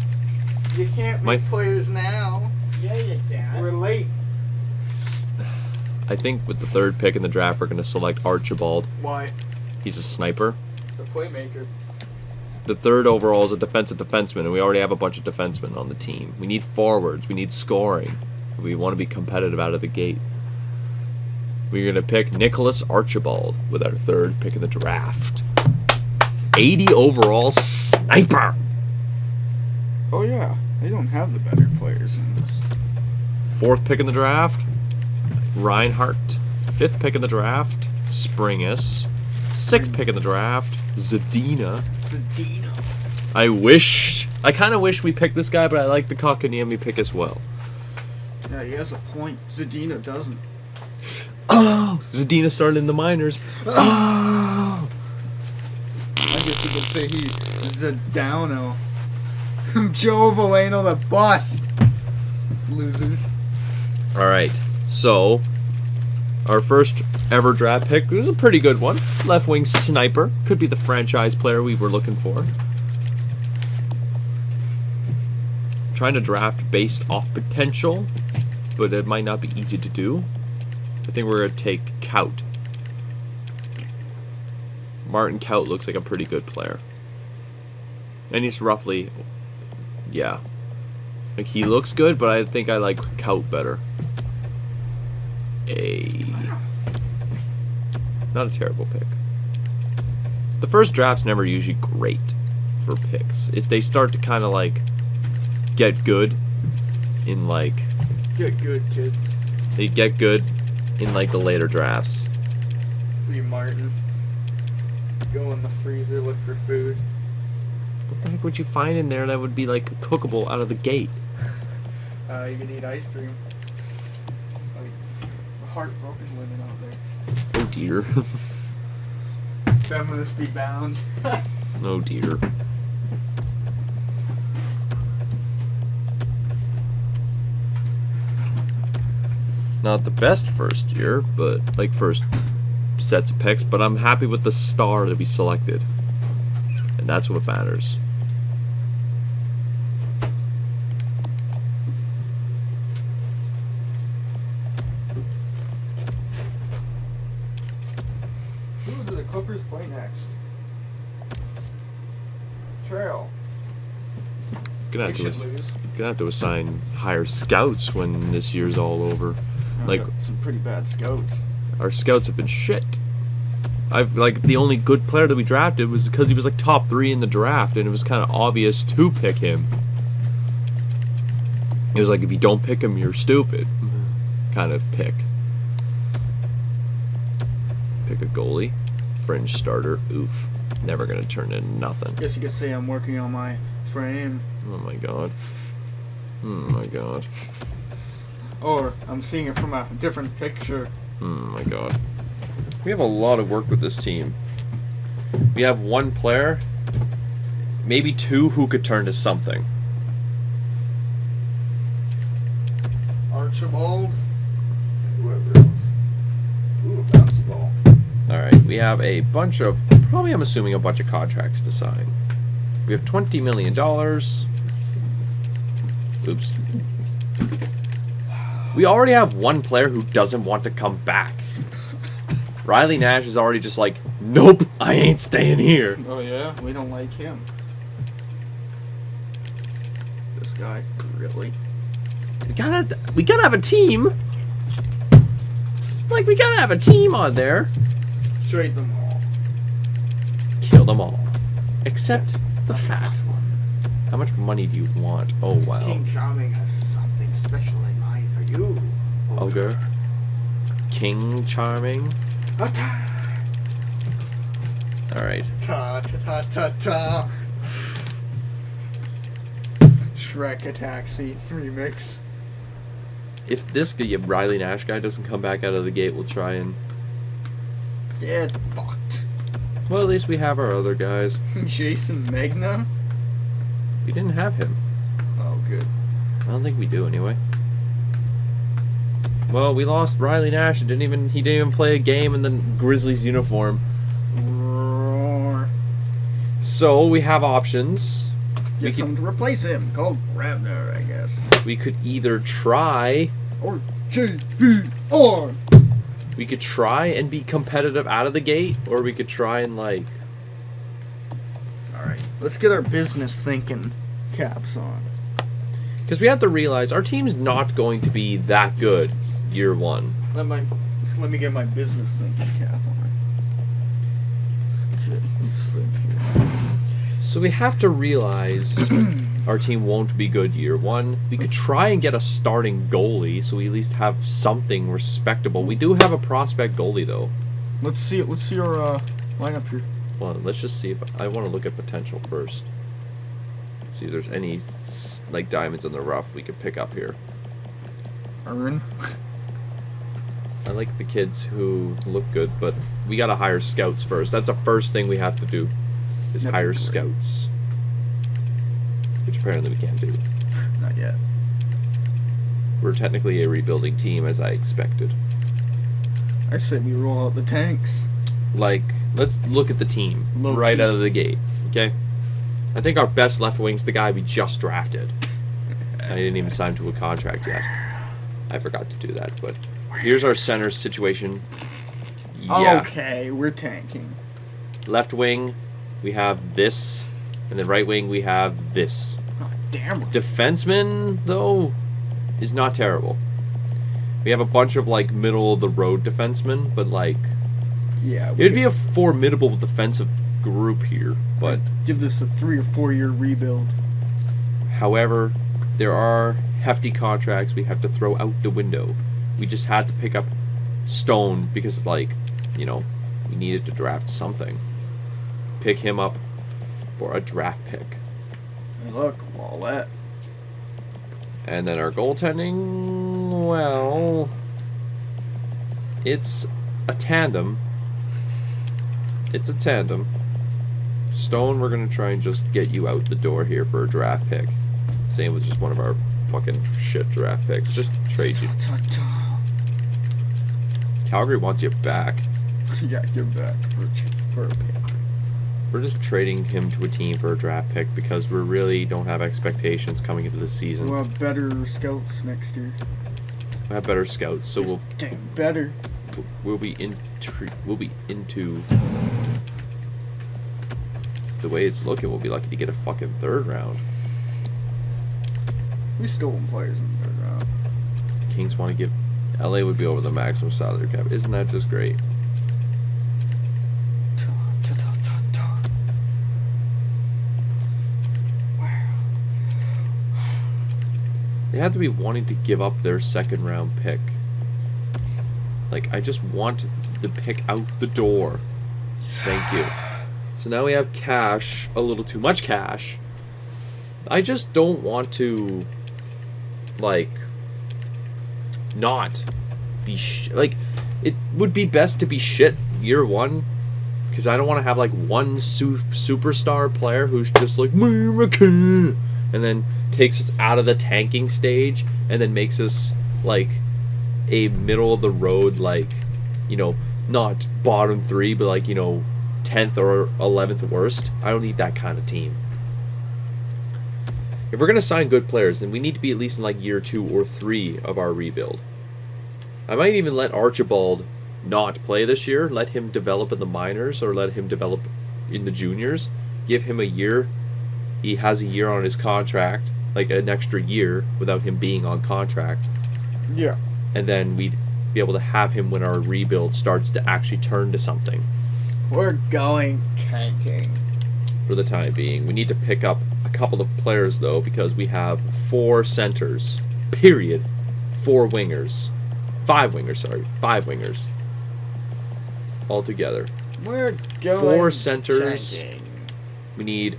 You can't make players now. Yeah, you We're can. late. I think with the third pick in the draft, we're going to select Archibald. Why? He's a sniper. The playmaker. The third overall is a defensive defenseman, and we already have a bunch of defensemen on the team. We need forwards. We need scoring. We want to be competitive out of the gate. We're going to pick Nicholas Archibald with our third pick in the draft. 80 overall sniper. Oh yeah, they don't have the better players in this. Fourth pick in the draft, Reinhardt. Fifth pick in the draft, Springus. Sixth pick in the draft, Zadina. Zadina. I kind of wish we picked this guy, but I like the Kotkaniemi pick as well. Yeah, he has a point. Zadina doesn't. Oh! Zadina started in the minors. Oh! I guess you could say he's Zadano. Joe Valeno the bust. Losers. Alright, so our first ever draft pick was a pretty good one. Left wing sniper. Could be the franchise player we were looking for. Trying to draft based off potential, but it might not be easy to do. I think we're going to take Kaut. Martin Kaut looks like a pretty good player. And he's roughly, yeah. Like, he looks good, but I think I like Kaut better. Not a terrible pick. The first draft's never usually great for picks. If they start to kind of like get good in like Get good, kids. they get good in like the later drafts. Lee Martin. Go in the freezer, look for food. What the heck would you find in there that would be like cookable out of the gate? You can eat ice cream. Like heartbroken women out there. Oh dear. Feminists be bound. Oh dear. Not the best first year, but like first sets of picks, but I'm happy with the star that we selected. And that's what matters. the Clippers play next? Trail. Gonna We have should to, lose. gonna have to assign higher scouts when this year's all over. Like, Got some pretty bad scouts. our scouts have been shit. The only good player that we drafted was because he was like top 3 in the draft, and it was kind of obvious to pick him. It was like, if you don't pick him, you're stupid. Kind of pick. Pick a goalie, fringe starter. Oof, never gonna turn into nothing. Guess you could say I'm working on my frame. Oh my god. Oh my god. Or I'm seeing it from a different picture. Oh my god. We have a lot of work with this team. We have one player, maybe 2 who could turn to something. Archibald. Whoever else. Ooh, a bouncy ball. Alright, we have a bunch of, probably I'm assuming a bunch of contracts to sign. We have $20 million. Oops. We already have one player who doesn't want to come back. Riley Nash is already just like, nope, I ain't staying here. Oh yeah? We don't like him. This guy, really? We gotta have a team. Like, we gotta have a team on there. Trade them all. Kill them all. Except the fat one. How much money do you want? Oh, wow. King Charming has something special in mind for you. Ogre. King Charming. Attack! Alright. Ta ta ta ta ta. Shrek a Taxi remix. If this guy, Riley Nash guy doesn't come back out of the gate, we'll try and... Yeah, it's fucked. Well, at least we have our other guys. Jason Magna? We didn't have him. Oh, good. I don't think we do, anyway. Well, we lost Riley Nash. He didn't even play a game in the Grizzlies uniform. Roar. So, we have options. Get someone to replace him, called Grabner, I guess. We could either try... Or JBR! We could try and be competitive out of the gate, or we could try and, like... Alright, let's get our business thinking caps on. Because we have to realize our team's not going to be that good year one. Let me get my business thinking cap on. Shit, let's think here. So we have to realize our team won't be good year one. We could try and get a starting goalie, so we at least have something respectable. We do have a prospect goalie, though. Let's see our lineup here. Well, let's just see if I want to look at potential first. See if there's any like diamonds in the rough we could pick up here. Earn. I like the kids who look good, but we gotta hire scouts first. That's the first thing we have to do, is That'd hire be great. scouts. Which apparently we can't do. Not yet. We're technically a rebuilding team, as I expected. I said we roll out the tanks. Like, let's look at the team Low right key. out of the gate, okay? I think our best left wing's the guy we just drafted. I didn't even sign to a contract yet. I forgot to do that, but here's our center situation. Yeah. Okay, we're tanking. Left wing, we have this, and then right wing, we have this. Oh, damn. Defenseman, though, is not terrible. We have a bunch of, like, middle-of-the-road defensemen, but, like, Yeah. it'd be a formidable defensive group here, but give this a 3 or 4 year rebuild. however, there are hefty contracts we have to throw out the window. We just had to pick up Stone because, like, you know, we needed to draft something. Pick him up for a draft pick. Hey, look, all that. And then our goaltending, well, it's a tandem. It's a tandem. Stone, we're going to try and just get you out the door here for a draft pick. Same with just one of our fucking shit draft picks. Just trade you. Calgary wants you back. Yeah, give back for a pick. We're just trading him to a team for a draft pick because we really don't have expectations coming into the season. We'll have better scouts next year. We have better scouts, so Damn, better. we'll be into the way it's looking. We'll be lucky to get a fucking third round. We stolen players in the third round. Kings want to give. LA would be over the maximum salary cap. Isn't that just great? They have to be wanting to give up their second round pick. Like, I just want the pick out the door. Thank you. So now we have cash, a little too much cash. I just don't want to, like, not be like, it would be best to be shit year one, because I don't want to have like one superstar player who's just like American, and then takes us out of the tanking stage and then makes us like a middle of the road, like, you know, not bottom three, but like, you know, 10th or 11th worst. I don't need that kind of team. If we're going to sign good players, then we need to be at least in like year 2 or 3 of our rebuild. I might even let Archibald not play this year, let him develop in the minors or let him develop in the juniors, give him a year. He has a year on his contract, like an extra year without him being on contract. Yeah. And then we'd be able to have him when our rebuild starts to actually turn to something. We're going tanking. For the time being. We need to pick up a couple of players, though, because we have 4 centers, period. 4 wingers. 5 wingers, sorry. 5 wingers. Altogether. We're going 4 centers. tanking. We need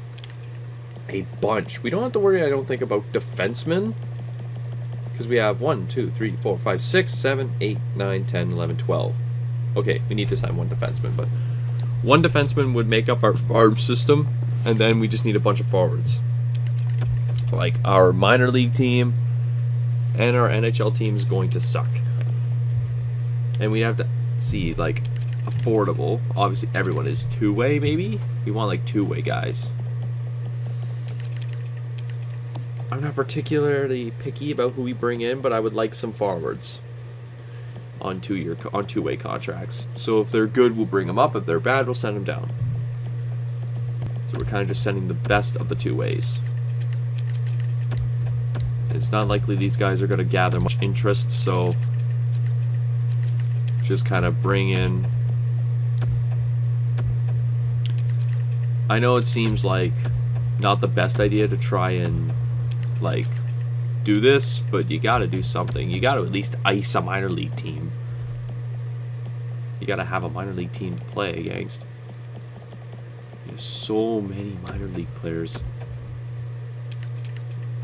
a bunch. We don't have to worry, I don't think, about defensemen. Because we have 1, 2, 3, 4, 5, 6, 7, 8, 9, 10, 11, 12. Okay, we need to sign 1 defenseman, but 1 defenseman would make up our farm system, and then we just need a bunch of forwards. Like, our minor league team and our NHL team is going to suck. And we have to see, like, affordable. Obviously, everyone is 2-way, maybe? We want, like, 2-way guys. I'm not particularly picky about who we bring in, but I would like some forwards on 2-way contracts. So if they're good, we'll bring them up. If they're bad, we'll send them down. So we're kind of just sending the best of the 2 ways. It's not likely these guys are going to gather much interest, so just kind of bring in. I know it seems like not the best idea to try and like do this, but you gotta do something. You gotta at least ice a minor league team. You gotta have a minor league team to play against. There's so many minor league players.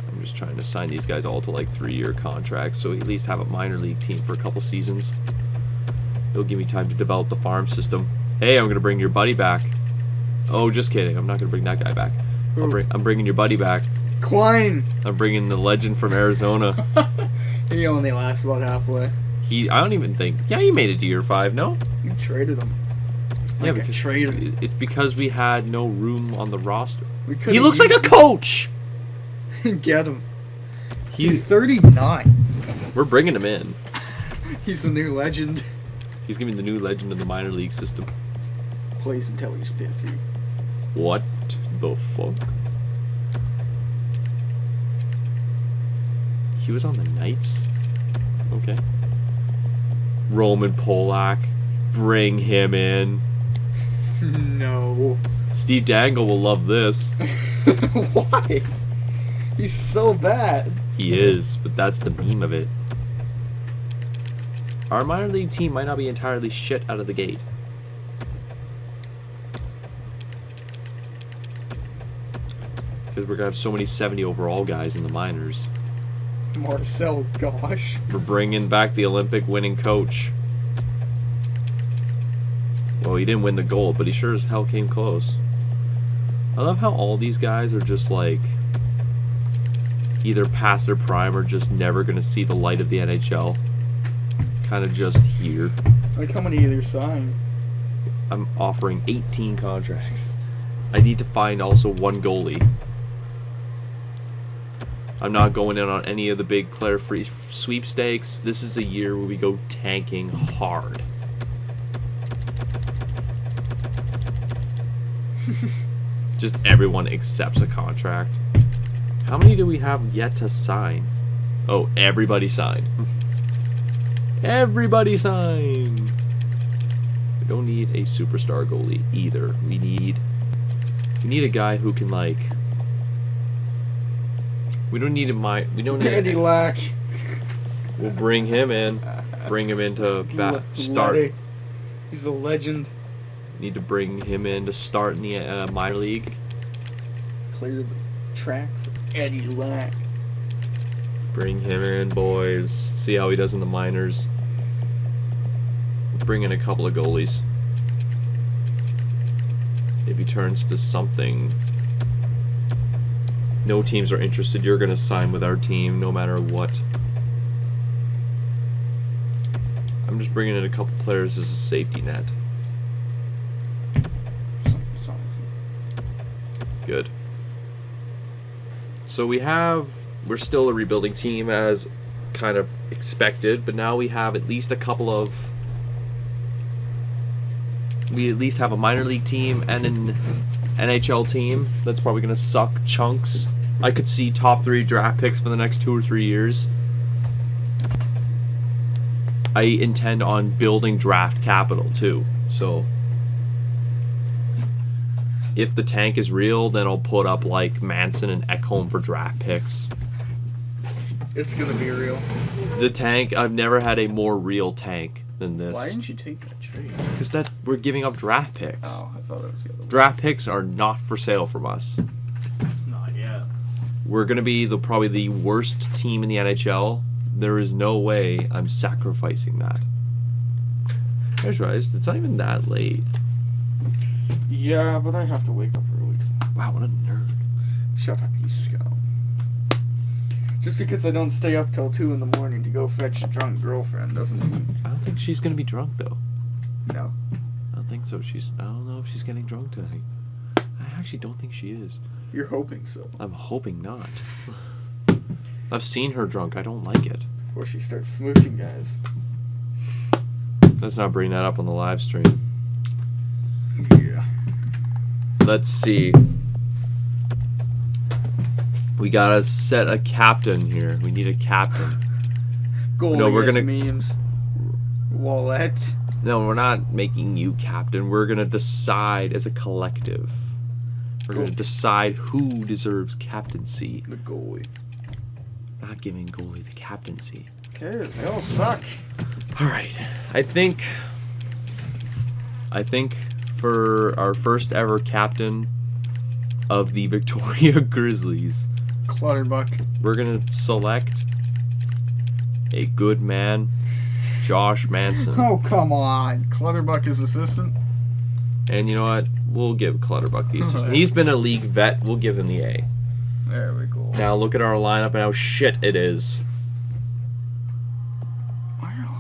I'm just trying to sign these guys all to like 3-year contracts, so we at least have a minor league team for a couple seasons. It'll give me time to develop the farm system. Hey, I'm gonna bring your buddy back. Oh, just kidding. I'm not gonna bring that guy back. I'm bringing your buddy back. Quine. I'm bringing the legend from Arizona. He only lasts about halfway. I don't even think. Yeah, he made it to year 5. No. You traded him. Yeah, Like a because traitor. it's because we had no room on the roster. We He could've looks like a used coach. him. Get him. He's He's. 39. We're bringing him in. He's the new legend. He's gonna be the new legend in the minor league system. Plays until he's 50. What the fuck? He was on the Knights? Okay. Roman Polak. Bring him in. No. Steve Dangle will love this. Why? He's so bad. He is, but that's the meme of it. Our minor league team might not be entirely shit out of the gate. Because we're going to have so many 70 overall guys in the minors. Marcel Gosh. We're bringing back the Olympic winning coach. Well, he didn't win the gold, but he sure as hell came close. I love how all these guys are just like either past their prime or just never going to see the light of the NHL. Kind of just here. Like how many either sign? I'm offering 18 contracts. I need to find also 1 goalie. I'm not going in on any of the big player free sweepstakes. This is a year where we go tanking hard. Just everyone accepts a contract. How many do we have yet to sign? Oh, everybody signed. Everybody signed. We don't need a superstar goalie either. We need a guy who can like. We don't need we don't need Eddie Lack. We'll bring him in. Bring him in to start. He's a legend. Need to bring him in to start in the minor league. Clear the track for Eddie Lack. Bring him in, boys. See how he does in the minors. Bring in a couple of goalies. If he turns to something. No teams are interested. You're going to sign with our team no matter what. I'm just bringing in a couple players as a safety net. Good. So we're still a rebuilding team as kind of expected, but now we have at least a couple of. We at least have a minor league team and an NHL team that's probably going to suck chunks. I could see top 3 draft picks for the next 2 or 3 years. I intend on building draft capital too, so if the tank is real, then I'll put up like Manson and Ekholm for draft picks. It's gonna be real. The tank, I've never had a more real tank than this. Why didn't you take that trade? Because we're giving up draft picks. Oh, I thought it was the other way. Draft picks are not for sale from us. Not yet. We're gonna be probably the worst team in the NHL. There is no way I'm sacrificing that. I just realized it's not even that late. Yeah, but I have to wake up early. Wow, what a nerd. Shut up, you scum. Just because I don't stay up till 2 in the morning to go fetch a drunk girlfriend doesn't mean... I don't think she's gonna be drunk though. No. I don't think so. I don't know if she's getting drunk tonight. I actually don't think she is. You're hoping so. I'm hoping not. I've seen her drunk. I don't like it. Before she starts smooching guys. Let's not bring that up on the live stream. Yeah. Let's see. We gotta set a captain here. We need a captain. Goalie No, we're has gonna- memes. Wallet. No, we're not making you captain. We're gonna decide as a collective. We're gonna decide who deserves captaincy. The goalie. Not giving goalie the captaincy. Okay, they all suck. Alright. I think for our first ever captain of the Victoria Grizzlies, Clutterbuck. we're gonna select a good man, Josh Manson. Oh, come on. Clutterbuck is assistant? And you know what? We'll give Clutterbuck the assistant. He's been a league vet. We'll give him the A. There we go. Now look at our lineup and how shit it is. Wow.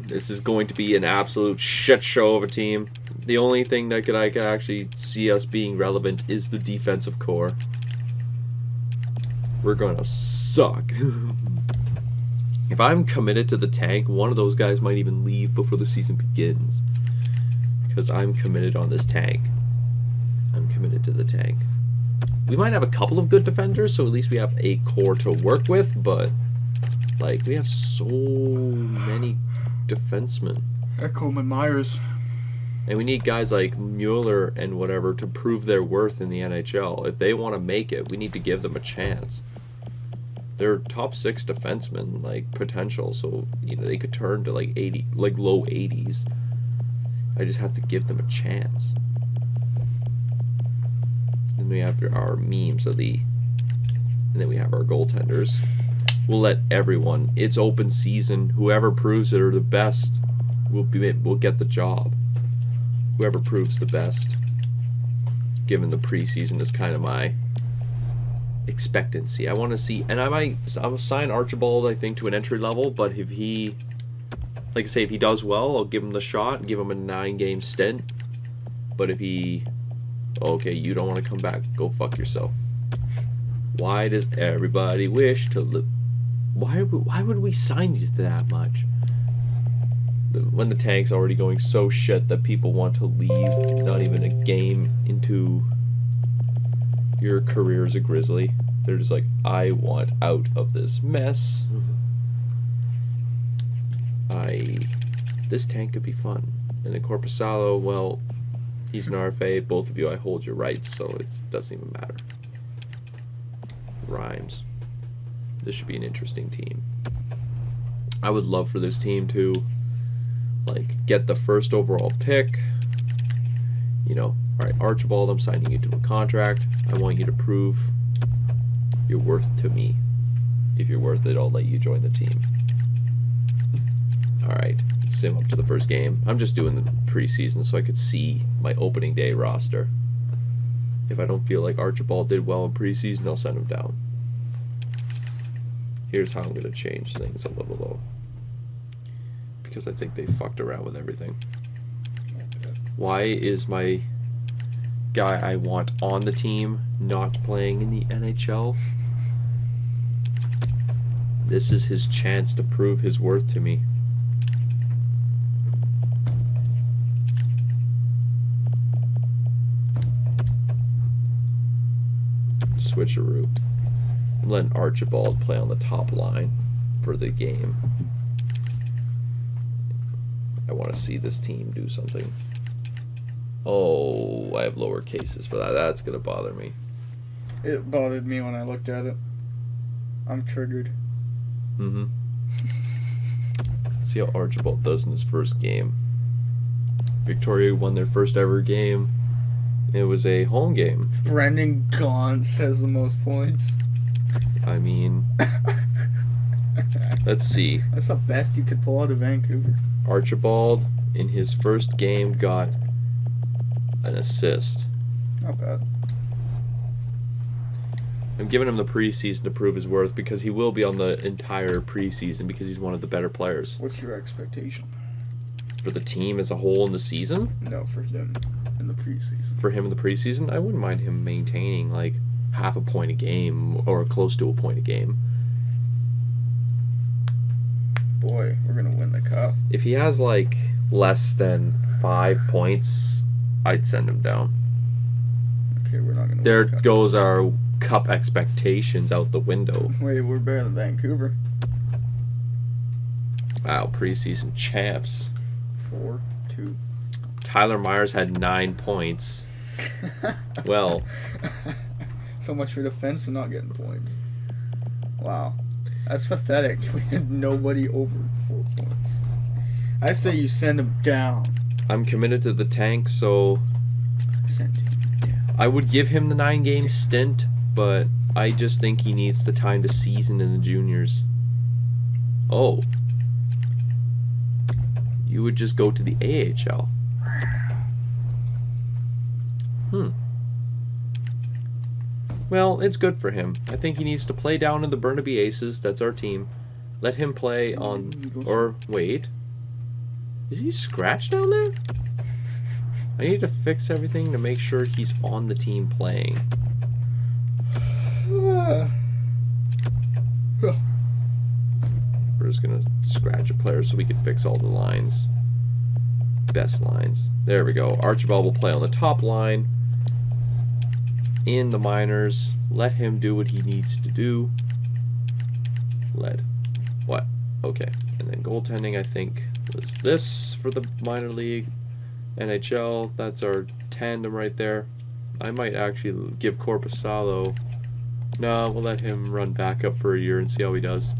This is going to be an absolute shit show of a team. The only thing that I could actually see us being relevant is the defensive core. We're gonna suck. If I'm committed to the tank, one of those guys might even leave before the season begins. Because I'm committed on this tank. I'm committed to the tank. We might have a couple of good defenders, so at least we have a core to work with, but like we have so many defensemen. Ekholm and Myers. And we need guys like Mueller and whatever to prove their worth in the NHL. If they want to make it, we need to give them a chance. They're top 6 defensemen, like potential, so you know they could turn to like 80, like low 80s. I just have to give them a chance. Then we have our memes of and then we have our goaltenders. We'll let everyone. It's open season. Whoever proves it are the best, we'll get the job. Whoever proves the best. Given the preseason is kind of my expectancy. I want to see, and I'll sign Archibald, I think, to an entry level, but if he, like I say, if he does well, I'll give him the shot and give him a 9-game stint. But if he, okay, you don't want to come back, go fuck yourself. Why does everybody wish to live? Why would we sign you to that much? when the tank's already going so shit that people want to leave not even a game into your career as a Grizzly. They're just like, I want out of this mess. This tank could be fun. And then Corpusalo, well, he's an RFA. Both of you, I hold your rights, so it doesn't even matter. Rhymes. This should be an interesting team. I would love for this team to, like, get the first overall pick. You know, all right, Archibald, I'm signing you to a contract. I want you to prove your worth to me. If you're worth it, I'll let you join the team. All right, sim up to the first game. I'm just doing the preseason so I could see my opening day roster. If I don't feel like Archibald did well in preseason, I'll send him down. Here's how I'm going to change things a little, though. Because I think they fucked around with everything. Why is my guy I want on the team not playing in the NHL? This is his chance to prove his worth to me. Switcheroo. I'm letting Archibald play on the top line for the game. I want to see this team do something. Oh, I have lower cases for that. That's going to bother me. It bothered me when I looked at it. I'm triggered. Mm-hmm. See how Archibald does in his first game. Victoria won their first ever game. It was a home game. Brendan Gaunce has the most points. I mean, let's see. That's the best you could pull out of Vancouver. Archibald, in his first game, got an assist. Not bad. I'm giving him the preseason to prove his worth because he will be on the entire preseason because he's one of the better players. What's your expectation? For the team as a whole in the season? No, for him in the preseason. For him in the preseason, I wouldn't mind him maintaining like half a point a game or close to a point a game. Boy, we're going to win the cup. If he has like less than 5 points, I'd send him down. Okay, we're not going to There win the cup. goes our cup expectations out the window. Wait, we're better than Vancouver. Wow, preseason champs. 4-2. Tyler Myers had 9 points. Well, So much for defense for not getting points. Wow. That's pathetic. We had nobody over 4 points. I say you send him down. I'm committed to the tank, so Send him down. I would give him the 9-game stint, but I just think he needs the time to season in the juniors. Oh. You would just go to the AHL. Well, it's good for him. I think he needs to play down in the Burnaby Aces. That's our team. Let him play on... Or, wait. Is he scratched down there? I need to fix everything to make sure he's on the team playing. We're just going to scratch a player so we can fix all the lines. Best lines. There we go. Archibald will play on the top line. In the minors. Let him do what he needs to do. What? Okay. And then goaltending, I think, was this for the minor league. NHL, that's our tandem right there. I might actually give Corpusalo... No, we'll let him run backup for a year and see how he does.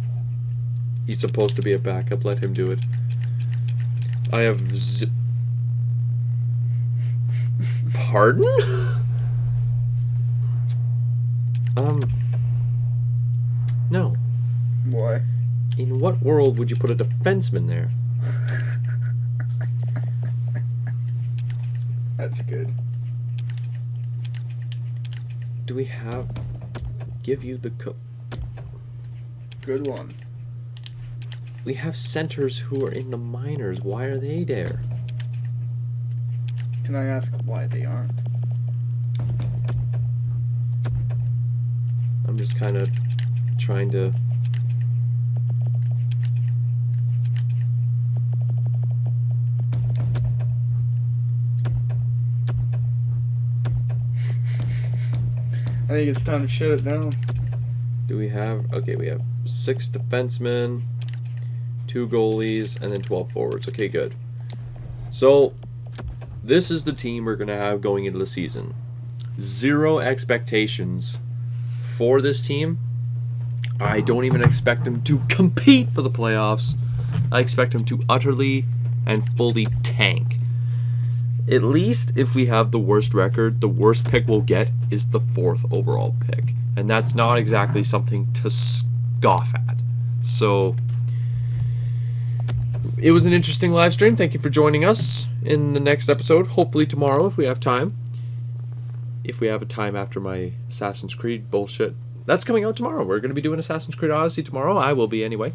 He's supposed to be a backup. Let him do it. I have... Pardon? No. Why? In what world would you put a defenseman there? That's good. Do we have... Give you the... Good one. We have centers who are in the minors. Why are they there? Can I ask why they aren't? I'm just kind of trying to... think it's time to shut it down. Do we have... Okay, we have 6 defensemen, 2 goalies, and then 12 forwards. Okay, good. So, this is the team we're going to have going into the season. 0 expectations for this team. I don't even expect them to compete for the playoffs. I expect them to utterly and fully tank. At least if we have the worst record, the worst pick we'll get is the 4th overall pick. And that's not exactly something to scoff at. So, it was an interesting live stream. Thank you for joining us in the next episode. Hopefully tomorrow if we have time. If we have a time after my Assassin's Creed bullshit. That's coming out tomorrow. We're going to be doing Assassin's Creed Odyssey tomorrow. I will be anyway.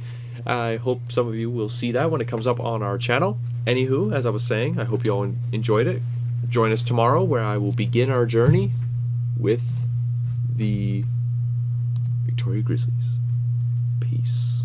I hope some of you will see that when it comes up on our channel. Anywho, as I was saying, I hope you all enjoyed it. Join us tomorrow where I will begin our journey with the Victoria Grizzlies. Peace.